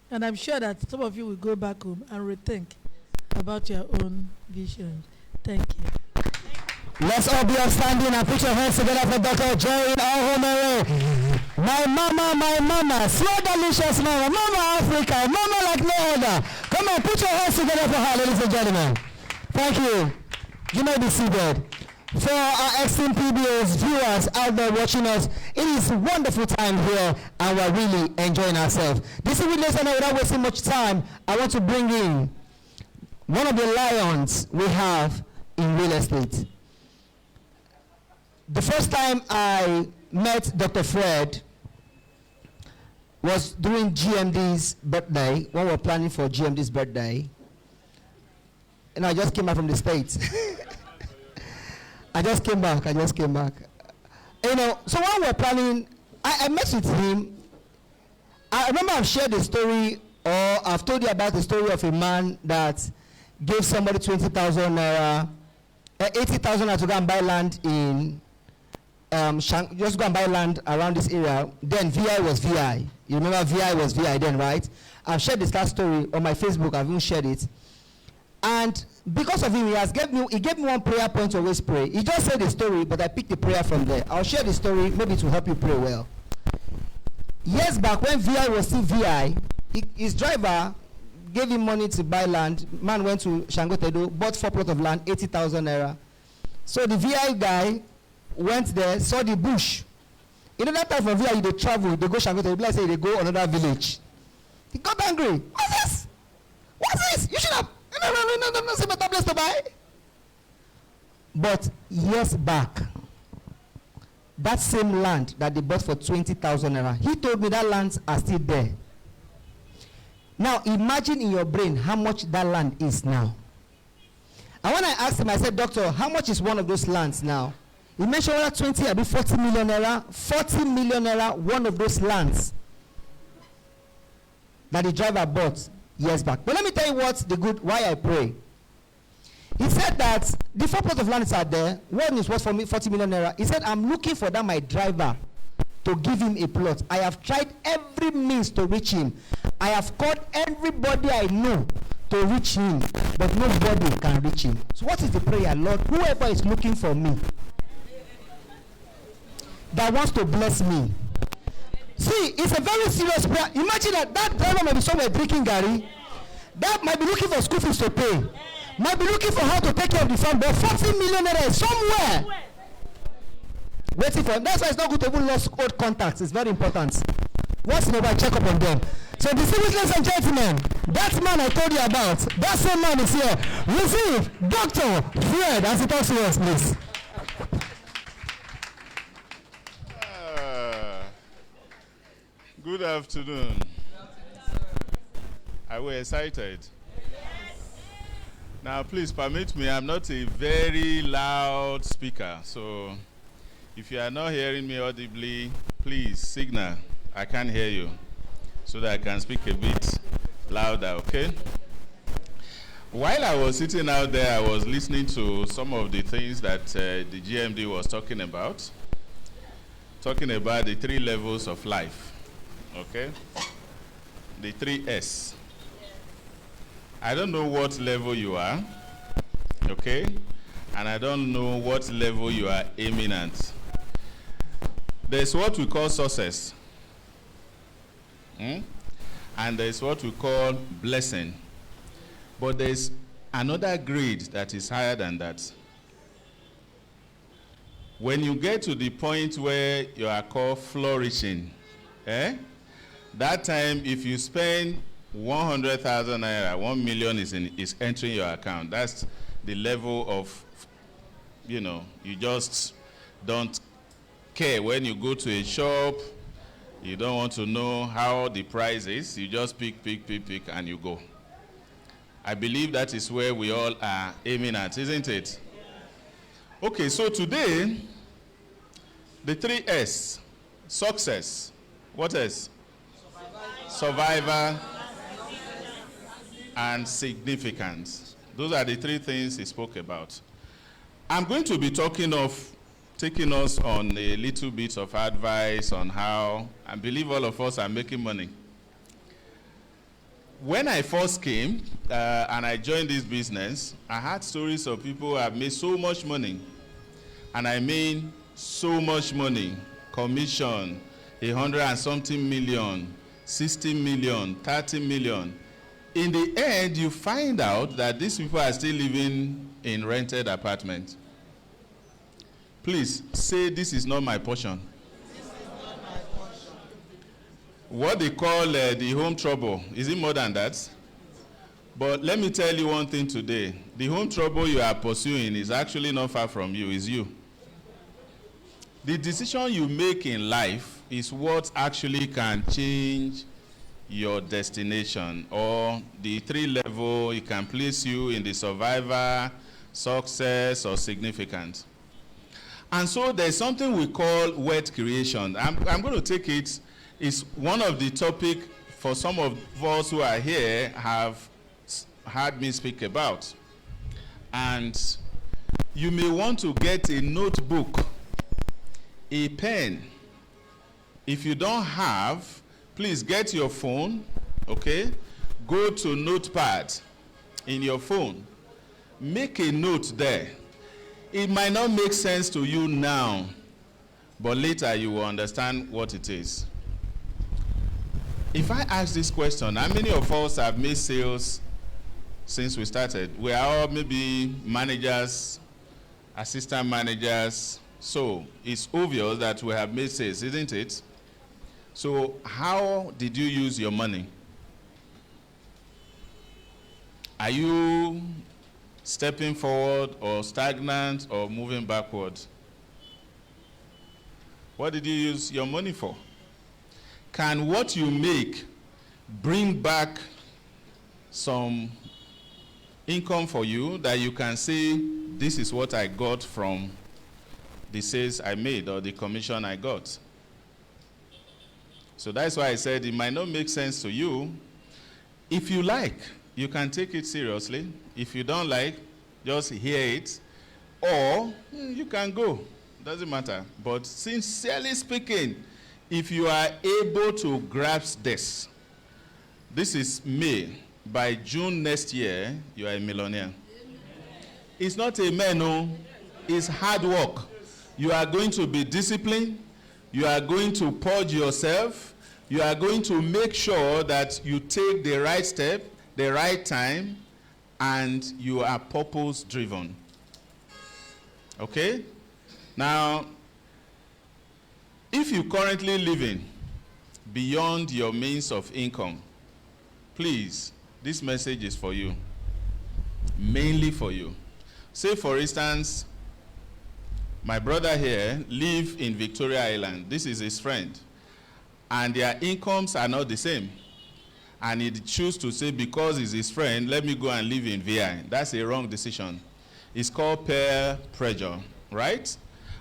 And I'm sure that some of you will go back home and rethink about your own vision. Thank you. Let's all be upstanding and put your hands together for Dr. Jane Ohomere. My mama, so delicious mama, mama Africa, mama like no other. Come on, put your hands together for her, ladies and gentlemen. Thank you. You may be seated. For our esteemed PBOs, viewers out there watching us, it is a wonderful time here and we're really enjoying ourselves. This is listener, without wasting much time, I want to bring in one of the lions we have in real estate. The first time I met Dr. Fred was during GMD's birthday, when we were planning for GMD's birthday. And I just came back from the States. I just came back. You know, so when we were planning, I met with him. I remember I've shared the story, or I've told you about the story of a man that gave somebody 20,000 naira, 80,000 naira to go and buy land in, just go and buy land around this area. Then VI was VI. You remember VI was VI then, right? I've shared this last story on my Facebook. I've even shared it. And because of him, he gave me one prayer point to always pray. He just said the story, but I picked the prayer from there. I'll share the story, maybe to help you pray well. Years back, when VI was still VI, his driver gave him money to buy land. Man went to Shangotedo, bought 4 plots of land, 80,000 naira. So the VI guy went there, saw the bush. You know that time for VI, they travel, they go Shango, they say they go another village. He got angry. What's this? What's this? You should have. No, say better place to buy. But years back, that same land that they bought for 20,000 naira, he told me that lands are still there. Now imagine in your brain how much that land is now. And when I asked him, I said, doctor, how much is one of those lands now? He mentioned whether 20 or 40 million naira, 40 million naira, one of those lands that the driver bought years back. But let me tell you why I pray. He said that the 4 plots of land are there. One is worth for me 40 million naira. He said, I'm looking for that my driver to give him a plot. I have tried every means to reach him. I have called everybody I know to reach him, but nobody can reach him. So what is the prayer, Lord? Whoever is looking for me, that wants to bless me. See, it's a very serious prayer. Imagine that driver might be somewhere drinking Gary. That might be looking for school fees to pay. Might be looking for how to take care of the farm, but 40 million naira is somewhere waiting for him. That's why it's not good to even lose old contacts. It's very important. Once in a while, check up on them. So distinguished ladies and gentlemen, that man I told you about, that same man is here. Receive Dr. Fred as he talks to us, please. Good afternoon. Are we excited? Now, please permit me, I'm not a very loud speaker, so if you are not hearing me audibly, please signal, I can't hear you, so that I can speak a bit louder, okay? While I was sitting out there, I was listening to some of the things that the GMD was talking about the 3 levels of life, okay? The 3S. I don't know what level you are, okay? And I don't know what level you are aiming at. There's what we call success. And there's what we call blessing. But there's another grade that is higher than that. When you get to the point where you are called flourishing, that time if you spend 100,000 naira, 1 million is entering your account. That's the level of, you just don't care. When you go to a shop, you don't want to know how the price is. You just pick, and you go. I believe that is where we all are aiming at, isn't it? Okay, so today, the 3S, success. What else? Survivor and significance. Those are the 3 things he spoke about. I'm going to be taking us on a little bit of advice on how I believe all of us are making money. When I first came and I joined this business, I had stories of people who have made so much money. And I mean so much money. Commission, 100 and something million, 60 million, 30 million. In the end, you find out that these people are still living in rented apartments. Please say, this is not my portion. What they call the home trouble, is it more than that? But let me tell you one thing today. The home trouble you are pursuing is actually not far from you, it's you. The decision you make in life is what actually can change your destination, or the 3 level. It can place you in the survivor, success, or significant. And so there's something we call wealth creation. I'm going to take it. It's one of the topic for some of us who are here have heard me speak about. And you may want to get a notebook, a pen. If you don't have, please get your phone, okay? Go to Notepad in your phone. Make a note there. It might not make sense to you now, but later you will understand what it is. If I ask this question, how many of us have made sales since we started? We are all maybe managers assistant managers. So it's obvious that we have made sales, isn't it? So how did you use your money? Are you stepping forward or stagnant or moving backward? What did you use your money for? Can what you make bring back some income for you that you can say, this is what I got from the sales I made or the commission I got? So that's why I said it might not make sense to you. If you like, you can take it seriously. If you don't like, just hear it. Or you can go. Doesn't matter. But sincerely speaking, if you are able to grasp this, this is May. By June next year, you are a millionaire. It's not a man, no. It's hard work. You are going to be disciplined. You are going to purge yourself. You are going to make sure that you take the right step, the right time, and you are purpose-driven. Okay? Now, if you currently living beyond your means of income, please, this message is for you, mainly for you. Say, for instance, my brother here live in Victoria Island. This is his friend. And their incomes are not the same. And he choose to say, because he's his friend, let me go and live in VI. That's a wrong decision. It's called peer pressure, right?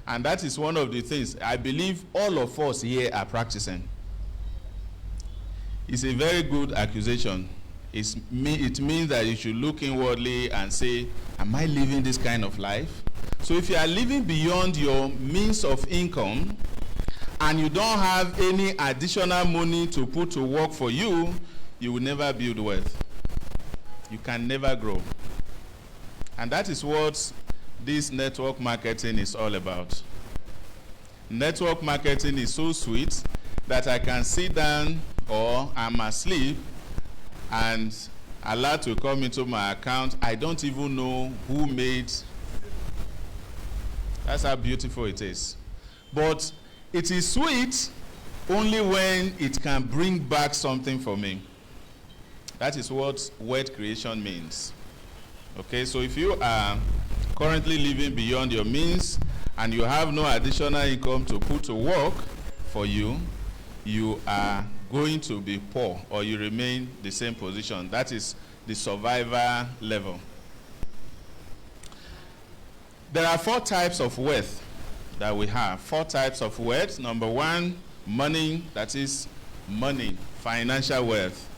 And that is one of the things I believe all of us here are practicing. It's a very good accusation. It means that you should look inwardly and say, am I living this kind of life? So if you are living beyond your means of income and you don't have any additional money to put to work for you, you will never build wealth. You can never grow. And that is what this network marketing is all about. Network marketing is so sweet that I can sit down or I'm asleep and alert will come into my account. I don't even know who made. That's how beautiful it is. But it is sweet only when it can bring back something for me. That is what wealth creation means. Okay, so if you are currently living beyond your means and you have no additional income to put to work for you, you are going to be poor or you remain the same position. That is the survivor level. There are 4 types of wealth that we have. 4 types of wealth. Number 1, money, that is money, financial wealth.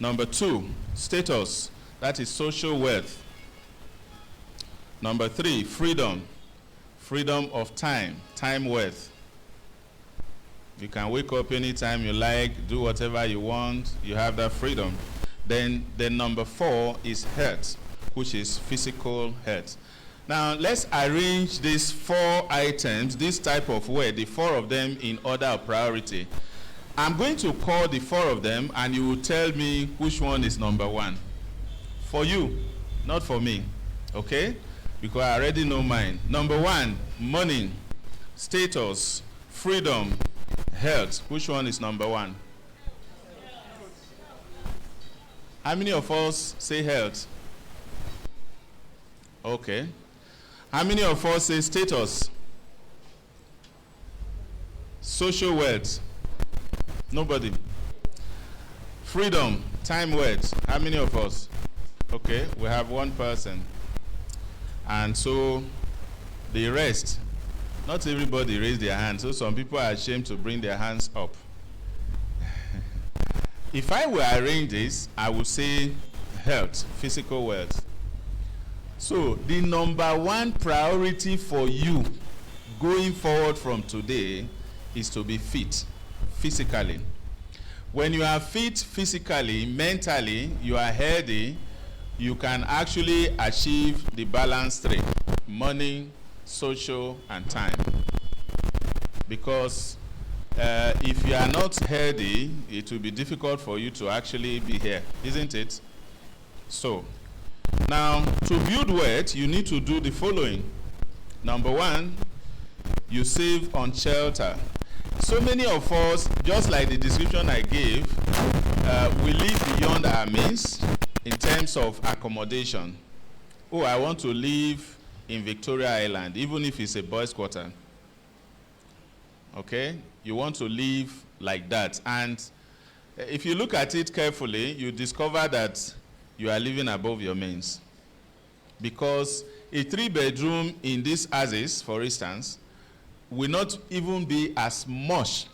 Number 2, status, that is social wealth. Number 3, freedom, freedom of time, time wealth. You can wake up anytime you like, do whatever you want, you have that freedom. Then number 4 is health, which is physical health. Now let's arrange these 4 items, this type of wealth, the 4 of them in order of priority. I'm going to call the 4 of them and you will tell me which one is number 1. For you, not for me, okay? Because I already know mine. Number 1, money, status, freedom, health. Which one is number 1? How many of us say health? Okay. How many of us say status? Social wealth? Nobody. Freedom, time wealth. How many of us? Okay, we have 1 person. And so the rest, not everybody raised their hands, so some people are ashamed to bring their hands up. If I were to arrange this, I would say health, physical wealth. So the number 1 priority for you going forward from today is to be fit physically. When you are fit physically, mentally, you are healthy, you can actually achieve the balance 3, money, social, and time. Because if you are not healthy, it will be difficult for you to actually be here, isn't it? So, now Now, to build wealth, you need to do the following. Number one, you save on shelter. So many of us, just like the description I gave, we live beyond our means in terms of accommodation. Oh, I want to live in Victoria Island, even if it's a boys' quarter. Okay? You want to live like that. And if you look at it carefully, you discover that you are living above your means. Because a 3-bedroom in these houses, for instance, will not even be as much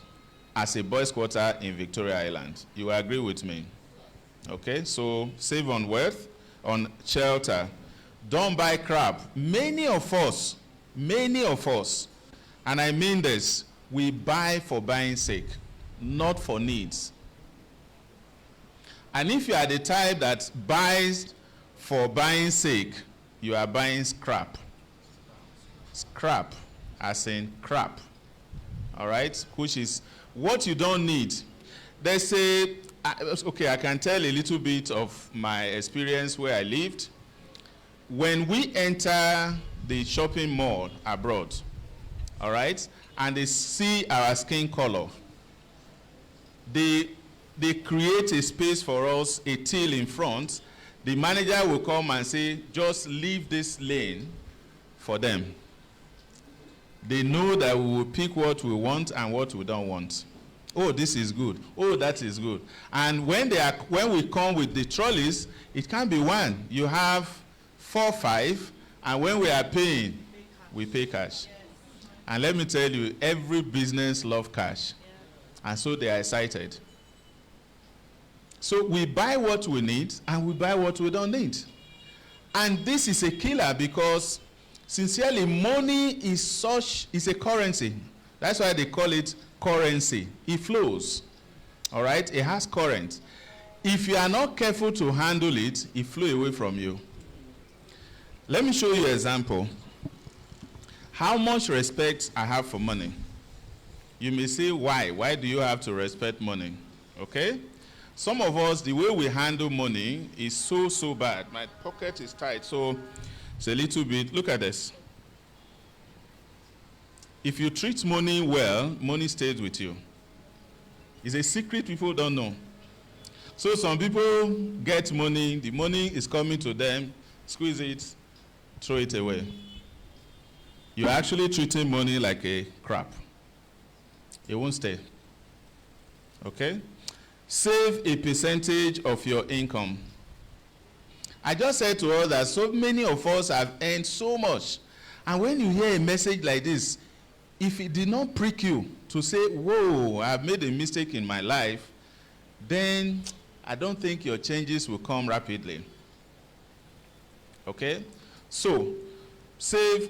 as a boys' quarter in Victoria Island. You agree with me? Okay, so save on wealth, on shelter. Don't buy crap. Many of us, and I mean this, we buy for buying sake, not for needs. And if you are the type that buys for buying sake, you are buying scrap. Scrap, as in crap. All right? Which is what you don't need. They say, okay, I can tell a little bit of my experience where I lived. When we enter the shopping mall abroad, all right, and they see our skin color, they create a space for us, a till in front. The manager will come and say, just leave this lane for them. They know that we will pick what we want and what we don't want. Oh, this is good. Oh, that is good. And when we come with the trolleys, it can't be one. You have 4, 5, and when we are paying, we pay cash. And let me tell you, every business loves cash. And so they are excited. So we buy what we need and we buy what we don't need. And this is a killer because sincerely, money is a currency. That's why they call it currency. It flows. All right? It has current. If you are not careful to handle it, it flows away from you. Let me show you an example. How much respect I have for money. You may say, why? Why do you have to respect money? Okay? Some of us, the way we handle money is so bad. My pocket is tight, so it's a little bit. Look at this. If you treat money well, money stays with you. It's a secret people don't know. So some people get money, the money is coming to them, squeeze it, throw it away. You're actually treating money like a crap. It won't stay. Okay? Save a percentage of your income. I just said to us that so many of us have earned so much. And when you hear a message like this, if it did not prick you to say, whoa, I've made a mistake in my life, then I don't think your changes will come rapidly. Okay? So, save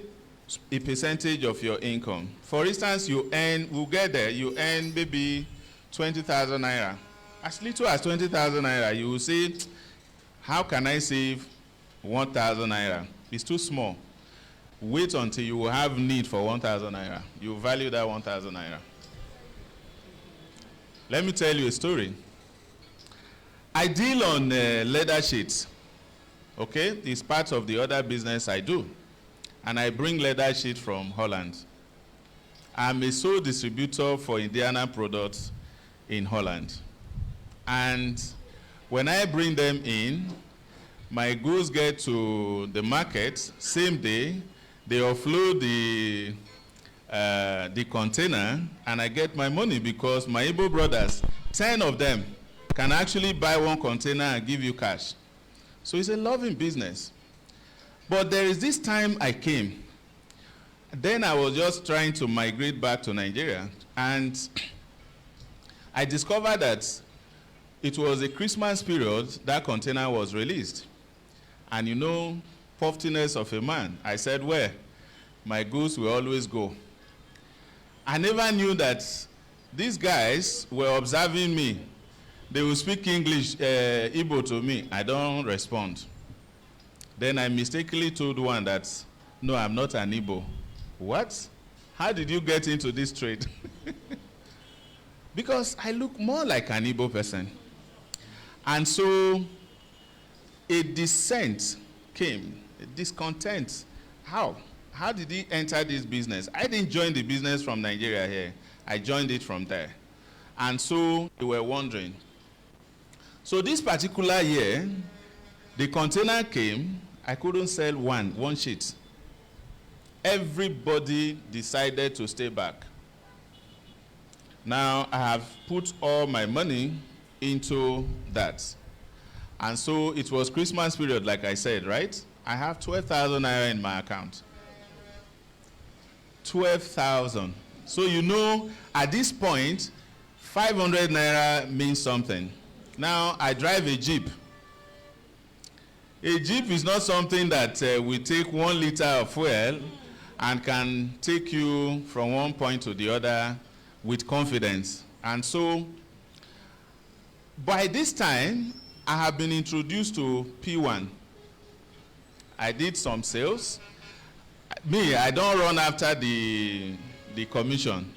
a percentage of your income. For instance, you earn maybe 20,000 naira. As little as 20,000 naira, you will say, how can I save 1,000 naira? It's too small. Wait until you will have need for 1,000 naira. You value that 1,000 naira. Let me tell you a story. I deal on leather sheets. Okay? It's part of the other business I do. And I bring leather sheet from Holland. I'm a sole distributor for Indiana products in Holland. And when I bring them in, my goods get to the market same day. They offload the container, and I get my money because my Igbo brothers, 10 of them, can actually buy one container and give you cash. So it's a loving business. But there is this time I came. Then I was just trying to migrate back to Nigeria, and I discovered that it was a Christmas period that container was released. And you know, puffiness of a man. I said, where? My goods will always go. I never knew that these guys were observing me. They will speak English, Igbo to me. I don't respond. Then I mistakenly told one that, no, I'm not an Igbo. What? How did you get into this trade? Because I look more like an Igbo person. And so a dissent came, discontent. How? How did he enter this business? I didn't join the business from Nigeria here. I joined it from there. And so they were wondering. So this particular year, the container came. I couldn't sell one sheet. Everybody decided to stay back. Now I have put all my money into that. And so it was Christmas period, like I said, right? I have 12,000 naira in my account. 12,000. So you know, at this point, 500 naira means something. Now I drive a Jeep. A Jeep is not something that will take 1 liter of fuel and can take you from one point to the other with confidence. And so, by this time, I have been introduced to Pwan. I did some sales. Me, I don't run after the commission,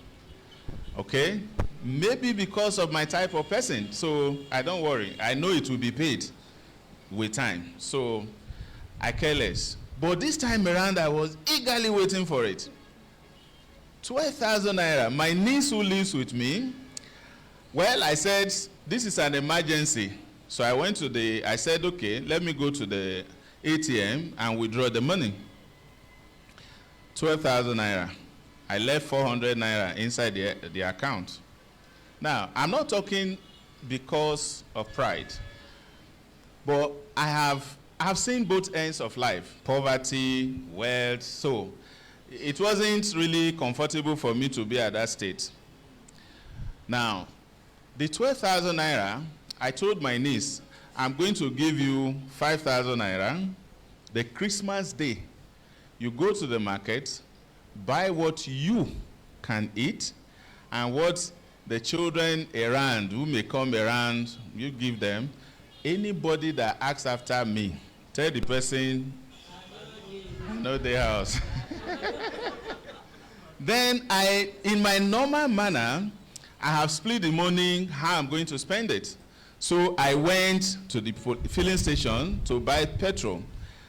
okay? Maybe because of my type of person, so I don't worry. I know it will be paid with time, so I care less. But this time around, I was eagerly waiting for it. 12,000 naira. My niece who lives with me, well, I said, this is an emergency. So I went to I said, okay, let me go to the ATM and withdraw the money. 12,000 naira. I left 400 naira inside the account. Now, I'm not talking because of pride, but I have seen both ends of life, poverty, wealth, so it wasn't really comfortable for me to be at that state. Now, the 12,000 naira, I told my niece, I'm going to give you 5,000 naira. The Christmas day, you go to the market, buy what you can eat, and what the children around who may come around, you give them. Anybody that asks after me, tell the person, I know their house. Then in my normal manner, I have split the money, how I'm going to spend it. So I went to the filling station to buy petrol.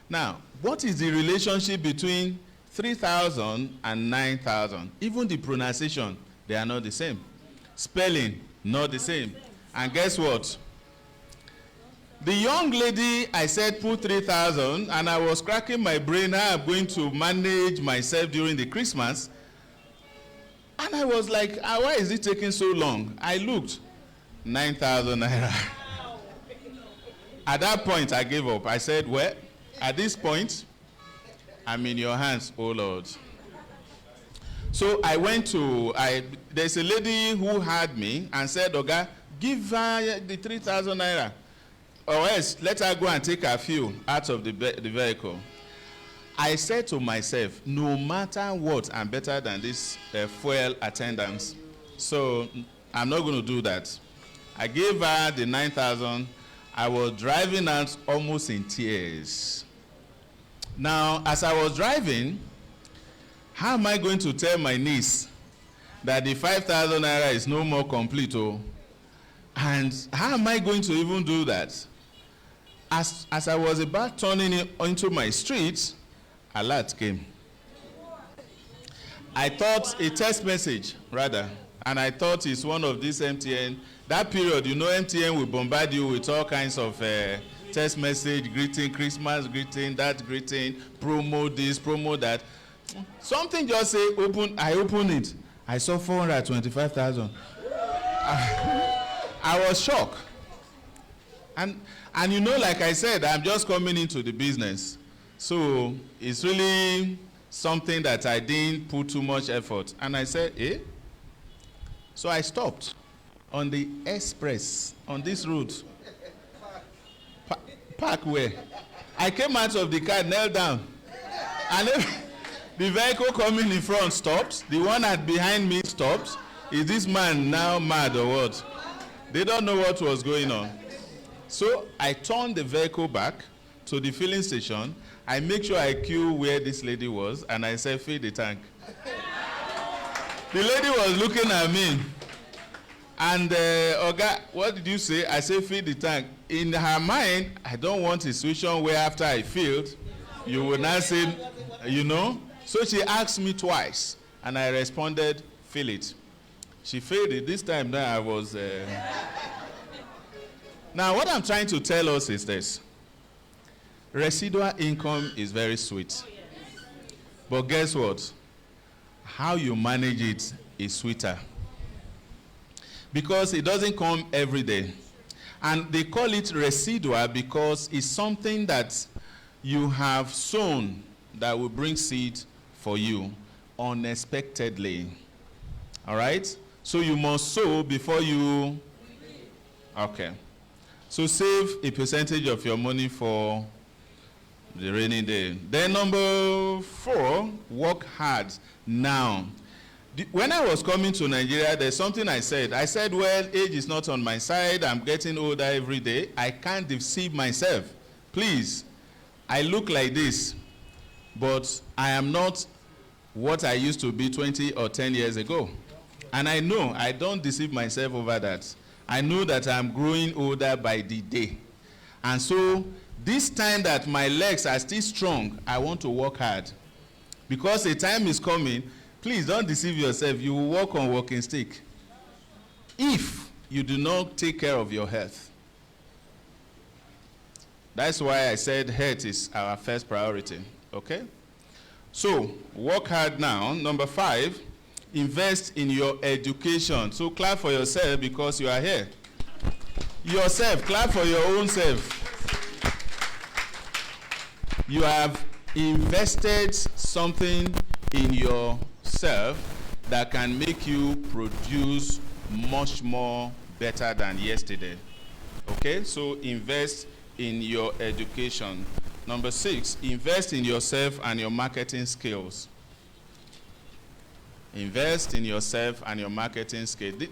Now, what is the relationship between 3,000 and 9,000? Even the pronunciation, they are not the same. Spelling, not the same. And guess what? The young lady, I said, put 3,000, and I was cracking my brain how I'm going to manage myself during the Christmas. And I was like, why is it taking so long? I looked, 9,000 naira. At that point, I gave up. I said, well, at this point, I'm in your hands, oh Lord. So I went to, there's a lady who had me and said, Oga, give her the 3,000 naira. Or else, let her go and take her fuel out of the vehicle. I said to myself, no matter what, I'm better than this fuel attendants. So I'm not going to do that. I gave her the 9,000. I was driving out almost in tears. Now, as I was driving, how am I going to tell my niece that the 5,000 naira is no more complete? Oh? And how am I going to even do that? As I was about turning into my street, alert came. I thought a text message, rather, and I thought it's one of these MTN. That period, you know, MTN will bombard you with all kinds of text message, greeting, Christmas greeting, that greeting, promo this, promo that. Something just say, open, I opened it. I saw 425,000. I was shocked. And you know, like I said, I'm just coming into the business. So it's really something that I didn't put too much effort. And I said, eh? So I stopped on the express, on this route. Park where? I came out of the car, knelt down. And the vehicle coming in front stopped. The one behind me stopped. Is this man now mad or what? They don't know what was going on. So I turned the vehicle back to the filling station. I make sure I queue where this lady was, and I said, fill the tank. The lady was looking at me. And Oga, what did you say? I say fill the tank. In her mind, I don't want a situation where after I filled, you will not say, you know. So she asked me twice, and I responded, fill it. She filled it. This time now I was... Now what I'm trying to tell us is this. Residual income is very sweet. But guess what? How you manage it is sweeter. Because it doesn't come every day. And they call it residual because it's something that you have sown that will bring seed for you unexpectedly. All right? So you must sow before you... Okay. So save a percentage of your money for the rainy day. Then number 4, work hard now. When I was coming to Nigeria, there's something I said. I said, well, age is not on my side. I'm getting older every day. I can't deceive myself. Please, I look like this, but I am not what I used to be 20 or 10 years ago. And I know I don't deceive myself over that. I know that I'm growing older by the day. And so this time that my legs are still strong, I want to work hard. Because a time is coming, please don't deceive yourself. You will walk on walking stick if you do not take care of your health. That's why I said health is our first priority, okay? So, work hard now. Number 5, invest in your education. So clap for yourself because you are here. Yourself, clap for your own self. You have invested something in yourself that can make you produce much more better than yesterday. Okay, so invest in your education. Number 6, invest in yourself and your marketing skills. Invest in yourself and your marketing skills.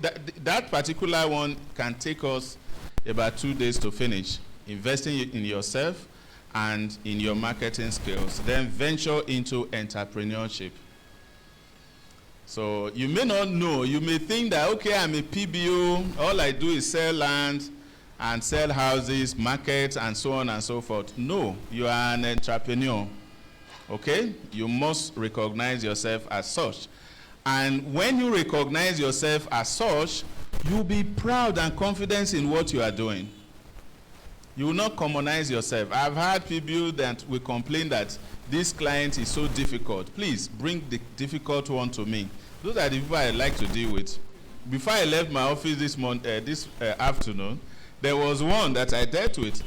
That particular one can take us about 2 days to finish. Investing in yourself and in your marketing skills. Then venture into entrepreneurship. So you may not know, you may think that, okay, I'm a PBO, all I do is sell land and sell houses, market, and so on and so forth. No, you are an entrepreneur, okay? You must recognize yourself as such. And when you recognize yourself as such, you'll be proud and confident in what you are doing. You will not commonize yourself. I've had people that will complain that this client is so difficult. Please bring the difficult one to me. Those are the people I like to deal with. Before I left my office this afternoon, there was one that I dealt with.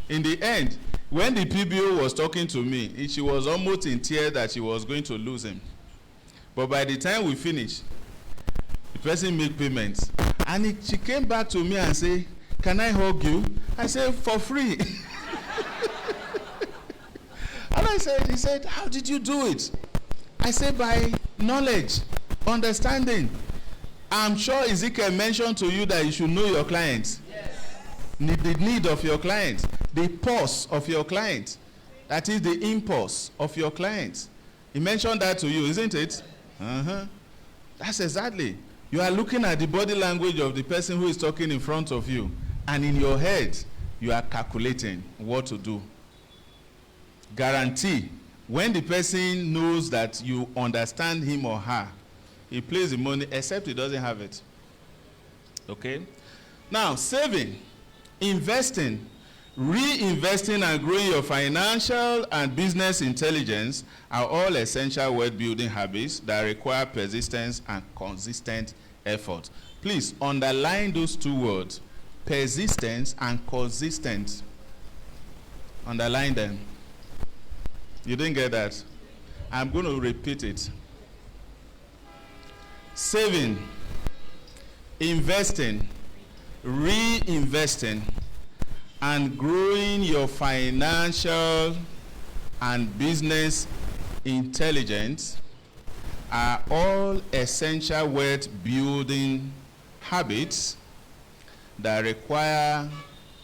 In the end, when the PBO was talking to me, she was almost in tears that she was going to lose him. But by the time we finished, the person made payments. And she came back to me and said, "Can I hug you?" I said, "For free." And he said, "How did you do it?" I said, "By knowledge, understanding." I'm sure Ezekiel mentioned to you that you should know your client. Yes. The need of your client, the pulse of your client. That is the impulse of your client. He mentioned that to you, isn't it? That's exactly. You are looking at the body language of the person who is talking in front of you. And in your head, you are calculating what to do. Guarantee, when the person knows that you understand him or her, he plays the money, except he doesn't have it. Okay? Now, saving, investing, reinvesting and growing your financial and business intelligence are all essential wealth-building habits that require persistence and consistent effort. Please underline those 2 words, persistence and consistent. Underline them. You didn't get that? I'm going to repeat it. Saving, investing, reinvesting, and growing your financial and business intelligence are all essential wealth building habits that require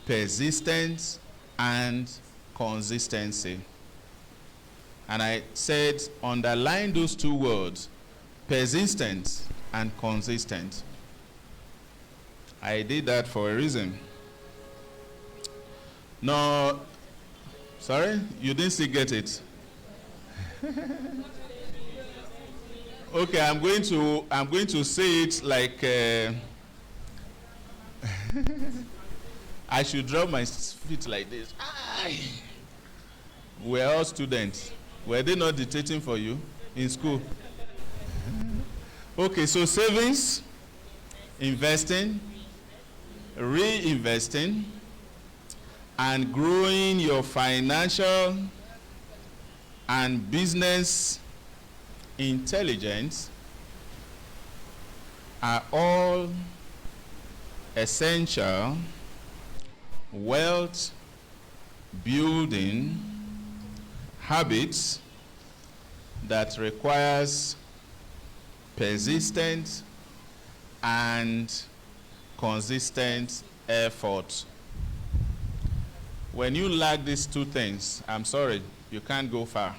persistence and consistency. And I said, underline those 2 words, persistent and consistent. I did that for a reason. No, sorry, you didn't still get it. Okay, I'm going to say it like I should drop my feet like this. Aye. We're all students. Were they not dictating for you in school? Okay, so savings, investing, reinvesting, and growing your financial and business intelligence are all essential wealth building habits that requires persistent and consistent effort. When you lack these two things, I'm sorry, you can't go far.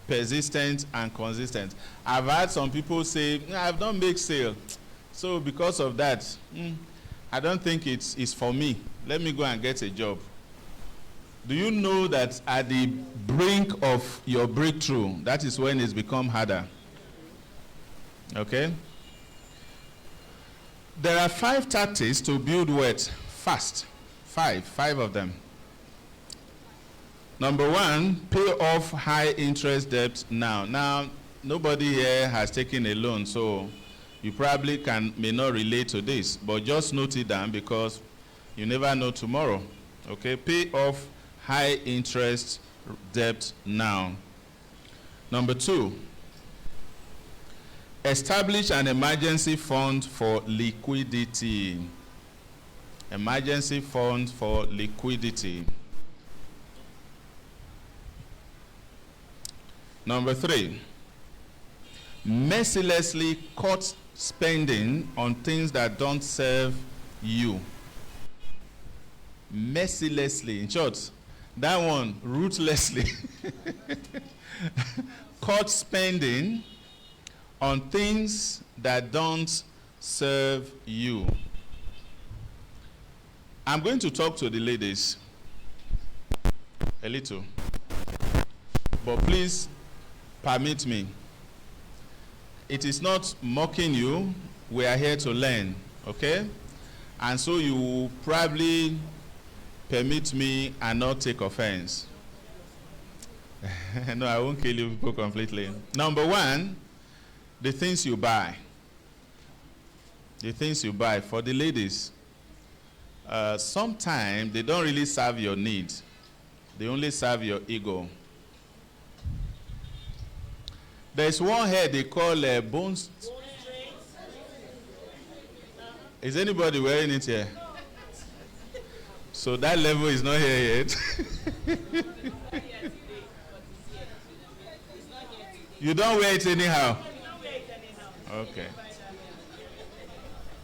Persistent and consistent. I've had some people say, I've not made sale, so because of that, I don't think it's for me. Let me go and get a job. Do you know that at the brink of your breakthrough, that is when it's become harder? Okay? There are 5 tactics to build wealth fast. 5 of them. Number 1, pay off high interest debt now. Now, nobody here has taken a loan, so you probably may not relate to this, but just note it down because you never know tomorrow. Okay? Pay off high interest debt now. Number 2, establish an emergency fund for liquidity. Emergency fund for liquidity. Number 3, mercilessly cut spending on things that don't serve you. Mercilessly, in short, that one, ruthlessly. Cut spending on things that don't serve you. I'm going to talk to the ladies a little, but please permit me. It is not mocking you. We are here to learn, okay? And so you will probably permit me and not take offense. No, I won't kill you people completely. Number 1, the things you buy. The things you buy. For the ladies, sometimes they don't really serve your need. They only serve your ego. There's one here they call bones. Is anybody wearing it here? So that level is not here yet. You don't wear it anyhow. Okay.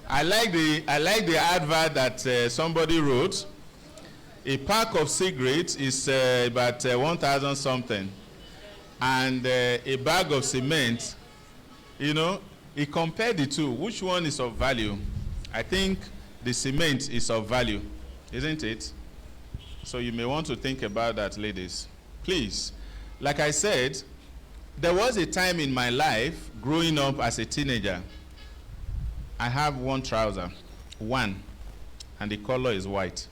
I like the advert that somebody wrote. A pack of cigarettes is about 1,000 something, and a bag of cement. You know, he compared the two. Which one is of value? I think the cement is of value, isn't it? So you may want to think about that, ladies. Please, like I said, there was a time in my life growing up as a teenager. I have one trouser, and the color is white.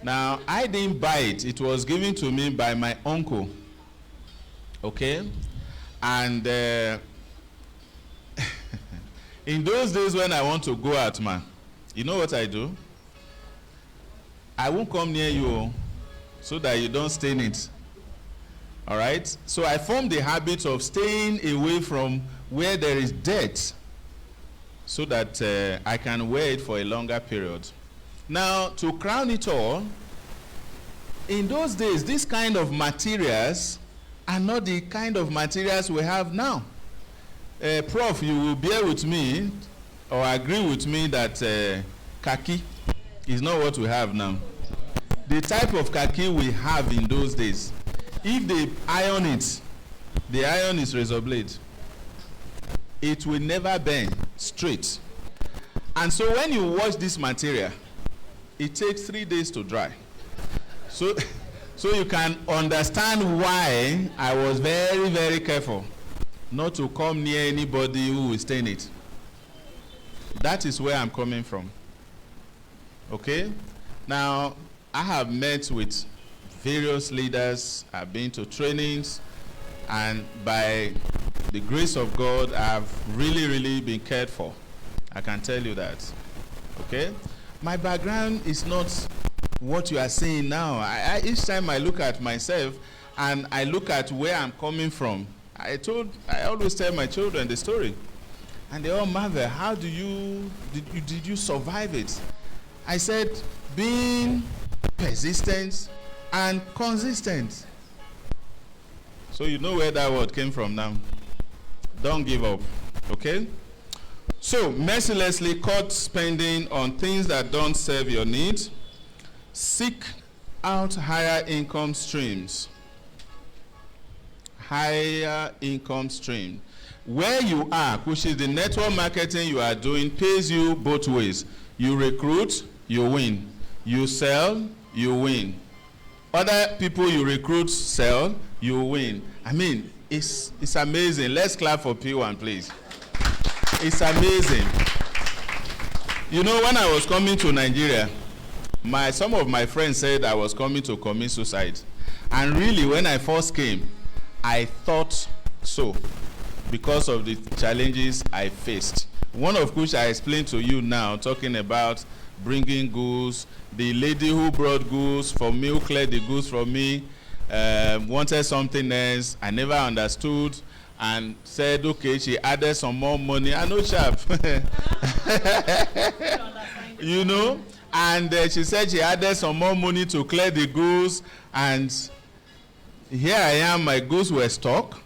Now, I didn't buy it. It was given to me by my uncle. Okay? And in those days when I want to go out, man, you know what I do? I won't come near you so that you don't stain it. All right? So I formed the habit of staying away from where there is dirt so that I can wear it for a longer period. Now, to crown it all, in those days, this kind of materials are not the kind of materials we have now. Prof, you will bear with me or agree with me that khaki is not what we have now. The type of khaki we have in those days, if they iron it, the iron is razor blade. It will never burn straight. And so when you wash this material, it takes 3 days to dry. So you can understand why I was very, very careful not to come near anybody who will stain it. That is where I'm coming from. Okay? Now, I have met with various leaders, I've been to trainings, and by the grace of God, I've really, really been cared for. I can tell you that. Okay? My background is not what you are seeing now. Each time I look at myself and I look at where I'm coming from, I always tell my children the story. And they all marvel, how did you survive it? I said, being persistent and consistent. So you know where that word came from now. Don't give up, okay? So, mercilessly cut spending on things that don't serve your needs. Seek out higher income streams. Higher income stream. Where you are, which is the network marketing you are doing, pays you both ways. You recruit, you win. You sell, you win. Other people you recruit, sell, you win. I mean, it's amazing. Let's clap for Pwan, please. It's amazing. You know, when I was coming to Nigeria, some of my friends said I was coming to commit suicide. And really, when I first came, I thought so, because of the challenges I faced. One of which I explained to you now, talking about bringing goods. The lady who brought goods for me, who cleared the goods from me, wanted something else. I never understood and said, okay, she added some more money. I know, sharp. You know? And she said she added some more money to clear the goods. And here I am, my goods were stuck.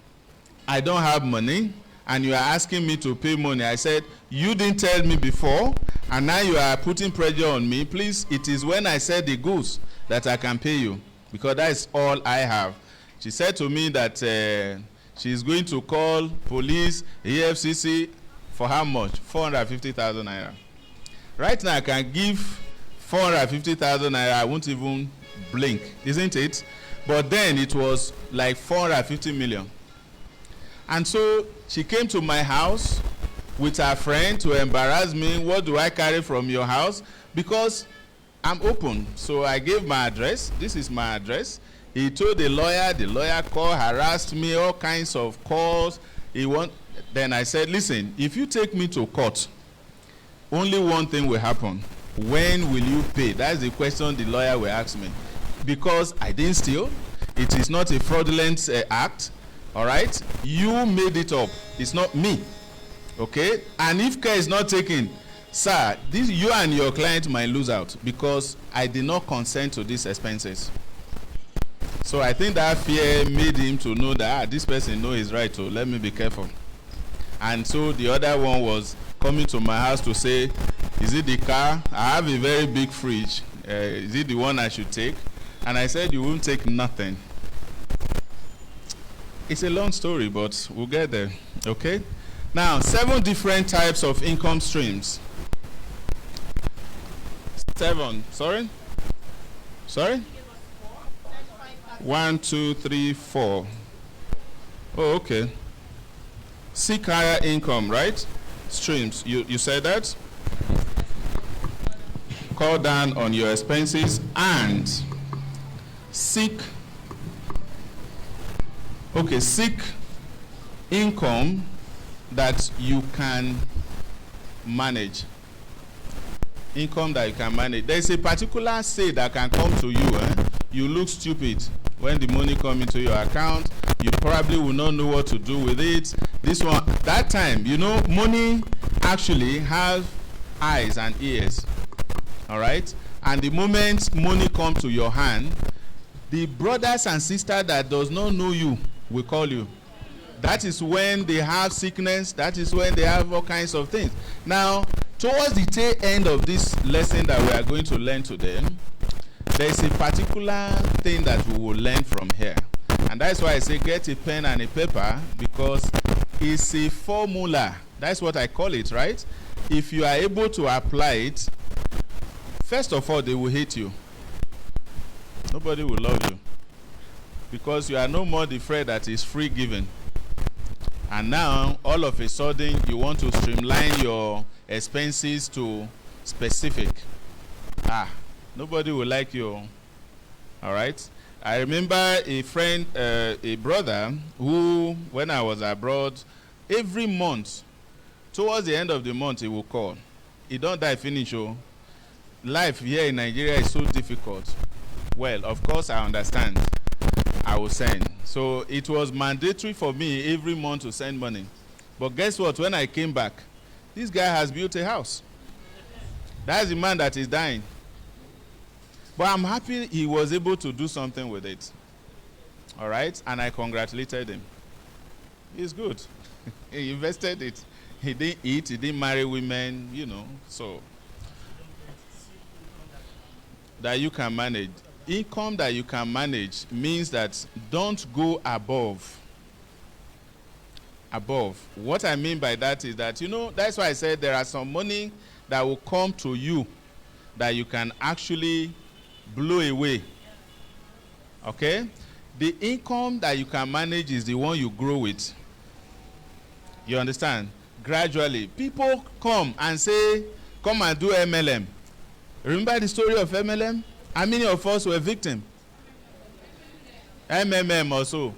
I don't have money. And you are asking me to pay money. I said, you didn't tell me before, and now you are putting pressure on me. Please, it is when I sell the goods that I can pay you, because that is all I have. She said to me that she is going to call police, EFCC, for how much? 450,000 naira. Right now, I can give 450,000 naira. I won't even blink, isn't it? But then it was like 450 million. And so she came to my house with her friend to embarrass me. What do I carry from your house? Because I'm open. So I gave my address. This is my address. He told the lawyer called, harassed me, all kinds of calls. Then I said, listen, if you take me to court, only one thing will happen. When will you pay? That's the question the lawyer will ask me. Because I didn't steal. It is not a fraudulent act. All right? You made it up. It's not me. Okay? And if care is not taken, sir, you and your client might lose out, because I did not consent to these expenses. So I think that fear made him to know that this person knows his right, so let me be careful. And so the other one was coming to my house to say, is it the car? I have a very big fridge. Is it the one I should take? And I said, you won't take nothing. It's a long story, but we'll get there. Okay? Now, 7 different types of income streams. 7. Sorry? 1, 2, 3, 4. Oh, okay. Seek higher income, right? Streams. You said that? Cut down on your expenses and seek income that you can manage. Income that you can manage. There's a particular say that can come to you. You look stupid when the money comes into your account. You probably will not know what to do with it. That time, you know, money actually has eyes and ears. All right? And the moment money comes to your hand, the brothers and sisters that does not know you will call you. That is when they have sickness. That is when they have all kinds of things. Now, towards the tail end of this lesson that we are going to learn today, there is a particular thing that we will learn from here. And that's why I say get a pen and a paper, because it's a formula That's what I call it, right? If you are able to apply it, first of all, they will hate you. Nobody will love you. Because you are no more the friend that is free giving. And now, all of a sudden, you want to streamline your expenses to specific. Nobody will like you. All right? I remember a friend, a brother, who, when I was abroad, every month, towards the end of the month, he will call. He don't die finish. Life here in Nigeria is so difficult. Well, of course, I understand. I will send. So it was mandatory for me every month to send money. But guess what? When I came back, this guy has built a house. That's the man that is dying. But I'm happy he was able to do something with it. All right? And I congratulated him. He's good. He invested it. He didn't eat. He didn't marry women, so that you can manage. Income that you can manage means that don't go above. What I mean by that is that, that's why I said there are some money that will come to you that you can actually blow away. Okay? The income that you can manage is the one you grow with. You understand? Gradually. People come and say, come and do MLM. Remember the story of MLM? How many of us were victims? MMM also.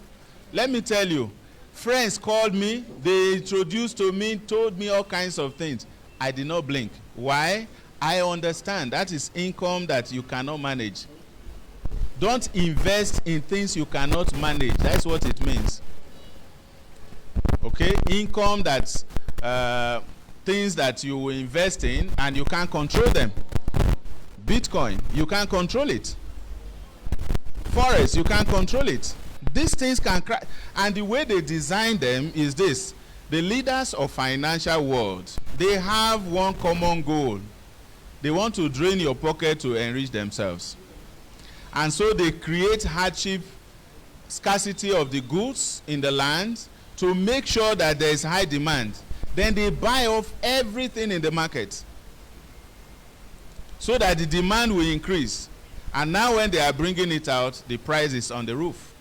Let me tell you, friends called me, they introduced to me, told me all kinds of things. I did not blink. Why? I understand that is income that you cannot manage. Don't invest in things you cannot manage. That's what it means. Okay? Income that's things that you will invest in and you can't control them. Bitcoin, you can't control it. Forex, you can't control it. These things can crash. And the way they design them is this. The leaders of financial world, they have one common goal. They want to drain your pocket to enrich themselves. And so they create hardship, scarcity of the goods in the land to make sure that there is high demand. Then they buy off everything in the market so that the demand will increase. And now when they are bringing it out, the price is on the roof.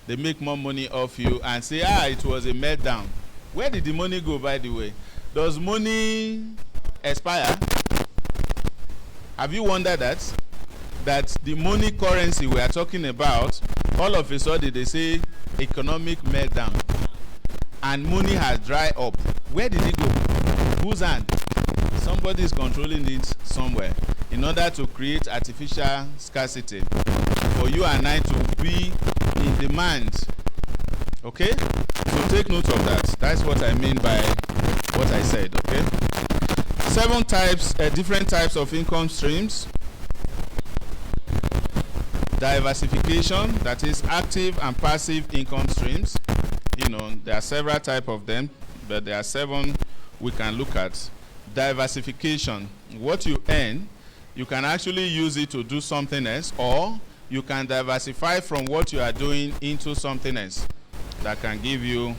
They make more money off you and say, it was a meltdown. Where did the money go, by the way? Does money expire? Have you wondered that? That the money currency we are talking about, all of a sudden they say economic meltdown. And money has dried up. Where did it go? Whose hand? Somebody is controlling it somewhere in order to create artificial scarcity for you and I to be in demand. Okay? So take note of that. That's what I mean by what I said. Okay? 7 types, different types of income streams. Diversification, that is active and passive income streams. There are several types of them, but there are 7 we can look at. Diversification, what you earn, you can actually use it to do something else, or you can diversify from what you are doing into something else that can give you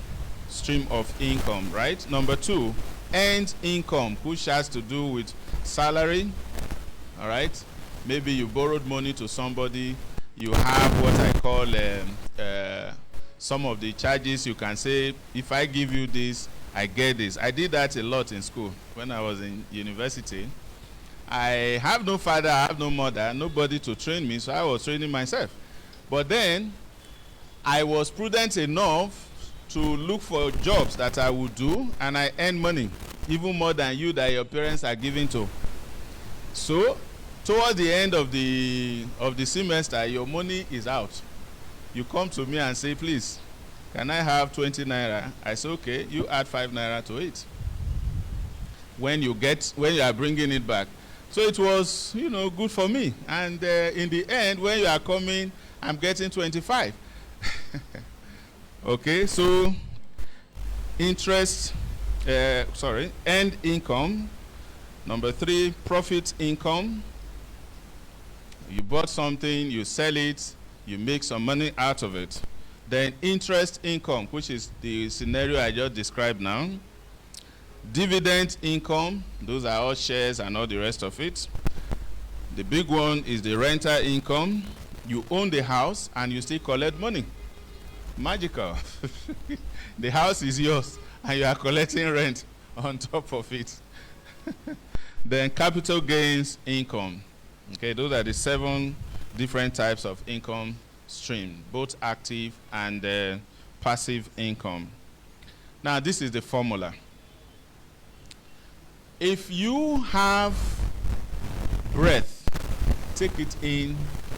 stream of income, right? Number 2, earned income, which has to do with salary, all right? Maybe you borrowed money to somebody, you have what I call some of the charges. You can say, if I give you this, I get this. I did that a lot in school when I was in university. I have no father, I have no mother, nobody to train me, so I was training myself. But then, I was prudent enough to look for jobs that I would do, and I earn money, even more than you that your parents are giving to. So, towards the end of the semester, your money is out. You come to me and say, please, can I have 20 naira? I say, okay, you add 5 naira to it. When you are bringing it back. So it was, good for me. And in the end, when you are coming, I'm getting 25. Okay, so earned income. Number 3, profit income. You bought something, you sell it, you make some money out of it. Then interest income, which is the scenario I just described now. Dividend income, those are all shares and all the rest of it. The big one is the rental income. You own the house and you still collect money. Magical. The house is yours and you are collecting rent on top of it. Then capital gains income. Okay, those are the 7 different types of income stream, both active and passive income. Now, this is the formula. If you have breath, take it in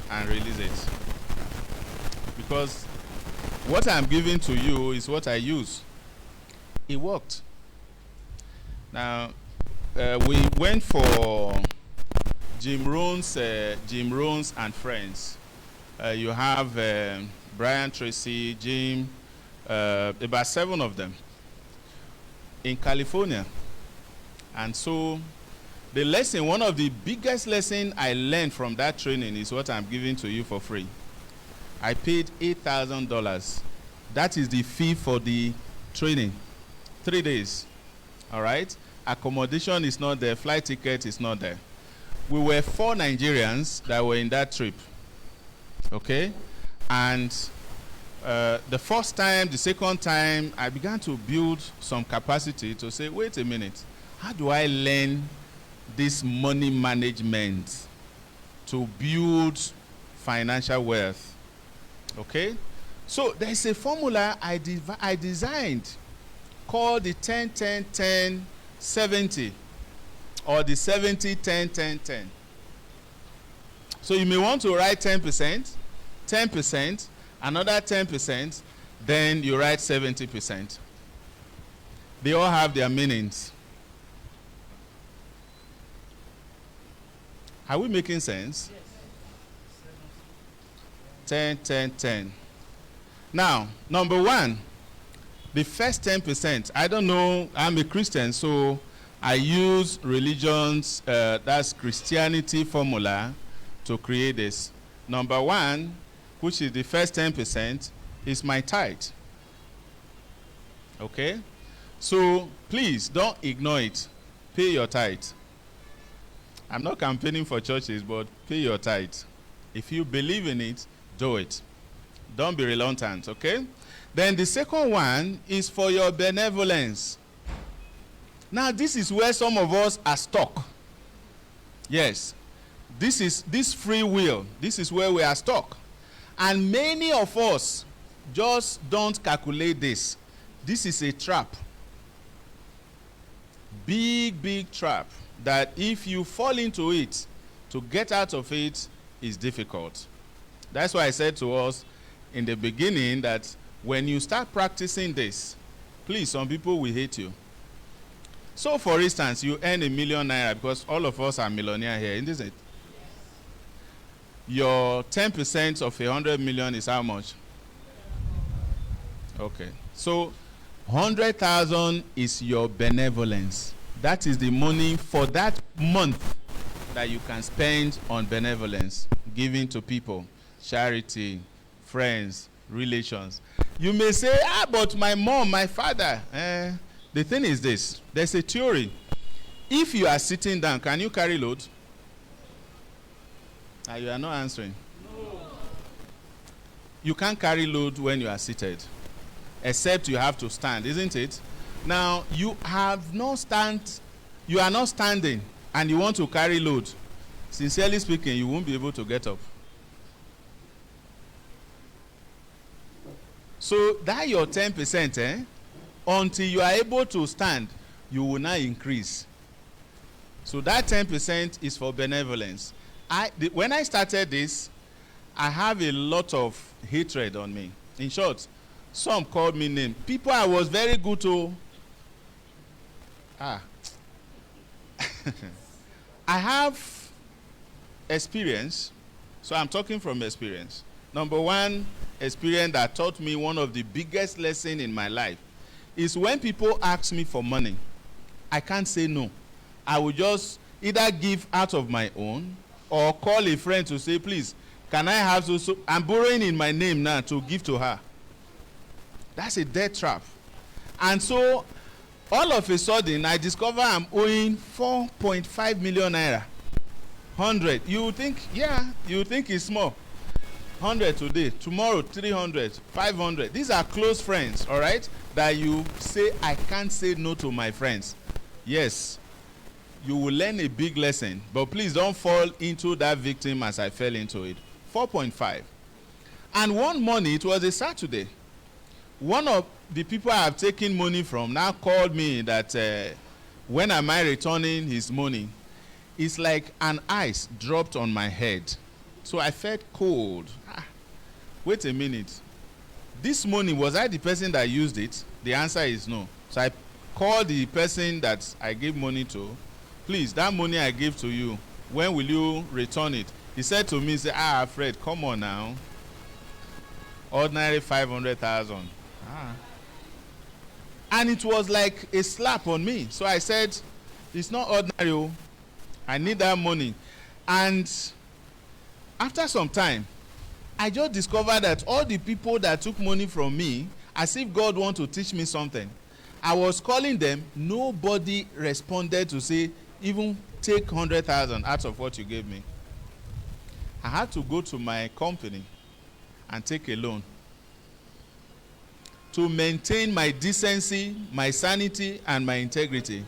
and release it. Because what I'm giving to you is what I use. It worked. Now, we went for Jim Rohn's and Friends. You have Brian Tracy, Jim, about 7 of them in California. And so the lesson, one of the biggest lessons I learned from that training is what I'm giving to you for free. I paid $8,000. That is the fee for the training. 3 days. All right? Accommodation is not there. Flight ticket is not there. We were 4 Nigerians that were in that trip. Okay? And the first time, the second time, I began to build some capacity to say, wait a minute. How do I learn this money management to build financial wealth? Okay? So there's a formula I designed called the 10-10-10-70 or the 70-10-10-10. So you may want to write 10%, 10%, another 10%, then you write 70%. They all have their meanings. Are we making sense? Yes. 10, 10, 10. Now, number 1, the first 10%. I don't know, I'm a Christian, so I use religion's, that's Christianity formula to create this. Number 1, which is the first 10%, is my tithe. Okay? So, please, don't ignore it. Pay your tithe. I'm not campaigning for churches, but pay your tithe. If you believe in it, do it. Don't be reluctant, okay? Then the second one is for your benevolence. Now, this is where some of us are stuck. Yes. This free will. This is where we are stuck. And many of us just don't calculate this. This is a trap. Big, big trap. That if you fall into it, to get out of it is difficult. That's why I said to us in the beginning that when you start practicing this, please, some people will hate you. So, for instance, you earn ₦1 million, because all of us are millionaires here, isn't it? Your 10% of 100 million is how much? Okay. So, 100,000 is your benevolence. That is the money for that month that you can spend on benevolence, giving to people, charity, friends, relations. You may say, but my mom, my father. The thing is this. There's a theory. If you are sitting down, can you carry load? You are not answering. No. You can't carry load when you are seated, except you have to stand, isn't it? Now, you are not standing, and you want to carry load. Sincerely speaking, you won't be able to get up. So that your 10%, until you are able to stand, you will now increase. So that 10% is for benevolence. When I started this, I have a lot of hatred on me. In short, some called me names. People I was very good to. I have experience, so I'm talking from experience. Number 1 experience that taught me one of the biggest lessons in my life is when people ask me for money, I can't say no. I will just either give out of my own or call a friend to say, please, can I have so I'm borrowing in my name now to give to her. That's a death trap. And so All of a sudden, I discover I'm owing 4.5 million naira. 100. You think, yeah, you think it's small. 100 today, tomorrow 300, 500. These are close friends, all right? That you say, I can't say no to my friends. Yes, you will learn a big lesson, but please don't fall into that victim as I fell into it. 4.5. And one morning, it was a Saturday. One of the people I have taken money from now called me that when am I returning his money? It's like an ice dropped on my head. So I felt cold. Wait a minute. This money, was I the person that used it? The answer is no. So I called the person that I gave money to. Please, that money I gave to you, when will you return it? He said to me, Fred, come on now. Ordinary 500,000. And it was like a slap on me. So I said, it's not ordinary. I need that money. And after some time, I just discovered that all the people that took money from me, as if God wants to teach me something, I was calling them. Nobody responded to say, even take 100,000 out of what you gave me. I had to go to my company and take a loan to maintain my decency, my sanity, and my integrity,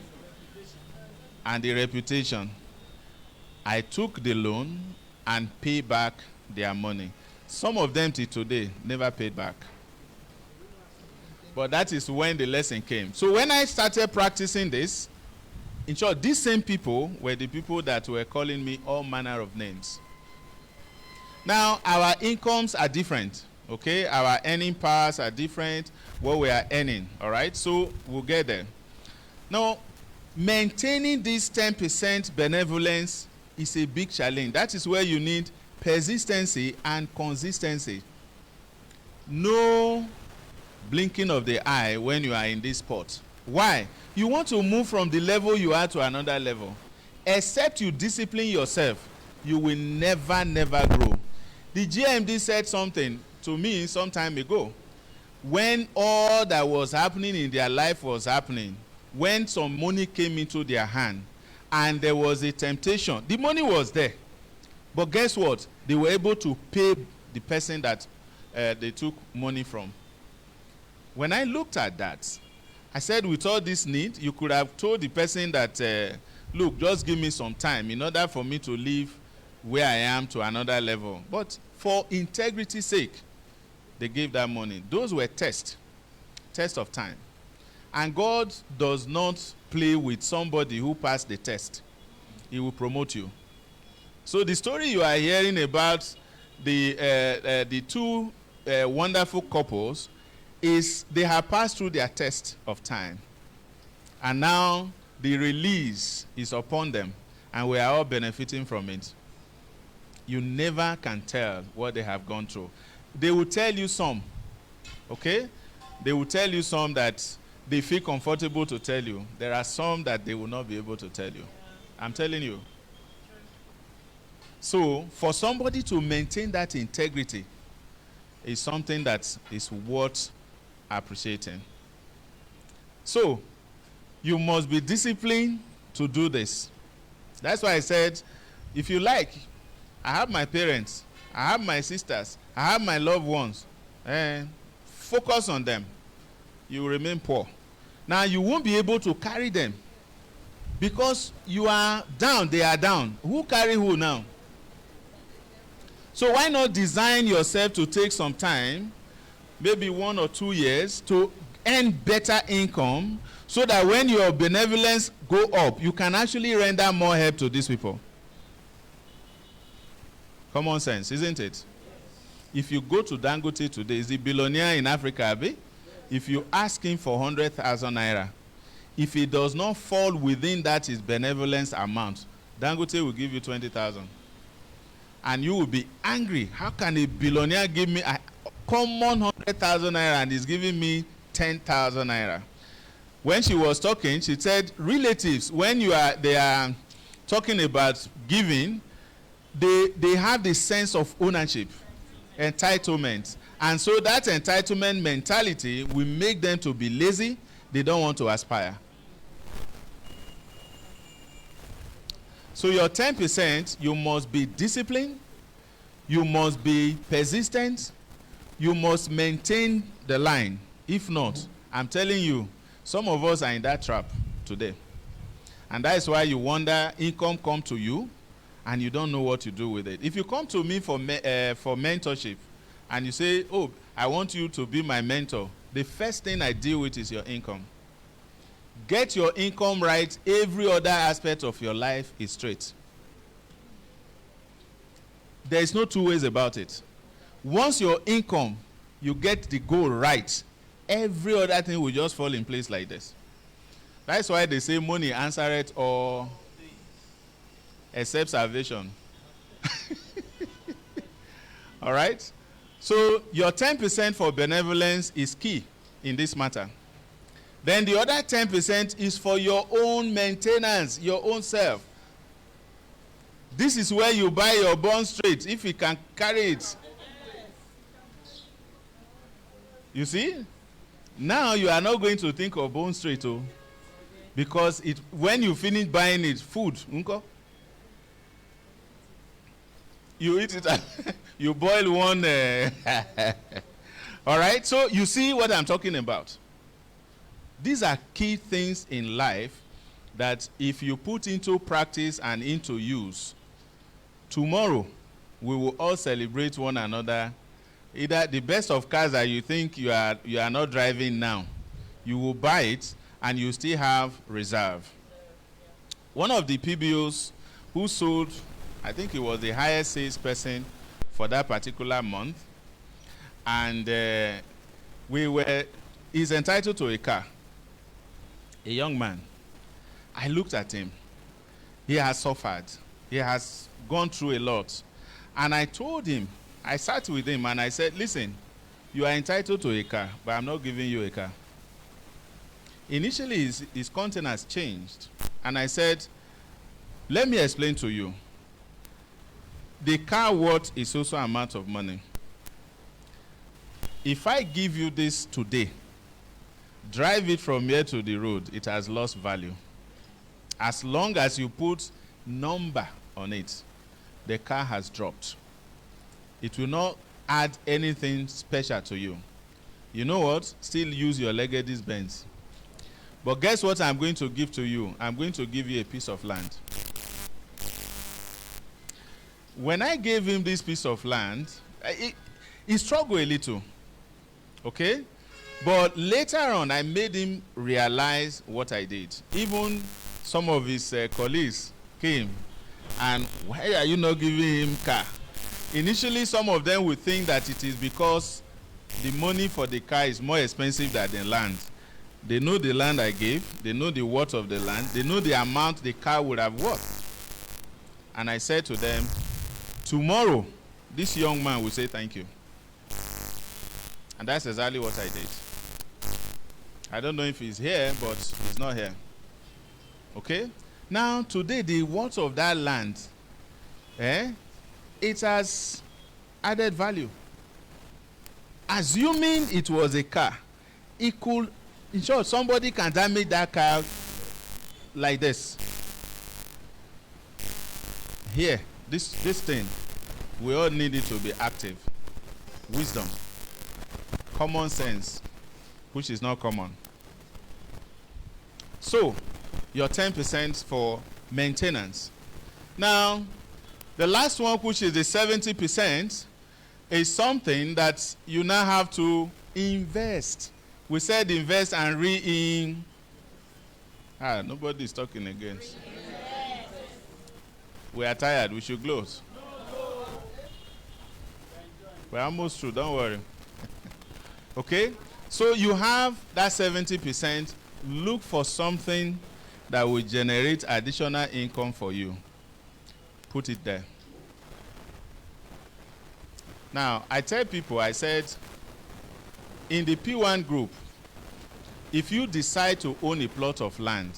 and the reputation. I took the loan and paid back their money. Some of them till today never paid back. But that is when the lesson came. So when I started practicing this, in short, these same people were the people that were calling me all manner of names. Now, our incomes are different, okay? Our earning powers are different, what we are earning, all right? So we'll get there. Now, maintaining this 10% benevolence is a big challenge. That is where you need persistency and consistency. No blinking of the eye when you are in this spot. Why? You want to move from the level you are to another level. Except you discipline yourself, you will never grow. The GMD said something to me some time ago. When all that was happening in their life was happening, when some money came into their hand and there was a temptation, the money was there. But guess what? They were able to pay the person that they took money from. When I looked at that, I said, with all this need, you could have told the person that, look, just give me some time in order for me to leave where I am to another level. But for integrity's sake, they gave that money. Those were tests of time. And God does not play with somebody who passed the test. He will promote you. So the story you are hearing about the two wonderful couples is they have passed through their test of time. And now the release is upon them, and we are all benefiting from it. You never can tell what they have gone through. They will tell you some, okay? They will tell you some that they feel comfortable to tell you. There are some that they will not be able to tell you. I'm telling you. So, for somebody to maintain that integrity is something that is worth appreciating. So, you must be disciplined to do this. That's why I said, if you like, I have my parents, I have my sisters, I have my loved ones. Focus on them. You will remain poor. Now, you won't be able to carry them because you are down, they are down. Who carry who now? So why not design yourself to take some time, maybe 1 or 2 years, to earn better income so that when your benevolence go up, you can actually render more help to these people. Common sense, isn't it? If you go to Dangote today, is the billionaire in Africa, Abi? If you ask him for 100,000 naira, if he does not fall within that his benevolence amount, Dangote will give you 20,000. And you will be angry. How can a billionaire give me a common 100,000 naira and he's giving me 10,000 naira? When she was talking, she said, relatives, when they are talking about giving, they have the sense of ownership, entitlement. And so that entitlement mentality will make them to be lazy. They don't want to aspire. So your 10%, you must be disciplined, you must be persistent, you must maintain the line. If not, I'm telling you, some of us are in that trap today. And that is why you wonder, income come to you, and you don't know what to do with it. If you come to me for mentorship, and you say, oh, I want you to be my mentor, the first thing I deal with is your income. Get your income right, every other aspect of your life is straight. There is no two ways about it. Once your income, you get the goal right, every other thing will just fall in place like this. That's why they say money answereth all except salvation. All right? So your 10% for benevolence is key in this matter. Then the other 10% is for your own maintenance, your own self. This is where you buy your bond straight, if you can carry it. You see? Now you are not going to think of bone straight, oh, because when you finish buying it, food, you eat it, you boil one. All right, so you see what I'm talking about. These are key things in life that if you put into practice and into use, tomorrow we will all celebrate one another. Either the best of cars that you think you are not driving now, you will buy it and you still have reserve. One of the PBOs who sold, I think he was the highest sales person for that particular month, and he's entitled to a car. A young man. I looked at him. He has suffered. He has gone through a lot. And I told him, I sat with him and I said, listen, you are entitled to a car, but I'm not giving you a car. Initially, his content has changed. And I said, let me explain to you. The car worth is also an amount of money. If I give you this today, drive it from here to the road, it has lost value. As long as you put number on it, the car has dropped. It will not add anything special to you. You know what? Still use your Legacy's Benz. But guess what I'm going to give to you? I'm going to give you a piece of land. When I gave him this piece of land, he struggled a little. Okay? But later on, I made him realize what I did. Even some of his colleagues came, and why are you not giving him car? Initially, some of them would think that it is because the money for the car is more expensive than the land. They know the land I gave. They know the worth of the land. They know the amount the car would have worth. And I said to them, tomorrow, this young man will say thank you. And that's exactly what I did. I don't know if he's here, but he's not here. Okay? Now, today, the worth of that land, it has added value. Assuming it was a car, it could, in short, somebody can damage that car like this. Here, this thing, we all need it to be active. Wisdom. Common sense, which is not common. So, your 10% for maintenance. Now, the last one, which is the 70%, is something that you now have to invest. We said invest and nobody is talking again. We are tired. We should close. We're almost through. Don't worry. Okay? So you have that 70%. Look for something that will generate additional income for you. Put it there. Now, I tell people, I said, in the P1 group, if you decide to own a plot of land,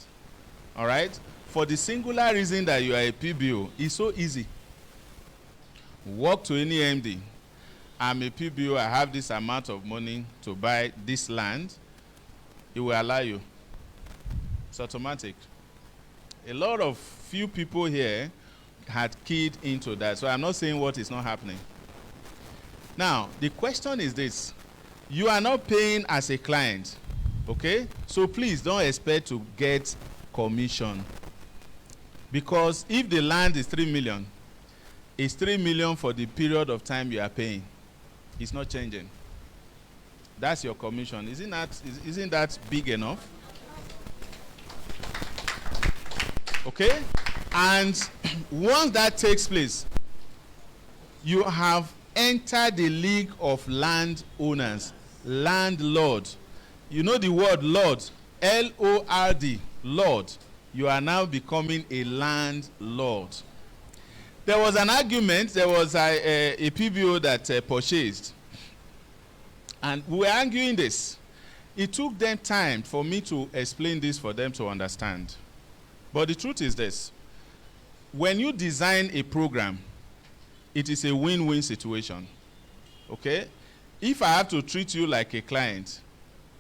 all right, for the singular reason that you are a PBO, it's so easy. Walk to any MD. I'm a PBO, I have this amount of money to buy this land. It will allow you. It's automatic. A lot of few people here had keyed into that. So I'm not saying what is not happening. Now, the question is this. You are not paying as a client, okay? So please don't expect to get commission. Because if the land is 3 million, it's 3 million for the period of time you are paying. It's not changing. That's your commission. Isn't that big enough? Okay? And once that takes place, you have entered the league of landowners, landlord. You know the word Lord, L-O-R-D, Lord. You are now becoming a landlord. There was an argument, there was a PBO that purchased. And we were arguing this. It took them time for me to explain this for them to understand. But the truth is this. When you design a program, it is a win-win situation. Okay? If I have to treat you like a client,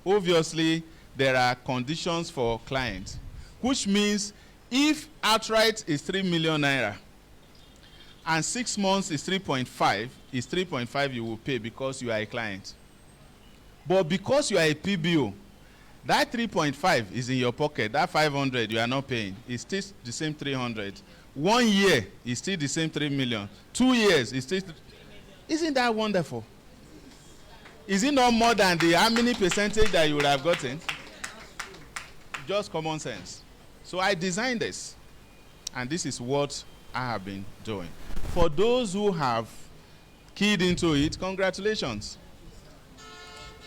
obviously there are conditions for clients, which means if outright is 3 million naira and 6 months is 3.5, is 3.5 you will pay because you are a client. But because you are a PBO, that 3.5 is in your pocket. That 500 you are not paying. It's still the same 300. 1 year is still the same 3 million. 2 years is still. Isn't that wonderful? Is it not more than the how many percentage that you would have gotten? Just common sense. So I designed this, and this is what I have been doing. For those who have keyed into it, congratulations.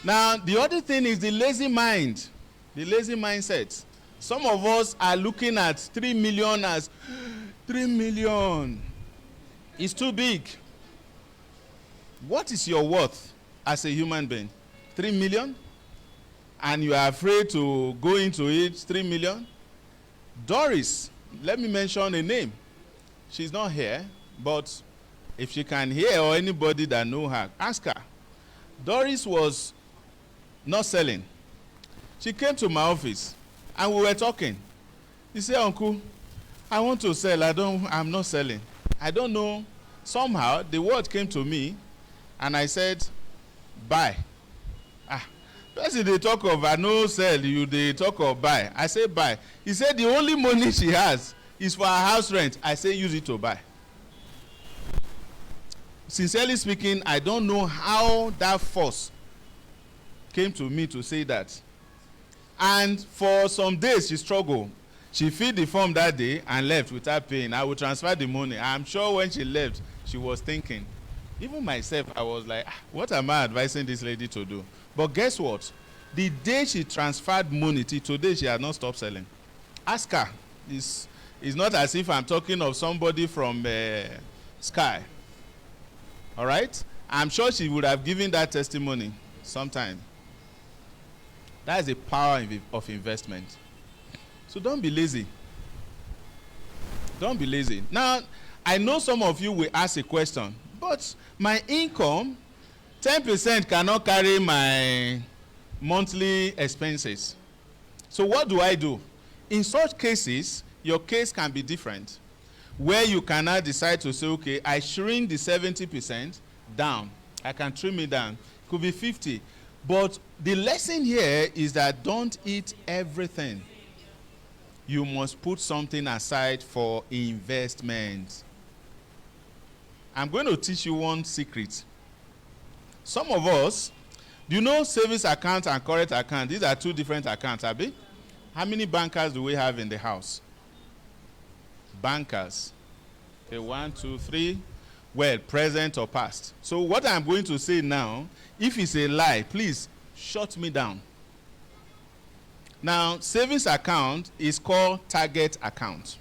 Now, the other thing is the lazy mind, the lazy mindset. Some of us are looking at 3 million as 3 million. It's too big. What is your worth as a human being? 3 million? And you are afraid to go into it, 3 million? Doris, let me mention a name. She's not here, but if she can hear or anybody that know her, ask her. Doris was not selling. She came to my office and we were talking. He said, Uncle, I want to sell. I'm not selling. I don't know. Somehow the word came to me and I said, buy. Person they talk of I no sell, they talk of buy. I say buy. He said the only money she has is for her house rent. I say use it to buy. Sincerely speaking, I don't know how that force came to me to say that. And for some days she struggled. She filled the form that day and left without paying. I will transfer the money. I'm sure when she left, she was thinking. Even myself, I was like, what am I advising this lady to do? But guess what? The day she transferred money till today, she has not stopped selling. Ask her. It's not as if I'm talking of somebody from Sky. All right? I'm sure she would have given that testimony sometime. That is the power of investment. So don't be lazy. Don't be lazy. Now, I know some of you will ask a question, but my income, 10% cannot carry my monthly expenses. So what do I do? In such cases, your case can be different, where you cannot decide to say, okay, I shrink the 70% down. I can trim it down. It could be 50. But the lesson here is that don't eat everything. You must put something aside for investment. I'm going to teach you one secret. Some of us, do you know savings account and current account? These are two different accounts, Abi. How many bankers do we have in the house? Bankers. Okay, 1, 2, 3. Well, present or past. So what I'm going to say now, if it's a lie, please shut me down. Now, savings account is called target account.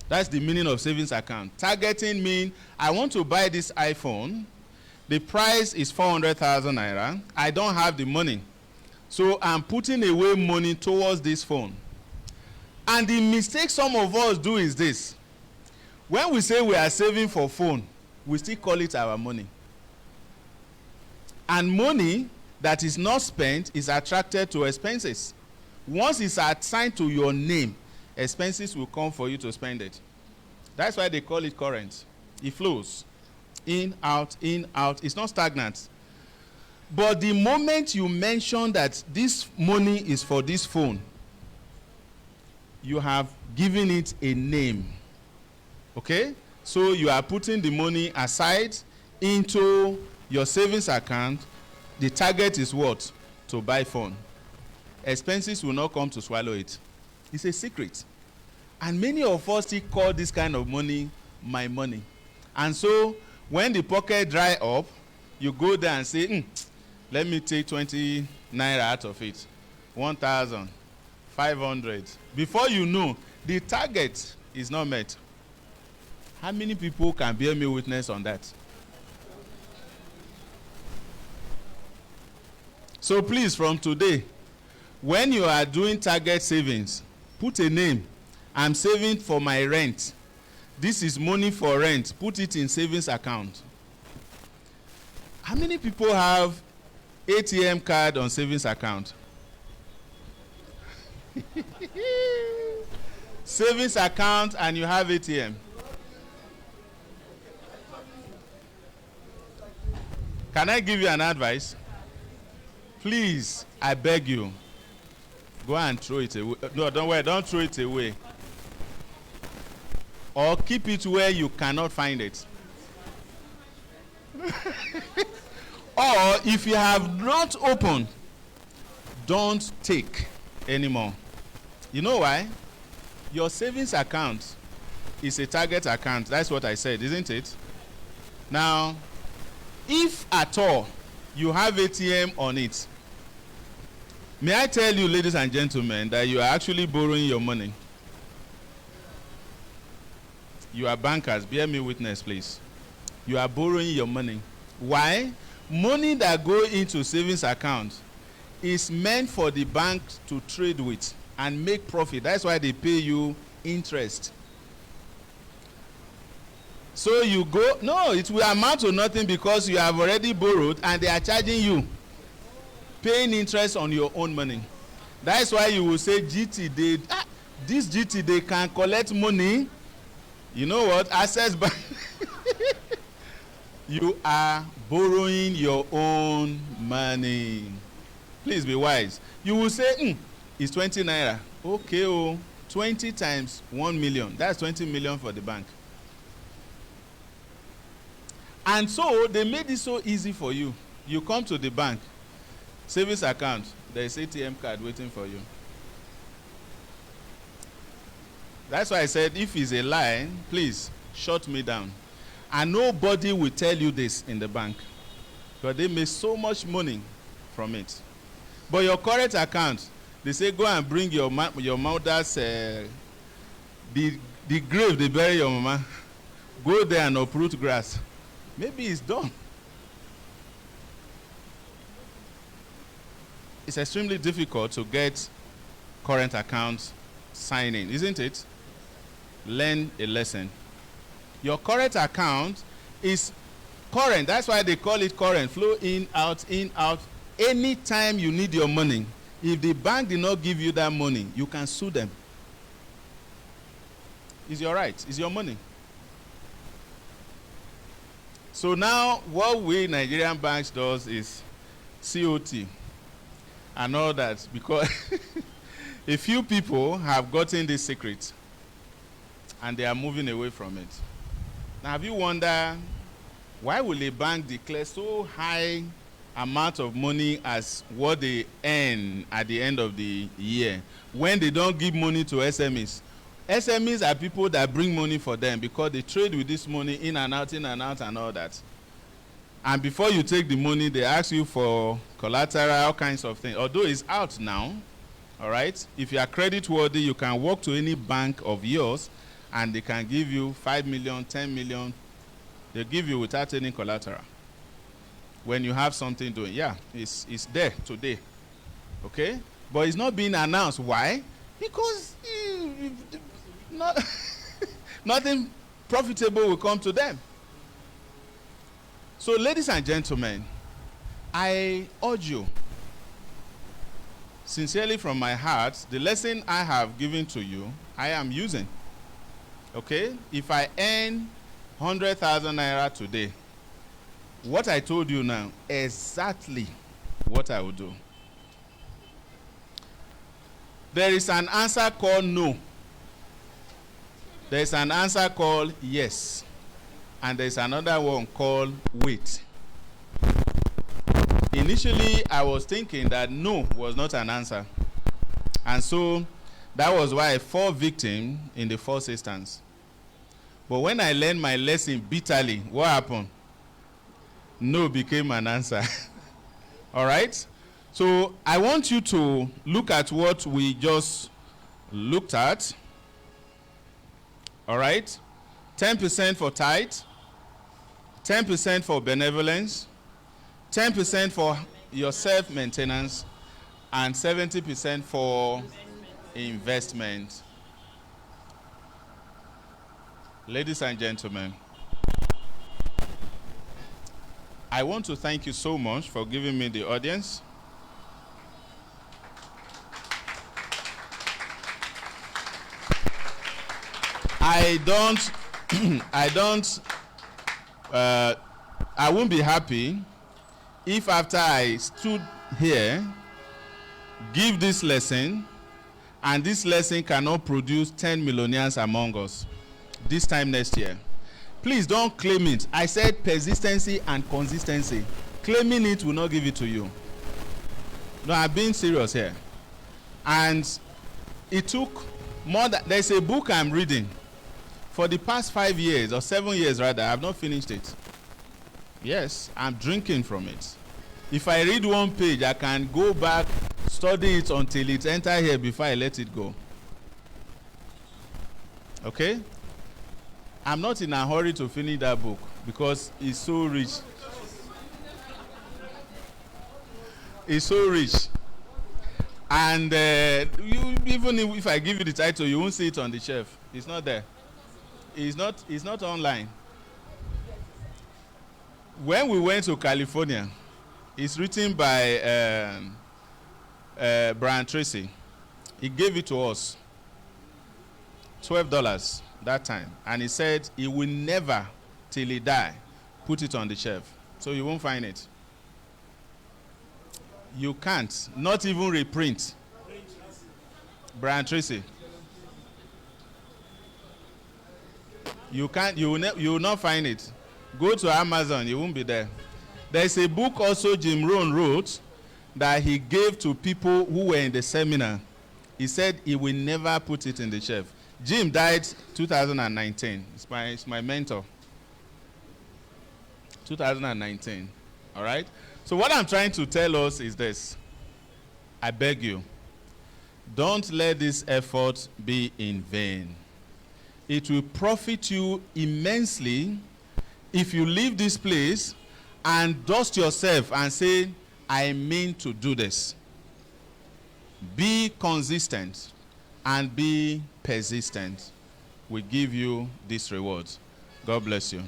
That's the meaning of savings account. Targeting means I want to buy this iPhone. The price is 400,000 naira. I don't have the money. So I'm putting away money towards this phone. And the mistake some of us do is this. When we say we are saving for phone, we still call it our money. And money that is not spent is attracted to expenses. Once it's assigned to your name, expenses will come for you to spend it. That's why they call it current. It flows. In, out, in, out. It's not stagnant. But the moment you mention that this money is for this phone, you have given it a name. Okay? So you are putting the money aside into your savings account. The target is what? To buy phone. Expenses will not come to swallow it. It's a secret. And many of us still call this kind of money my money. And so when the pocket dry up, you go there and say, let me take 20 naira out of it. 1,500. Before you know, the target is not met. How many people can bear me witness on that? So please, from today, when you are doing target savings, put a name. I'm saving for my rent. This is money for rent. Put it in savings account. How many people have ATM card on savings account? Savings account and you have ATM. Can I give you an advice? Please, I beg you, go and throw it away. No, don't worry, don't throw it away. Or keep it where you cannot find it. Or if you have not opened, don't take anymore. You know why? Your savings account is a target account. That's what I said, isn't it? Now, if at all you have ATM on it, may I tell you, ladies and gentlemen, that you are actually borrowing your money. You are bankers. Bear me witness, please. You are borrowing your money. Why? Money that go into savings account is meant for the bank to trade with and make profit. That's why they pay you interest. So you go, no, it will amount to nothing because you have already borrowed and they are charging you, paying interest on your own money. That's why you will say GT, this GT, they can collect money. You know what? Access Bank. You are borrowing your own money. Please be wise. You will say, it's 20 naira. Okay, 20 times 1 million. That's 20 million for the bank. And so they made it so easy for you. You come to the bank, savings account, there is ATM card waiting for you. That's why I said, if it's a lie, please shut me down. And nobody will tell you this in the bank. Because they make so much money from it. But your current account, they say go and bring your mother's, the grave they bury your mama. Go there and uproot grass. Maybe it's done. It's extremely difficult to get current accounts signing, isn't it? Learn a lesson. Your current account is current. That's why they call it current. Flow in, out, in, out. Anytime you need your money, if the bank did not give you that money, you can sue them. It's your right. It's your money. So now what we Nigerian banks does is COT and all that, because a few people have gotten this secret and they are moving away from it. Now, have you wondered why will a bank declare so high amount of money as what they earn at the end of the year when they don't give money to SMEs? SMEs are people that bring money for them because they trade with this money in and out and all that. And before you take the money, they ask you for collateral, all kinds of things. Although it's out now, all right? If you are credit worthy, you can walk to any bank of yours and they can give you 5 million, 10 million. They give you without any collateral. When you have something doing, yeah, it's there today, okay? But it's not being announced. Why? Because nothing profitable will come to them. So, ladies and gentlemen, I urge you, sincerely from my heart, the lesson I have given to you I am using. Okay? If I earn 100,000 naira today, what I told you now, exactly what I would do. There is an answer called no. There is an answer called yes. And there is another one called wait. Initially, I was thinking that no was not an answer. And so that was why I fell victim in the first instance. But when I learned my lesson bitterly, what happened? No became an answer. All right? So I want you to look at what we just looked at. All right? 10% for tithe, 10% for benevolence, 10% for your self-maintenance, and 70% for investment. Ladies and gentlemen, I want to thank you so much for giving me the audience. I won't be happy if after I stood here, give this lesson, and this lesson cannot produce 10 millionaires among us this time next year. Please don't claim it. I said persistency and consistency. Claiming it will not give it to you. No, I'm being serious here. And it took more than, there's a book I'm reading. For the past 5 years, or 7 years rather, I have not finished it. Yes, I'm drinking from it. If I read one page, I can go back, study it until it enters here before I let it go. Okay? I'm not in a hurry to finish that book because it's so rich. It's so rich. And even if I give you the title, you won't see it on the shelf. It's not there. It's not online. When we went to California, it's written by Brian Tracy. He gave it to us, $12 that time. And he said he will never, till he die, put it on the shelf. So you won't find it. You can't, not even reprint. Brian Tracy. You can't, you will not find it. Go to Amazon, you won't be there. There's a book also Jim Rohn wrote that he gave to people who were in the seminar. He said he will never put it in the shelf. Jim died 2019. It's my mentor. 2019. All right? So what I'm trying to tell us is this. I beg you, don't let this effort be in vain. It will profit you immensely if you leave this place and dust yourself and say, I mean to do this. Be consistent and be persistent. We give you this reward. God bless you.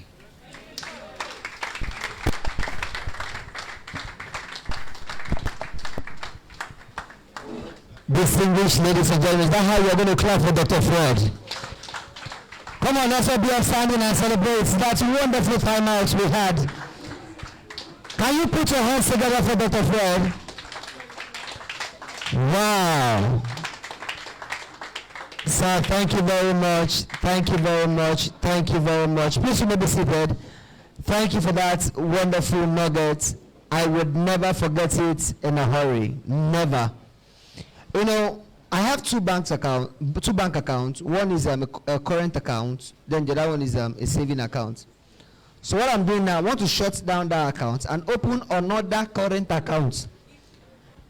Distinguished ladies and gentlemen, is that how you're going to clap for Dr. Fred? Come on, let's all be outstanding and celebrate that wonderful time out we had. Can you put your hands together for Dr. Fred? Wow. Sir, thank you very much. Thank you very much. Thank you very much. Please, you may be seated. Thank you for that wonderful nugget. I would never forget it in a hurry. Never. You know, I have two bank accounts. One is a current account, then the other one is a saving account. So what I'm doing now, I want to shut down that account and open another current account.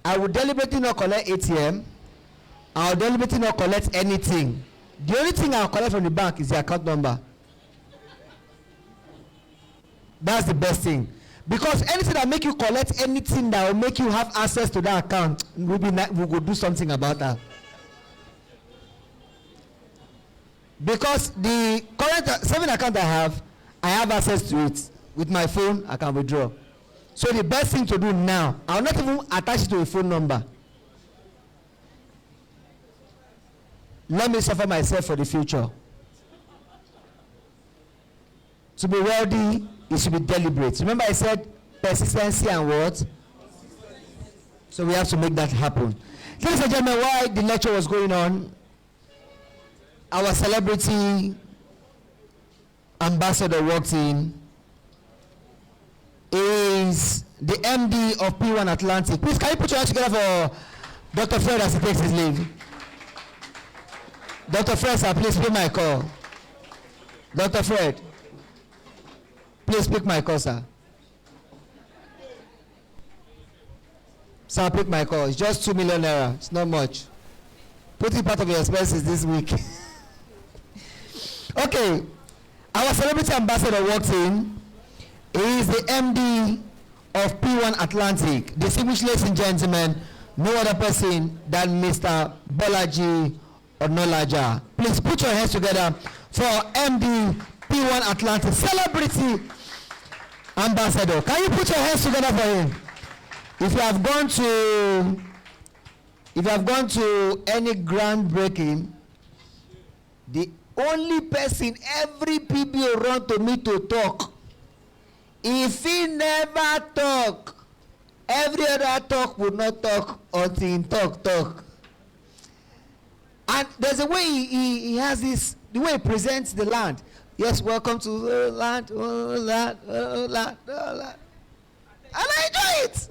I will deliberately not collect ATM. I will deliberately not collect anything. The only thing I'll collect from the bank is the account number. That's the best thing. Because anything that make you collect anything that will make you have access to that account, we will do something about that. Because the current saving account I have access to it. With my phone, I can withdraw. So the best thing to do now, I will not even attach it to a phone number. let me suffer myself for the future. To be wealthy, it should be deliberate. Remember I said persistency and what? So we have to make that happen. Ladies and gentlemen, while the lecture was going on, our celebrity ambassador walked in. Is the MD of Pwan Atlantic. Please, can you put your hands together for Dr. Fred as he takes his leave? Dr. Fred, sir, please pick my call. Dr. Fred, please pick my call, sir. Sir, pick my call. It's just 2 million naira. It's not much. Put it part of your expenses this week. Okay, our celebrity ambassador walked in. He is the MD of Pwan Atlantic. Distinguished ladies and gentlemen, no other person than Mr. Bolaji Onolaja. Please put your hands together for MD Pwan Atlantic, celebrity ambassador. Can you put your hands together for him? If you have gone to any groundbreaking, the only person every PBO run to me to talk, if he never talk, every other talk would not talk until he talk. And there's a way he has this, the way he presents the land. Yes, welcome to the land, land. And I enjoy it.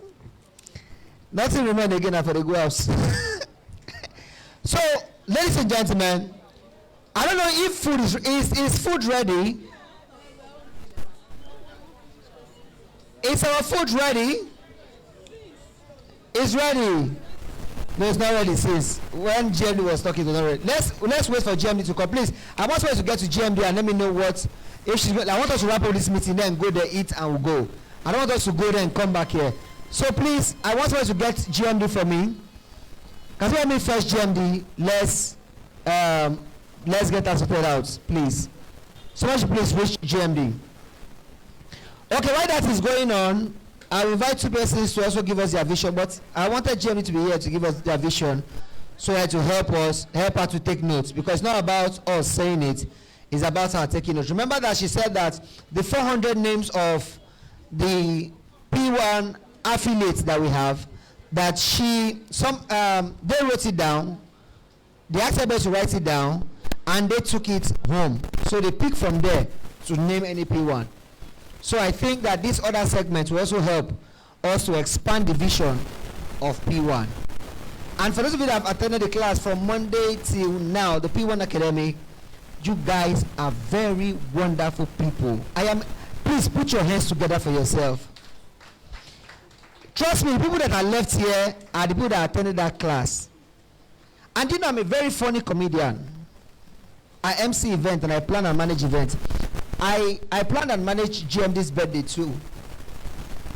Nothing remains again after the go house. So, ladies and gentlemen, I don't know if food is food ready. Is our food ready? It's ready. No, it's not ready, sis. When GMD was talking, it was not ready. Let's wait for GMD to come. Please, I want us to get to GMD and let me know what. If she's, I want us to wrap up this meeting, then go there, eat, and we'll go. I don't want us to go there and come back here. So please, I want us to get GMD for me. Can you help me first, GMD? Let's get that sorted out, please. Someone should please reach GMD. Okay, while that is going on, I'll invite two persons to also give us their vision, but I wanted GMD to be here to give us their vision so that to help her to take notes, because it's not about us saying it, it's about her taking notes. Remember that she said that the 400 names of the Pwan affiliates that we have, that they wrote it down, they asked everybody to write it down, and they took it home. So they picked from there to name any Pwan. So I think that this other segment will also help us to expand the vision of Pwan. And for those of you that have attended the class from Monday till now, the Pwan Academy, you guys are very wonderful people. Please put your hands together for yourself. Trust me, the people that are left here are the people that attended that class. And you know, I'm a very funny comedian. I MC event and I plan and manage events. I plan and manage GMD's birthday too.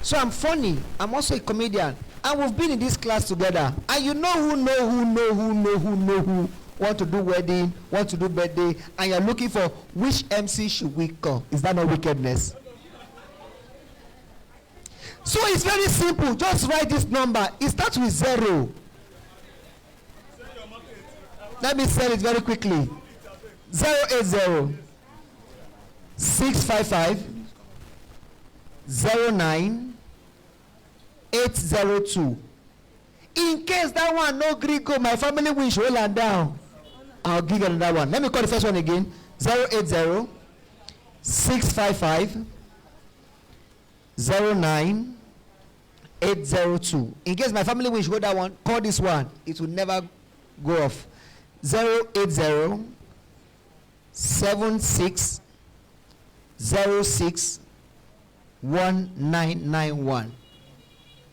So I'm funny. I'm also a comedian. And we've been in this class together. And you know who want to do wedding, want to do birthday, and you're looking for which MC should we call. Is that not wickedness? So it's very simple. Just write this number. It starts with 0. Let me say it very quickly. 080 655 09 802. In case that one no gree go, my family wish roll and down, I'll give another one. Let me call the first one again. 080 655 09 802. In case my family wish go that one, call this one. It will never go off. 080 76 06 1991.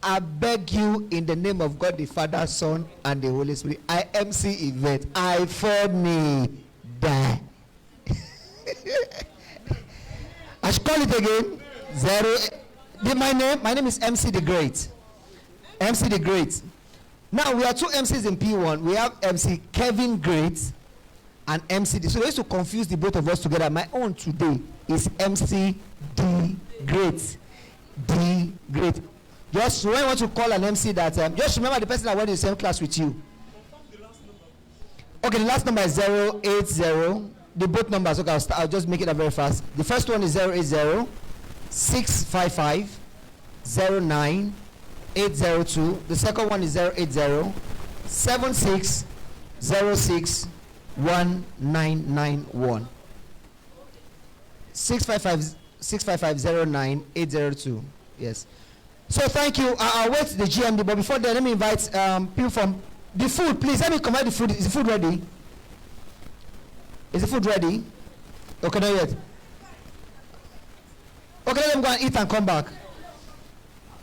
I beg you in the name of God the Father, Son, and the Holy Spirit. I MC event. I funny die. I should call it again. My name is MC the Great. MC the Great. Now we are two MCs in P1. We have MC Kevin Great and MC D. So they used to confuse the both of us together. My own today is MC D Great. D Great. Just when you want to call an MC that, just remember the person that went in the same class with you. Okay, the last number is 080. The both numbers, okay, I'll just make it up very fast. The first one is 080 655 09802. The second one is 080 7606 1991. 655 Yes. So thank you. I'll wait the GMD, but before that, let me invite people from the food. Please let me command the food. Is the food ready? Is the food ready? Okay, not yet. Okay, let them go and eat and come back.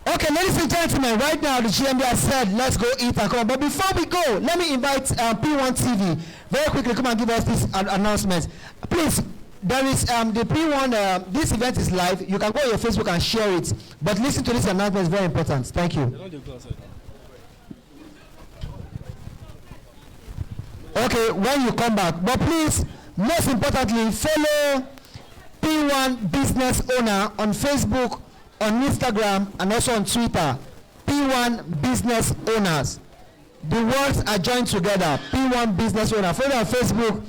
Okay, ladies and gentlemen, right now the GMD has said, let's go eat and come. But before we go, let me invite P1 TV very quickly come and give us this announcement. Please, there is the P1, this event is live. You can go on your Facebook and share it. But listen to this announcement, it's very important. Thank you. Okay, when you come back. But please, most importantly, follow P1 Business Owner on Facebook, on Instagram, and also on Twitter. P1 Business Owners. The words are joined together. P1 Business Owner. Follow on Facebook,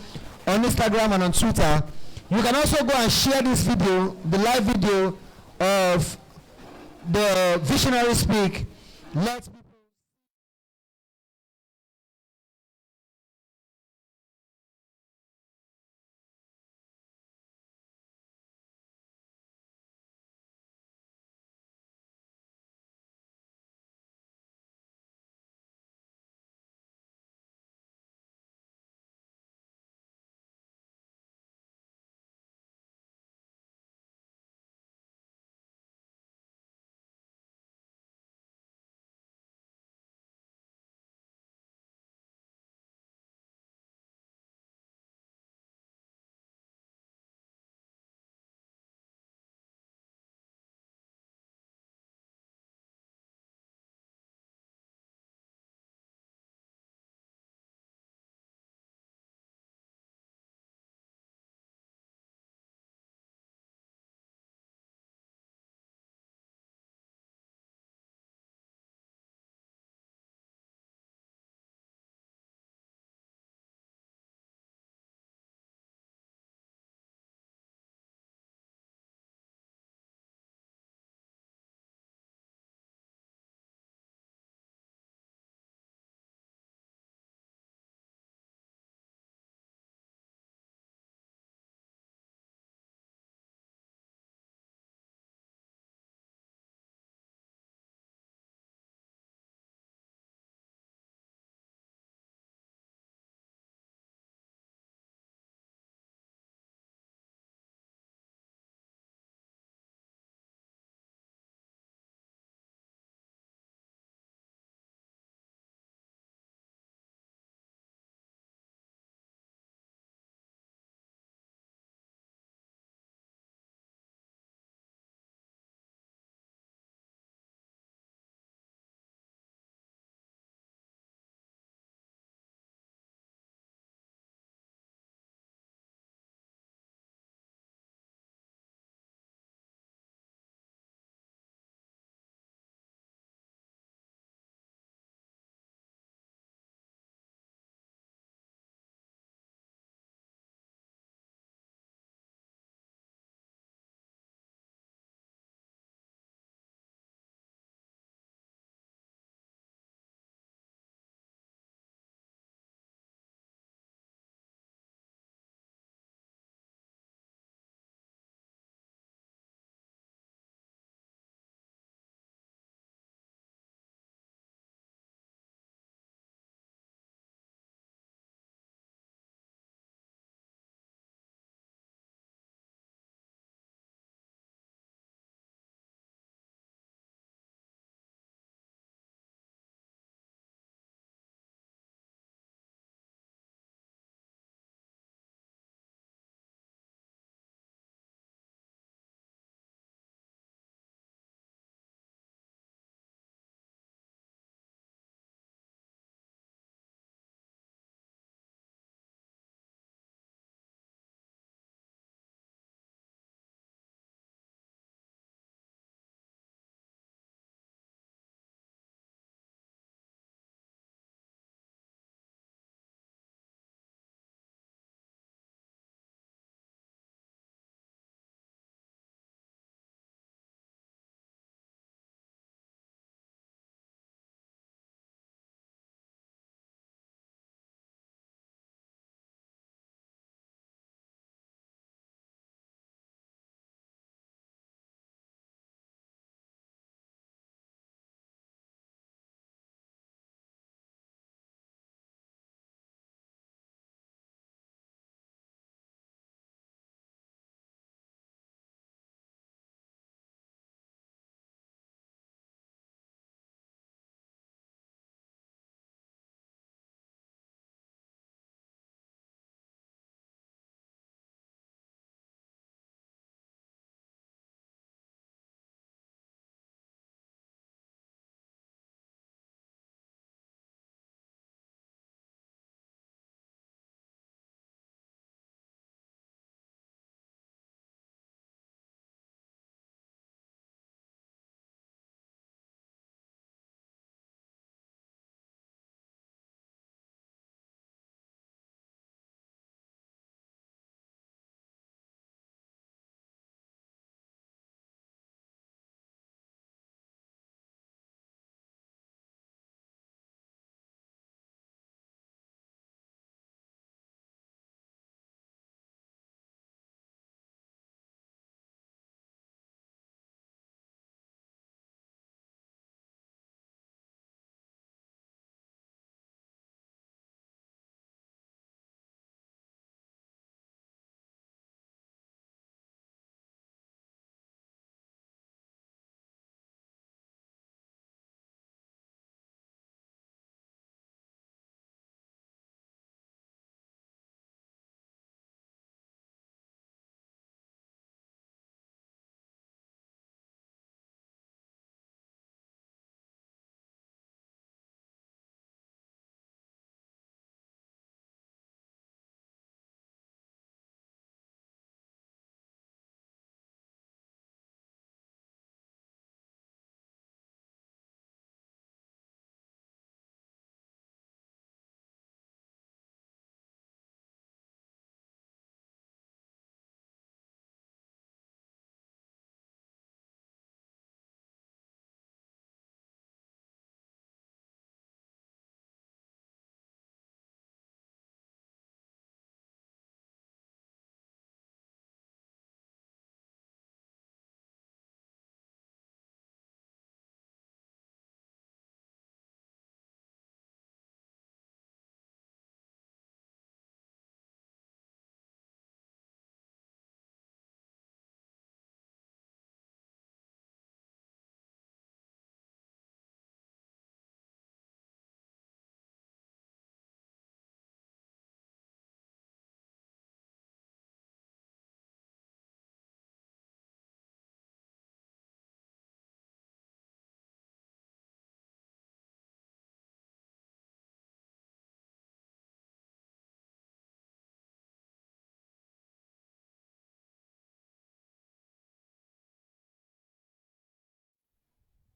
on Instagram, and on Twitter. You can also go and share this video, the live video of the Visionary Speak. Let's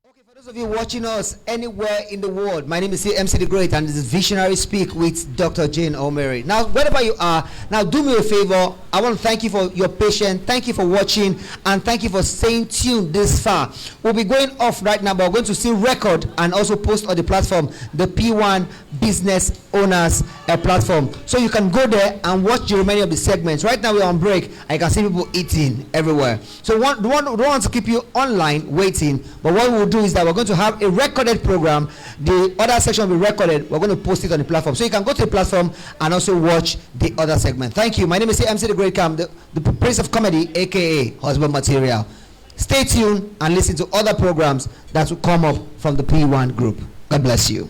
Okay, for those of you watching us anywhere in the world, my name is MC The Great, and this is Visionary Speak with Dr. Jane O'Mary. Now, wherever you are, now do me a favor. I want to thank you for your patience, thank you for watching, and thank you for staying tuned this far. We'll be going off right now, but we're going to still record and also post on the platform, the P1 Business Owners platform. So you can go there and watch the remaining of the segments. Right now we're on break. I can see people eating everywhere. So don't want to keep you online waiting, but what we'll do is that we're going to have a recorded program. The other section will be recorded. We're going to post it on the platform. So you can go to the platform and also watch the other segment. Thank you. My name is MC The Great Cam, the Prince of Comedy, aka Husband Material. Stay tuned and listen to other programs that will come up from the P1 group. God bless you.